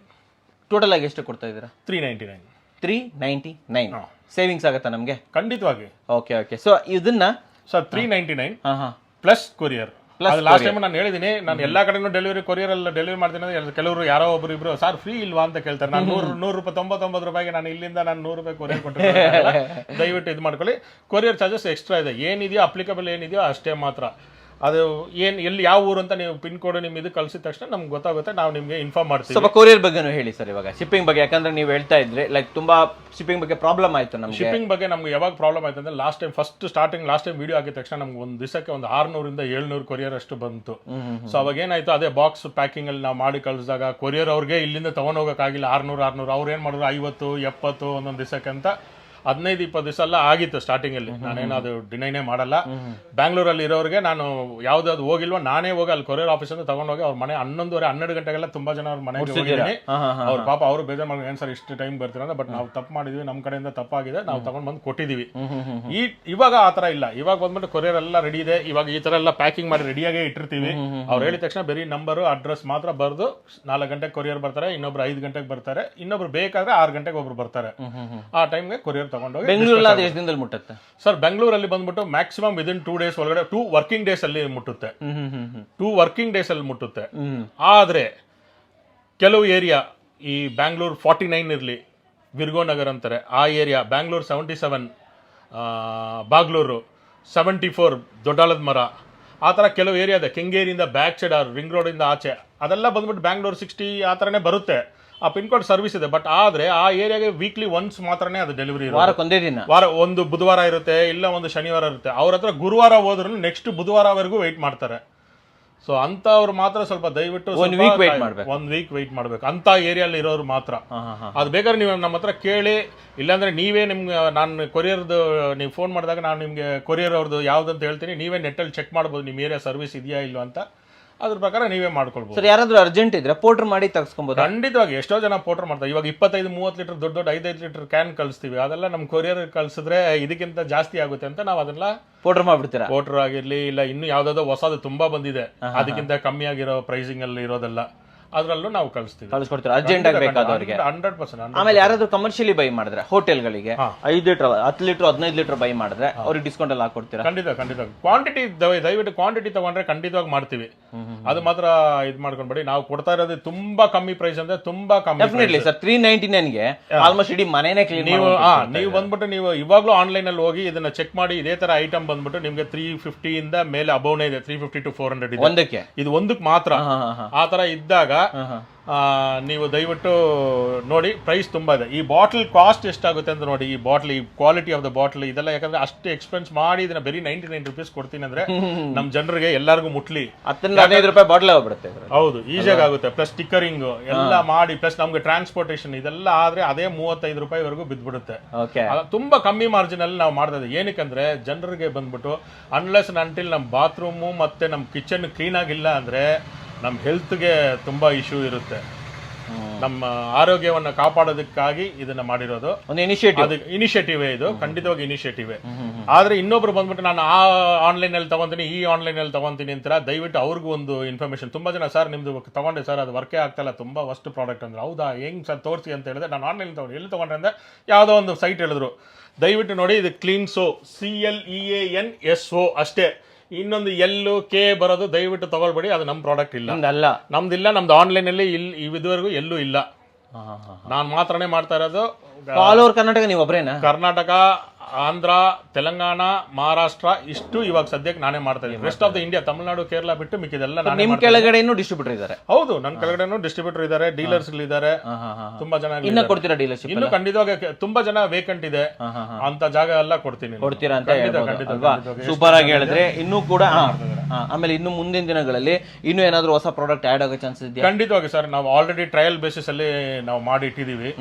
ಟೋಟಲ್ ಆಗಿ ಎಷ್ಟು ಕೊಡ್ತಾ ಇದ್ದೀರಾ? 399 ಸೇವಿಂಗ್ಸ್ ಆಗುತ್ತಾ ನಮಗೆ? ಖಂಡಿತವಾಗಿ. ಓಕೆ. ಸೊ ಇದನ್ನ sir 399 plus courier. Last time ನಾನು ಹೇಳಿದೀನಿ, ನಾನು ಎಲ್ಲಾ ಕಡೆನೂ ಕೊರಿಯರ್ ಅಲ್ಲಿ ಡೆಲಿವರಿ ಮಾಡ್ತೀನಿ. ಕೆಲವರು ಯಾರೋ ಒಬ್ರು ಇಬ್ರು ಸರ್ ಫ್ರೀ ಇಲ್ವಾ ಅಂತ ಕೇಳ್ತಾರೆ. ನಾನು 100 ರೂಪಾಯಿ 99 ರೂಪಾಯಿಗೆ ನಾನು ಇಲ್ಲಿಂದ ನಾನು 100 ರೂಪಾಯಿ ಕೊರಿಯರ್ ಕೊಟ್ಟಿಲ್ಲ. ದಯವಿಟ್ಟು ಇದು ಮಾಡ್ಕೊಳ್ಳಿ. ಕೊರಿಯರ್ ಚಾರ್ಜಸ್ ಎಕ್ಸ್ಟ್ರಾ ಇದೆ, ಏನಿದೆಯೋ ಅಪ್ಲಿಕಬಲ್ ಏನಿದೆಯೋ ಅಷ್ಟೇ ಮಾತ್ರ. ಅದು ಎಲ್ಲಿ ಯಾವ ಊರು ಅಂತ ನೀವು ಪಿನ್ ಕೋಡ್ ನಿಮ್ ಇದು ಕಳಿಸಿದ ತಕ್ಷಣ ನಮ್ಗೆ ಗೊತ್ತಾಗುತ್ತೆ, ನಾವು ನಿಮ್ಗೆ ಇನ್ಫಾರ್ಮ್ ಮಾಡ್ತೀವಿ. ಸ್ವಲ್ಪ ಕೊರಿಯರ್ ಬಗ್ಗೆನೂ ಹೇಳಿ ಸರ್. ಇವಾಗ ಶಿಪ್ಪಿಂಗ್ ಬಗ್ಗೆ, ಯಾಕಂದ್ರೆ ನೀವು ಹೇಳ್ತಾ ಇದ್ರೆ ಲೈಕ್ ತುಂಬಾ ಶಿಪ್ಪಿಂಗ್ ಬಗ್ಗೆ ಪ್ರಾಬ್ಲಮ್ ಆಯ್ತು ನಮ್ಗೆ. ಶಿಪ್ಪಿಂಗ್ ಬಗ್ಗೆ ನಮ್ಗೆ ಯಾವಾಗ ಪ್ರಾಬ್ಲಮ್ ಆಯ್ತು ಅಂದ್ರೆ ಲಾಸ್ಟ್ ಟೈಮ್ ವಿಡಿಯೋ ಆಗಿದ ತಕ್ಷಣ ನಮ್ಗೆ ಒಂದು ದಿವಸಕ್ಕೆ ಒಂದು 600 ಇಂದ 700 ಕೊರಿಯರ್ ಅಷ್ಟು ಬಂತು. ಸೊ ಅವಾಗ ಏನಾಯ್ತು, ಅದೇ ಬಾಕ್ಸ್ ಪ್ಯಾಕಿಂಗ್ ಅಲ್ಲಿ ನಾವು ಮಾಡಿ ಕಳಿಸಿದಾಗ ಕೊರಿಯರ್ ಅವ್ರಿಗೆ ಇಲ್ಲಿಂದ ತಗೊಂಡ್ ಹೋಗಕ್ಕಾಗಿಲ್ಲ. 600 ಅವ್ರು ಏನ್ ಮಾಡಿದ್ರು 50 70 ಒಂದೊಂದು ದಿವಸಕ್ಕೆ ಅಂತ 15-20 ದಿವಸ ಎಲ್ಲ ಆಗಿತ್ತು ಸ್ಟಾರ್ಟಿಂಗ್ ಅಲ್ಲಿ. ನಾನೇನು ಅದು ಡಿನೈನೇ ಮಾಡಲ್ಲ. ಬ್ಯಾಂಗ್ಳೂರಲ್ಲಿ ಇರೋರಿಗೆ ನಾನು ಯಾವ್ದಾದ್ರು ಹೋಗಿಲ್ವಾ, ನಾನೇ ಹೋಗಿ ಅಲ್ಲಿ ಕೊರಿಯರ್ ಆಫೀಸ್ ಅಂತ ತಗೊಂಡೋಗಿ ಅವ್ರ ಮನೆ 11 ಗಂಟೆಗೆಲ್ಲ ತುಂಬಾ ಜನ ಅವ್ರ ಮನೆಗೆ ಹೋಗಿದ್ದೀನಿ. ಅವ್ರ ಪಾಪ ಅವರು ಬೇಜಾರು ಮಾಡಿ ಏನ್ ಸರ್ ಇಷ್ಟು ಟೈಮ್ ಬರ್ತೀರ, ಬಟ್ ನಾವು ತಪ್ಪು ಮಾಡಿದ್ವಿ, ನಮ್ಮ ಕಡೆಯಿಂದ ತಪ್ಪಾಗಿದೆ, ನಾವು ತಗೊಂಡ್ ಬಂದು ಕೊಟ್ಟಿದೀವಿ. ಇವಾಗ ಆತರ ಇಲ್ಲ. ಇವಾಗ ಬಂದ್ಬಿಟ್ಟು ಕೊರಿಯರ್ ಎಲ್ಲ ರೆಡಿ ಇದೆ. ಇವಾಗ ಈ ತರ ಎಲ್ಲ ಪ್ಯಾಕಿಂಗ್ ಮಾಡಿ ರೆಡಿಯಾಗೇ ಇಟ್ಟಿರ್ತೀವಿ. ಅವ್ರು ಹೇಳಿದ ತಕ್ಷಣ ಬರೀ ನಂಬರ್ ಅಡ್ರೆಸ್ ಮಾತ್ರ ಬರ್ದು 4 ಗಂಟೆಗೆ ಕೊರಿಯರ್ ಬರ್ತಾರೆ, ಇನ್ನೊಬ್ರು 5 ಗಂಟೆಗೆ ಬರ್ತಾರೆ, ಇನ್ನೊಬ್ರು ಬೇಕಾದ್ರೆ 6 ಗಂಟೆಗೆ ಒಬ್ರು ಬರ್ತಾರೆ. ಆ ಟೈಮ್ಗೆ ಕೊರಿಯರ್ ಬೆಂಗಳೂರಲ್ಲಿ ಮುಟ್ಟುತ್ತೆ ಸರ್. ಬೆಂಗಳೂರಲ್ಲಿ ಬಂದ್ಬಿಟ್ಟು ಮ್ಯಾಕ್ಸಿಮಮ್ ವಿದಿನ್ 2 days ಒಳಗಡೆ 2 ವರ್ಕಿಂಗ್ ಡೇಸ್ ಅಲ್ಲಿ ಮುಟ್ಟುತ್ತೆ. 2 ವರ್ಕಿಂಗ್ ಡೇಸ್ ಅಲ್ಲಿ ಮುಟ್ಟುತ್ತೆ. ಆದ್ರೆ ಕೆಲವು ಏರಿಯಾ, ಈ ಬ್ಯಾಂಗ್ಳೂರ್ 49 ಇರ್ಲಿ, ವಿರ್ಗೋನಗರ್ ಅಂತಾರೆ ಆ ಏರಿಯಾ, ಬ್ಯಾಂಗ್ಳೂರ್ 77, ಬಾಗ್ಲೂರು 74, ದೊಡ್ಡಾಲದ ಮರ, ಆ ಥರ ಕೆಲವು ಏರಿಯಾ ಇದೆ. ಕೆಂಗೇರಿಯಿಂದ ಬ್ಯಾಕ್ ಸೈಡ್ ರಿಂಗ್ ರೋಡ್ ಇಂದ ಆಚೆ ಅದೆಲ್ಲ ಬಂದ್ಬಿಟ್ಟು ಬ್ಯಾಂಗ್ಳೂರ್ 60 ಆ ಥರನೇ ಬರುತ್ತೆ. ಆ ಪಿನ್ ಕೋಡ್ ಸರ್ವಿಸ್ ಇದೆ. ಬಟ್ ಆದ್ರೆ ಆ ಏರಿಯಾಗೆ ವೀಕ್ಲಿ ಒನ್ಸ್ ಮಾತ್ರನೇ ಅದು ಡೆಲಿವರಿ ಇರುತ್ತೆ. ವಾರ ಒಂದು ಬುಧವಾರ ಇರುತ್ತೆ, ಇಲ್ಲ ಒಂದು ಶನಿವಾರ ಇರುತ್ತೆ. ಅವ್ರ ಹತ್ರ ಗುರುವಾರ ಹೋದ್ರು ನೆಕ್ಸ್ಟ್ ಬುಧವಾರವರೆಗೂ ವೆಯ್ಟ್ ಮಾಡ್ತಾರೆ. ಸೊ ಅಂತವ್ರು ಮಾತ್ರ ಸ್ವಲ್ಪ ದಯವಿಟ್ಟು One week wait ಮಾಡ್ಬೇಕು. 1 ವೀಕ್ ವೆಯ್ಟ್ ಮಾಡ್ಬೇಕು ಅಂತ ಏರಿಯಲ್ಲಿ ಇರೋರು ಮಾತ್ರ. ಅದು ಬೇಕಾದ್ರೆ ನೀವು ನಮ್ಮ ಹತ್ರ ಕೇಳಿ, ಇಲ್ಲಾಂದ್ರೆ ನೀವೇ ನಿಮ್ಗೆ ನಾನು ಕೊರಿಯರ್ದು ನೀವು ಫೋನ್ ಮಾಡಿದಾಗ ನಾನು ನಿಮಗೆ ಕೊರಿಯರ್ ಅವ್ರದ್ದು ಯಾವ್ದಂತ ಹೇಳ್ತೀನಿ, ನೀವೇ ನೆಟ್ಟಲ್ಲಿ ಚೆಕ್ ಮಾಡ್ಬೋದು ನಿಮ್ಮ ಏರಿಯಾ ಸರ್ವಿಸ್ ಇದೆಯಾ ಇಲ್ವಾ ಅಂತ, ಅದ್ರ ಪ್ರಕಾರ ನೀವೇ ಮಾಡ್ಕೊಳ್ಬೋದು. ಸರ್ ಯಾರಾದ್ರೂ ಅರ್ಜೆಂಟ್ ಇದ್ರೆ ಪೋರ್ಟರ್ ಮಾಡಿ ತೆಗೆಸ್ಕೊಬೋದು. ಖಂಡಿತವಾಗಿ ಎಷ್ಟೋ ಜನ ಪೋರ್ಟರ್ ಮಾಡ್ತಾರೆ. ಇವಾಗ 25-30 ಲೀಟರ್ ದೊಡ್ಡ 5-5 ಲೀಟರ್ ಕ್ಯಾನ್ ಕಳಿಸ್ತೀವಿ, ಅದೆಲ್ಲ ನಮ್ಮ ಕೊರಿಯರ್ ಕಳ್ಸಿದ್ರೆ ಇದಕ್ಕಿಂತ ಜಾಸ್ತಿ ಆಗುತ್ತೆ ಅಂತ ನಾವು ಅದೆಲ್ಲ ಪೋರ್ಟರ್ ಮಾಡ್ಬಿಡ್ತೀರಾ? ಪೋರ್ಟರ್ ಆಗಿರ್ಲಿ, ಇಲ್ಲ ಇನ್ನು ಯಾವ್ದಾದ್ರು ಹೊಸದು ತುಂಬಾ ಬಂದಿದೆ ಅದಕ್ಕಿಂತ ಕಮ್ಮಿ ಆಗಿರೋ ಪ್ರೈಸಿಂಗ್ ಅಲ್ಲಿ ಇರೋದೆಲ್ಲ ಅದರಲ್ಲೂ ನಾವು ಕಳಿಸ್ಕೊಡ್ತೀರಾ ಅರ್ಜೆಂಟ್ ಆಗಬೇಕಾದವರಿಗೆ. 100%. ಆಮೇಲೆ ಯಾರಾದ್ರೂ ಕಮರ್ಷಿಯಲಿ ಬೈ ಮಾಡಿದ್ರೆ ಹೋಟೆಲ್ಗಳಿಗೆ 5 ಲೀಟರ್ 10 ಲೀಟರ್ 15 ಲೀಟರ್ ಬೈ ಮಾಡಿದ್ರೆ ಅವ್ರಿಗೆ ಡಿಸ್ಕೌಂಟ್ ಎಲ್ಲ ಹಾಕೊಡ್ತೀರಾ? ಖಂಡಿತ ಕ್ವಾಂಟಿಟಿ ದಯವಿಟ್ಟು ಕ್ವಾಂಟಿಟಿ ತಗೊಂಡ್ರೆ ಖಂಡಿತವಾಗಿ ಮಾಡ್ತೀವಿ. ಅದು ಮಾತ್ರ ಇದು ಮಾಡ್ಕೊಂಡ್ಬೇಡಿ. ನಾವು ಕೊಡ್ತಾ ಇರೋದು ತುಂಬಾ ಕಮ್ಮಿ ಪ್ರೈಸ್ ಅಂದ್ರೆ ತುಂಬಾ ಕಮ್ಮಿ. ಡೆಫಿನೆಟ್ಲಿ ಸರ್ 399ಗೆ ಆಲ್ಮೋಸ್ಟ್ ಇಡೀ ಮನೇನೆ ಕ್ಲೀನ್ ನೀವು ಬಂದ್ಬಿಟ್ಟು ನೀವು ಇವಾಗ್ಲೂ ಆನ್ಲೈನ್ ಅಲ್ಲಿ ಹೋಗಿ ಇದನ್ನ ಚೆಕ್ ಮಾಡಿ. ಇದೇ ತರ ಐಟಮ್ ಬಂದ್ಬಿಟ್ಟು ನಿಮ್ಗೆ 350 ಇಂದ ಮೇಲೆ ಅಬೌವ್ನೇ ಇದೆ. 350 to 400 ಇದೆ ಒಂದಕ್ಕೆ. ಇದು ಒಂದಕ್ಕೆ ಮಾತ್ರ. ಆ ತರ ಇದ್ದಾಗ ನೀವು ದಯವಿಟ್ಟು ನೋಡಿ, ಪ್ರೈಸ್ ತುಂಬಾ ಇದೆ. ಈ ಬಾಟಲ್ ಕಾಸ್ಟ್ ಎಷ್ಟಾಗುತ್ತೆ ಅಂತ ನೋಡಿ. ಈ ಬಾಟಲ್, ಈ ಕ್ವಾಲಿಟಿ ಆಫ್ ದ ಬಾಟಲ್ ಇದೆಲ್ಲ, ಯಾಕಂದ್ರೆ ಅಷ್ಟು ಎಕ್ಸ್ಪೆನ್ಸ್ ಮಾಡಿ ಇದನ್ನ ಬರೀ 99 ರೂಪೀಸ್ ಕೊಡ್ತೀನಿ ಅಂದ್ರೆ ನಮ್ ಜನರಿಗೆ ಎಲ್ಲರಿಗೂ ಮುಟ್ಲಿ. 15 ರೂಪಾಯಿ ಬಾಟಲ್ ಆಗ್ಬಿಡುತ್ತೆ. ಹೌದು, ಈಸಿಯಾಗಿ ಆಗುತ್ತೆ. ಪ್ಲಸ್ ಸ್ಟಿಕ್ಕರಿಂಗ್ ಎಲ್ಲ ಮಾಡಿ, ಪ್ಲಸ್ ನಮ್ಗೆ ಟ್ರಾನ್ಸ್ಪೋರ್ಟೇಷನ್ ಇದೆಲ್ಲ ಆದ್ರೆ ಅದೇ 35 ರೂಪಾಯಿವರೆಗೂ ಬಿದ್ಬಿಡುತ್ತೆ. ತುಂಬಾ ಕಮ್ಮಿ ಮಾರ್ಜಿನ್ ಅಲ್ಲಿ ನಾವು ಮಾಡ್ತಾ ಇದ್ದೀವಿ. ಏನಕ್ಕಂದ್ರೆ ಜನರಿಗೆ ಬಂದ್ಬಿಟ್ಟು ಅನ್ಲೆಸ್ ಅಂಟಿಲ್ ನಮ್ಮ ಬಾತ್ರೂಮು ಮತ್ತೆ ನಮ್ಮ ಕಿಚನ್ ಕ್ಲೀನ್ ಆಗಿಲ್ಲ ಅಂದ್ರೆ ನಮ್ಮ ಹೆಲ್ತ್ಗೆ ತುಂಬಾ ಇಶ್ಯೂ ಇರುತ್ತೆ. ನಮ್ಮ ಆರೋಗ್ಯವನ್ನು ಕಾಪಾಡೋದಕ್ಕಾಗಿ ಇದನ್ನ ಮಾಡಿರೋದು ಒಂದು ಇನಿಷಿಯೇಟಿವ್. ಇದು ಖಂಡಿತವಾಗಿ ಇನಿಷಿಯೇಟಿವ್. ಆದ್ರೆ ಇನ್ನೊಬ್ರು ಬಂದ್ಬಿಟ್ಟು ನಾನು ಆ ಆನ್ಲೈನ್ ಅಲ್ಲಿ ತಗೊಂತೀನಿ, ಈ ಆನ್ಲೈನ್ ಅಲ್ಲಿ ತಗೊಂತೀನಿ ಅಂತೀರಾ, ದಯವಿಟ್ಟು ಅವ್ರಿಗೂ ಒಂದು ಇನ್ಫಾರ್ಮೇಶನ್. ತುಂಬಾ ಜನ ಸರ್ ನಿಮ್ದು ತಗೊಂಡೆ ಸರ್ ಅದು ವರ್ಕೇ ಆಗ್ತಲ್ಲ, ತುಂಬಾ ವರ್ಸ್ಟ್ ಪ್ರಾಡಕ್ಟ್ ಅಂದ್ರೆ. ಹೌದಾ, ಹೆಂಗ್ ಸರ್ ತೋರಿಸಿ ಅಂತ ಹೇಳಿದ್ರೆ, ನಾನು ಆನ್ಲೈನ್ ತಗೊಂಡು ಎಲ್ಲಿ ತಗೊಂಡ್ರೆ ಅಂದ್ರೆ ಯಾವುದೋ ಒಂದು ಸೈಟ್ ಹೇಳಿದ್ರು. ದಯವಿಟ್ಟು ನೋಡಿ, ಇದು ಕ್ಲೀನ್ಸೋ CLEANSO ಅಷ್ಟೇ. ಇನ್ನೊಂದು ಎಲ್ಲು ಕೆ ಬರೋದು ದಯವಿಟ್ಟು ತಗೊಳ್ಬೇಡಿ, ಅದು ನಮ್ಮ ಪ್ರಾಡಕ್ಟ್ ಇಲ್ಲ, ನಮ್ದಿಲ್ಲ. ನಮ್ದು ಆನ್ಲೈನ್ ಅಲ್ಲಿ ಇದುವರೆಗೂ ಎಲ್ಲೂ ಇಲ್ಲ. ನಾನು ಮಾತ್ರನೇ ಮಾಡ್ತಾ ಇರೋದು. ಆಲ್ ಓವರ್ ಕರ್ನಾಟಕ ನೀವು ಒಬ್ಬರೇನಾ? ಕರ್ನಾಟಕ, ಆಂಧ್ರ, ತೆಲಂಗಾಣ, ಮಹಾರಾಷ್ಟ್ರ ಇಷ್ಟು ಇವಾಗ ಸದ್ಯಕ್ಕೆ ನಾನೇ ಮಾಡ್ತಾ ಇದ್ದೀನಿ. Rest of the India, Tamil Nadu, Kerala ಬಿಟ್ಟು ಮಿಕ್ಕಿದೆಲ್ಲ ನಾನು. ನಿಮ್ಮ ಕೆಳಗಡೆ ಡಿಸ್ಟ್ರಿಬ್ಯೂಟರ್ ಇದ್ದಾರೆ? ಹೌದು, ನನ್ನ ಕೆಳಗಡೆ ಡಿಸ್ಟ್ರಿಬ್ಯೂಟರ್ ಇದ್ದಾರೆ, ಡೀಲರ್ಸ್ ಇದ್ದಾರೆ, ತುಂಬಾ ಜನ. ಇನ್ನ ಕೊಡ್ತೀರಾ ಡೀಲರ್ಶಿಪ್? ಇನ್ನು ಖಂಡಿತವಾಗಿ ತುಂಬಾ ಜನ ವೇಕೆಂಟ್ ಇದೆ ಅಂತ ಜಾಗ ಎಲ್ಲ ಕೊಡ್ತೀನಿ, ಕೊಡ್ತೀರಾ ಅಂತ ಸೂಪರ್ ಆಗಿ ಹೇಳಿದ್ರೆ. ಇನ್ನೂ ಕೂಡ ಆಮೇಲೆ ಇನ್ನು ಮುಂದಿನ ದಿನಗಳಲ್ಲಿ ಇನ್ನೂ ಏನಾದ್ರು ಹೊಸ ಪ್ರಾಡಕ್ಟ್ ಆಡ್ ಆಗೋ ಚಾನ್ಸಸ್ ಇದೆಯಾ? ಖಂಡಿತವಾಗಿ ಸರ್, ನಾವು ಆಲ್ರೆಡಿ ಟ್ರಯಲ್ ಬೇಸಿಸ್ ಅಲ್ಲಿ ನಾವು ಮಾಡಿ ಇಟ್ಟಿದೀವಿ.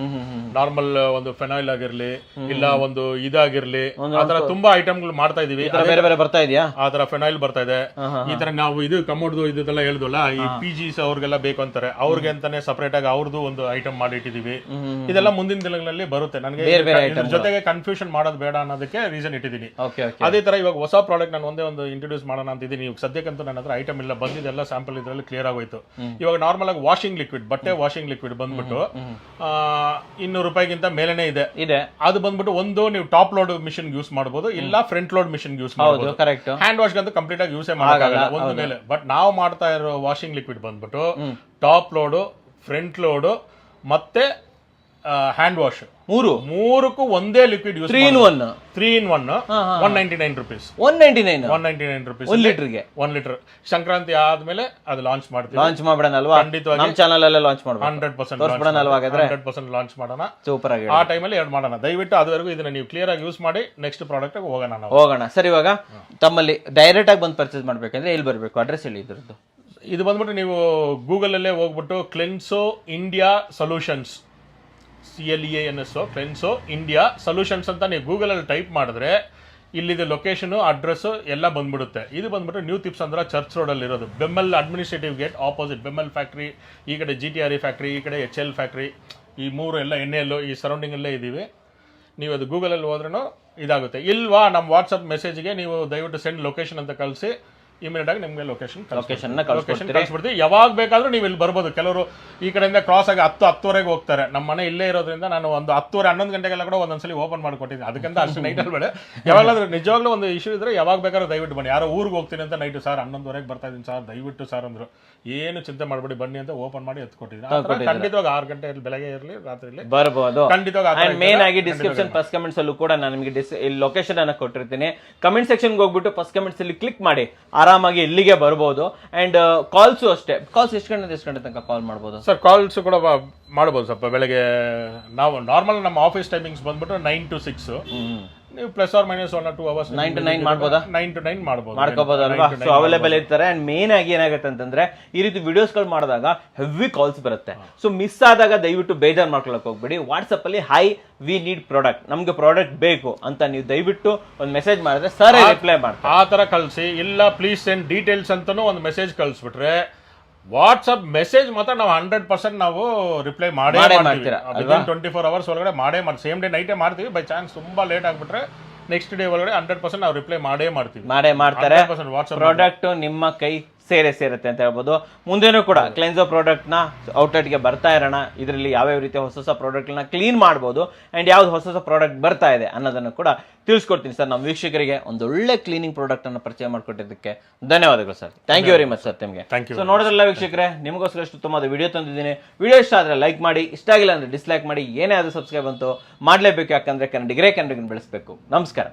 ನಾರ್ಮಲ್ ಒಂದು ಫೆನಾಯಿಲ್ ಆಗಿರ್ಲಿ, ಇಲ್ಲ ಒಂದು ಇದಾಗಿರ್ಲಿ, ಆತರ ತುಂಬಾ ಐಟಮ್ಗಳು ಮಾಡ್ತಾ ಇದೀವಿ. ಬೇರೆ ಬೇರೆ ಬರ್ತಾ ಇದೆಯಾ? ಆತರ ಫೆನಾಯಿಲ್ ಬರ್ತಾ ಇದೆ. ಈ ತರ ನಾವು ಇದು ಕಮೋಡ್ದು ಇದೆಲ್ಲ ಹೇಳಿದ್ವಲ್ಲ, ಈ PGs ಅವ್ರಿಗೆಲ್ಲ ಬೇಕು ಅಂತಾರೆ, ಅವ್ರಿಗೆ ಅಂತಾನೆ ಸಪರೇಟ್ ಆಗಿ ಅವ್ರದ್ದು ಒಂದು ಐಟಮ್ ಮಾಡಿ ಇಟ್ಟಿದೀವಿ. ಇದೆಲ್ಲ ಮುಂದಿನ ದಿನಗಳಲ್ಲಿ ಬರುತ್ತೆ. ನನಗೆ ಇದ್ರ ಜೊತೆಗೆ ಕನ್ಫ್ಯೂಷನ್ ಮಾಡೋದು ಬೇಡ ಅನ್ನೋದಕ್ಕೆ ರೀಸನ್ ಇಟ್ಟಿದ್ದೀನಿ. ಅದೇ ತರ ಇವಾಗ ಹೊಸ ಪ್ರಾಡಕ್ಟ್ ನಾನು ಒಂದೇ ಒಂದು ಇಂಟ್ರೊಡ್ಯೂಸ್ ಮಾಡೋಣ ಅಂತಿದ್ದೀನಿ. ಸದ್ಯಕ್ಕಂತೂ ನನ್ನ ಹತ್ರ ಐಟಮ್ ಇಲ್ಲ, ಬಂದಿದ್ದೆಲ್ಲ ಸ್ಯಾಂಪಲ್ ಇದರಲ್ಲಿ ಕ್ಲಿಯರ್ ಆಗೋಯ್ತು. ಇವಾಗ ನಾರ್ಮಲ್ ಆಗಿ ವಾಷಿಂಗ್ ಲಿಕ್ವಿಡ್, ಬಟ್ಟೆ ವಾಷಿಂಗ್ ಲಿಕ್ವಿಡ್ ಬಂದ್ಬಿಟ್ಟು 200 ರೂಪಾಯಿಗಿಂತ ಮೇಲೆನೆ ಇದೆ. ಅದು ಬಂದ್ಬಿಟ್ಟು ಒಂದು ನೀವು ಟಾಪ್ ಲೋಡ್ ಮಿಷಿನ್ ಯೂಸ್ ಮಾಡಬಹುದು, ಇಲ್ಲ ಫ್ರಂಟ್ ಲೋಡ್ ಮಿಷಿನ್ ಯೂಸ್ ಮಾಡಬಹುದು. ಹ್ಯಾಂಡ್ ವಾಶ್ ಗಂತೂ ಕಂಪ್ಲೀಟ್ ಆಗಿ ಯೂಸೇ ಮಾಡಕ್ಕಾಗಲ್ಲ ಒಂದು ಮೇಲೆ. ಬಟ್ ನಾವು ಮಾಡ್ತಾ ಇರೋ ವಾಷಿಂಗ್ ಲಿಕ್ವಿಡ್ ಬಂದ್ಬಿಟ್ಟು ಟಾಪ್ ಲೋಡು, ಫ್ರಂಟ್ ಲೋಡು ಮತ್ತೆ ಹ್ಯಾಂಡ್ ವಾಶ್ ಮೂರಕ್ಕೂ ಒಂದೇ liquid use. 3 in 1 199 rupees. 199 rupees 1 ಲೀಟರ್ಗೆ. 1 ಲೀಟರ್. ಸಂಕ್ರಾಂತಿ ಆದ್ಮೇಲೆ ಅದು ಲಾಂಚ್ ಮಾಡ್ತೀವಿ. ಲಾಂಚ್ ಮಾಡೋಣಲ್ವಾ? ಖಂಡಿತವಾಗಿ ನಮ್ಮ ಚಾನೆಲ್ ಅಲ್ಲೇ ಲಾಂಚ್ ಮಾಡೋಣ. 100% ಲಾಂಚ್ ಮಾಡೋಣ. ಸೂಪರ್ ಆಗಿ ಆ ಟೈಮಲ್ಲಿ ಎರಡು ಮಾಡೋಣ. ದಯವಿಟ್ಟು ಅದುವರೆಗೂ ಇದನ್ನ ನೀವು ಕ್ಲಿಯರ್ ಆಗಿ ಯೂಸ್ ಮಾಡಿ ನೆಕ್ಸ್ಟ್ ಪ್ರಾಡಕ್ಟ್ ಹೋಗೋಣ. ಸರ್, ಇವಾಗ ತಮ್ಮಲ್ಲಿ ಡೈರೆಕ್ಟ್ ಆಗಿ ಬಂದು ಪರ್ಚೇಸ್ ಮಾಡ್ಬೇಕಂದ್ರೆ ಎಲ್ಲಿ ಬರಬೇಕು? ಅಡ್ರೆಸ್ ಹೇಳಿ ಇದ್ರದ್ದು. ಇದು ಬಂದ್ಬಿಟ್ಟು ನೀವು ಗೂಗಲ್ ಅಲ್ಲೇ ಹೋಗ್ಬಿಟ್ಟು Cleanso India solutions, CLEANSO Cleanso India solutions ಅಂತ ನೀವು ಗೂಗಲ್ ಅಲ್ಲಿ ಟೈಪ್ ಮಾಡಿದ್ರೆ ಇಲ್ಲಿದೆ ಲೊಕೇಶನ್, ಅಡ್ರೆಸ್ ಎಲ್ಲ ಬಂದ್ಬಿಡುತ್ತೆ. ಇದು ಬಂದ್ಬಿಟ್ಟು ನ್ಯೂ ತಿಪ್ಸಂದ್ರ ಚರ್ಚ್ ರೋಡ್ ಅಲ್ಲಿ ಇರೋದು. ಬೆಮ್ಮಲ್ ಅಡ್ಮಿನಿಸ್ಟ್ರೇಟಿವ್ ಗೇಟ್ ಆಪೋಸಿಟ್ ಬೆಮ್ಮಲ್ ಫ್ಯಾಕ್ಟ್ರಿ, ಈ ಕಡೆ GTRE ಫ್ಯಾಕ್ಟ್ರಿ, ಈ ಕಡೆ HL ಫ್ಯಾಕ್ಟ್ರಿ, ಈ ಮೂರು ಎಲ್ಲ ಎಣ್ಣೆಯಲ್ಲೂ ಈ ಸರೌಂಡಿಂಗ್ ಅಲ್ಲೇ ಇದೀವಿ. ನೀವು ಅದು ಗೂಗಲ್ ಅಲ್ಲಿ ಹೋದ್ರೂ ಇದಾಗುತ್ತೆ. ಇಲ್ವಾ ನಮ್ಮ ವಾಟ್ಸಪ್ ಮೆಸೇಜ್ಗೆ ನೀವು ದಯವಿಟ್ಟು ಸೆಂಡ್ ಲೊಕೇಶನ್ ಅಂತ ಕಳಿಸಿ, ಇಮಿಡಿಯೇಟ್ ಆಗಿ ನಿಮಗೆ ಲೊಕೇಶನ್ ಕಳಿಸ್ಬಿಡ್ತೀವಿ. ಯಾವಾಗ ಬೇಕಾದ್ರೂ ನೀವು ಇಲ್ಲಿ ಬರ್ಬೋದು. ಕೆಲವರು ಈ ಕಡೆಯಿಂದ ಕ್ರಾಸ್ ಆಗಿ 10-10:30 ಹೋಗ್ತಾರೆ. ನಮ್ಮ ಮನೆ ಇಲ್ಲೇ ಇರೋದ್ರಿಂದ ನಾನು ಒಂದು 10:30-11 ಗಂಟೆಗೆಲ್ಲ ಕೂಡ ಒಂದೊಂದ್ಸಲಿ ಓಪನ್ ಮಾಡಿಕೊಟ್ಟಿದ್ದೀನಿ. ಅದಕ್ಕಿಂತ ಅಷ್ಟು ನೈಟ್ ಅಲ್ಲಿ ಬೇಡ. ಯಾವಾಗಲಾದ್ರೂ ನಿಜವಾಗ್ಲೂ ಒಂದು ಇಶ್ಯೂ ಇದ್ರೆ ಯಾವಾಗ ಬೇಕಾದ್ರೂ ದಯವಿಟ್ಟು ಬನ್ನಿ. ಯಾರೋ ಊರಿಗೆ ಹೋಗ್ತೀನಿ ಅಂತ ನೈಟ್ ಸರ್ 11:30 ಬರ್ತಾ ಇದ್ದೀನಿ ಸರ್ ದಯವಿಟ್ಟು ಸರ್ ಅಂದ್ರು, ಏನು ಚಿಂತೆ ಮಾಡಬೇಡಿ ಬನ್ನಿ ಅಂತ ಓಪನ್ ಮಾಡಿ ಎತ್ಕೊಟ್ಟಿದ್ದೀನಿ. ಖಂಡಿತವಾಗಿ 6 ಗಂಟೆ ಬೆಳಗ್ಗೆ ಇರಲಿ ರಾತ್ರಿ ಇರಲಿ ಬರ್ಬೋದು. ಖಂಡಿತವಾಗಿ ಮೇನ್ ಆಗಿ ಡಿಸ್ಕ್ರಿಪ್ಷನ್ ಫಸ್ಟ್ ಕಮೆಂಟ್ಸ್ ಅಲ್ಲೂ ಕೂಡ ನಾನು ನಿಮಗೆ ಲೊಕೇಶನ್ ಅನ್ನ ಕೊಟ್ಟಿರ್ತೀನಿ. ಕಮೆಂಟ್ ಸೆಕ್ಷನ್ಗೆ ಹೋಗ್ಬಿಟ್ಟು ಫಸ್ಟ್ ಕಮೆಂಟ್ಸ್ ಅಲ್ಲಿ ಕ್ಲಿಕ್ ಮಾಡಿ ಆರಾಮಾಗಿ ಇಲ್ಲಿಗೆ ಬರ್ಬೋದು. ಅಂಡ್ ಕಾಲ್ಸು ಅಷ್ಟೇ. ಕಾಲ್ಸ್ ಎಷ್ಟು ಗಂಟೆ ತನಕ ಕಾಲ್ ಮಾಡ್ಬೋದು ಸರ್? ಕಾಲ್ಸ್ ಕೂಡ ಮಾಡ್ಬೋದು. ಸ್ವಲ್ಪ ಬೆಳಗ್ಗೆ ನಾವು ನಾರ್ಮಲ್ ನಮ್ಮ ಆಫೀಸ್ ಟೈಮಿಂಗ್ಸ್ ಬಂದ್ಬಿಟ್ಟು 9 to 6. ನೀವು plus R minus 1 or 2 hours 9 to 9 ಮಾಡ್ಬೋದಾ? 9 to 9 ಮಾಡ್ಬೋದು. ಮಾಡ್ಕೋಬೋದಲ್ವಾ? ಸೊ ಅವೈಲೇಬಲ್ ಇರ್ತಾರೆ. ಅಂಡ್ ಮೇನ್ ಆಗಿ ಏನಾಗುತ್ತೆ ಅಂತಂದ್ರೆ ಈ ರೀತಿ ವಿಡಿಯೋಸ್ಗಳು ಮಾಡಿದಾಗ ಹೆವಿ ಕಾಲ್ಸ್ ಬರುತ್ತೆ. ಸೊ ಮಿಸ್ ಆದಾಗ ದಯವಿಟ್ಟು ಬೇಜಾರು ಮಾಡ್ಕೊಳಕ್ ಹೋಗ್ಬೇಡಿ. ವಾಟ್ಸಪ್ ಅಲ್ಲಿ ಹೈ ವಿ ನೀಡ್ ಪ್ರಾಡಕ್ಟ್, ನಮ್ಗೆ ಪ್ರಾಡಕ್ಟ್ ಬೇಕು ಅಂತ ನೀವು ದಯವಿಟ್ಟು ಒಂದು ಮೆಸೇಜ್ ಮಾಡಿದ್ರೆ ಸರ್ ರಿಪ್ಲೈ ಮಾಡ್ತಾರೆ. ಆ ತರ ಕಳಿಸಿ. ಇಲ್ಲ ಪ್ಲೀಸ್ ಸೆಂಡ್ ಡೀಟೇಲ್ಸ್ ಅಂತಾನು ಒಂದು ಮೆಸೇಜ್ ಕಳಿಸ್ಬಿಟ್ರೆ ವಾಟ್ಸಪ್ ಮೆಸೇಜ್ ಮಾತ್ರ ನಾವು 100% ನಾವು ರಿಪ್ಲೈ ಮಾಡೇ ಮಾಡ್ತೀವಿ. 24 hours ಒಳಗಡೆ ಸೇಮ್ ಡೇ ನೈಟೇ ಮಾಡ್ತೀವಿ. ಬೈ ಚಾನ್ಸ್ ತುಂಬಾ ಲೇಟ್ ಆಗ್ಬಿಟ್ರೆ ನೆಕ್ಸ್ಟ್ ಡೇ ಒಳಗಡೆ 100% ನಾವು ರಿಪ್ಲೈ ಮಾಡೇ ಮಾಡ್ತಾರೆ. ಪ್ರಾಡಕ್ಟ್ ನಿಮ್ಮ ಕೈ ಸೇರುತ್ತೆ ಅಂತ ಹೇಳ್ಬೋದು. ಮುಂದೆನೂ ಕೂಡ ಕ್ಲೆನ್ಸೋ ಪ್ರಾಡಕ್ಟ್ ನ ಔಟ್ಲೆಟ್ ಗೆ ಬರ್ತಾ ಇರೋಣ. ಇದರಲ್ಲಿ ಯಾವ್ಯಾವ ರೀತಿಯ ಹೊಸ ಪ್ರಾಡಕ್ಟ್ ನ ಕ್ಲೀನ್ ಮಾಡ್ಬೋದು ಅಂಡ್ ಯಾವ್ದು ಹೊಸ ಪ್ರಾಡಕ್ಟ್ ಬರ್ತಾ ಇದೆ ಅನ್ನೋದನ್ನು ಕೂಡ ತಿಳಿಸ್ಕೊಡ್ತೀನಿ ಸರ್. ನಮ್ಮ ವೀಕ್ಷಕರಿಗೆ ಒಂದು ಒಳ್ಳೆ ಕ್ಲೀನಿಂಗ್ ಪ್ರಾಡಕ್ಟ್ ಅನ್ನು ಪರಿಚಯ ಮಾಡ್ಕೊಟ್ಟಿದ್ದಕ್ಕೆ ಧನ್ಯವಾದಗಳು sir. Thank you very much sir ನಿಮಗೆ. ಸೊ ನೋಡಿದ್ರಲ್ಲ ವೀಕ್ಷಕರೇ, ನಿಮಗೋಸ್ಕರ ಎಷ್ಟು ತುಂಬ ವಿಡಿಯೋ ತಂದಿದ್ದೀನಿ. ವಿಡಿಯೋ ಇಷ್ಟ ಆದ್ರೆ ಲೈಕ್ ಮಾಡಿ, ಇಷ್ಟ ಆಗಿಲ್ಲ ಅಂದ್ರೆ ಡಿಸ್ಲೈಕ್ ಮಾಡಿ. ಏನೇ ಆದ್ರೂ ಸಬ್ಸ್ಕ್ರೈಬ್ ಅಂತೂ ಮಾಡಲೇಬೇಕು, ಯಾಕಂದ್ರೆ ಕನ್ನಡಿಗರೇ ಕನ್ನಡಿಗರನ್ನು ಬೆಳೆಸಬೇಕು. ನಮಸ್ಕಾರ.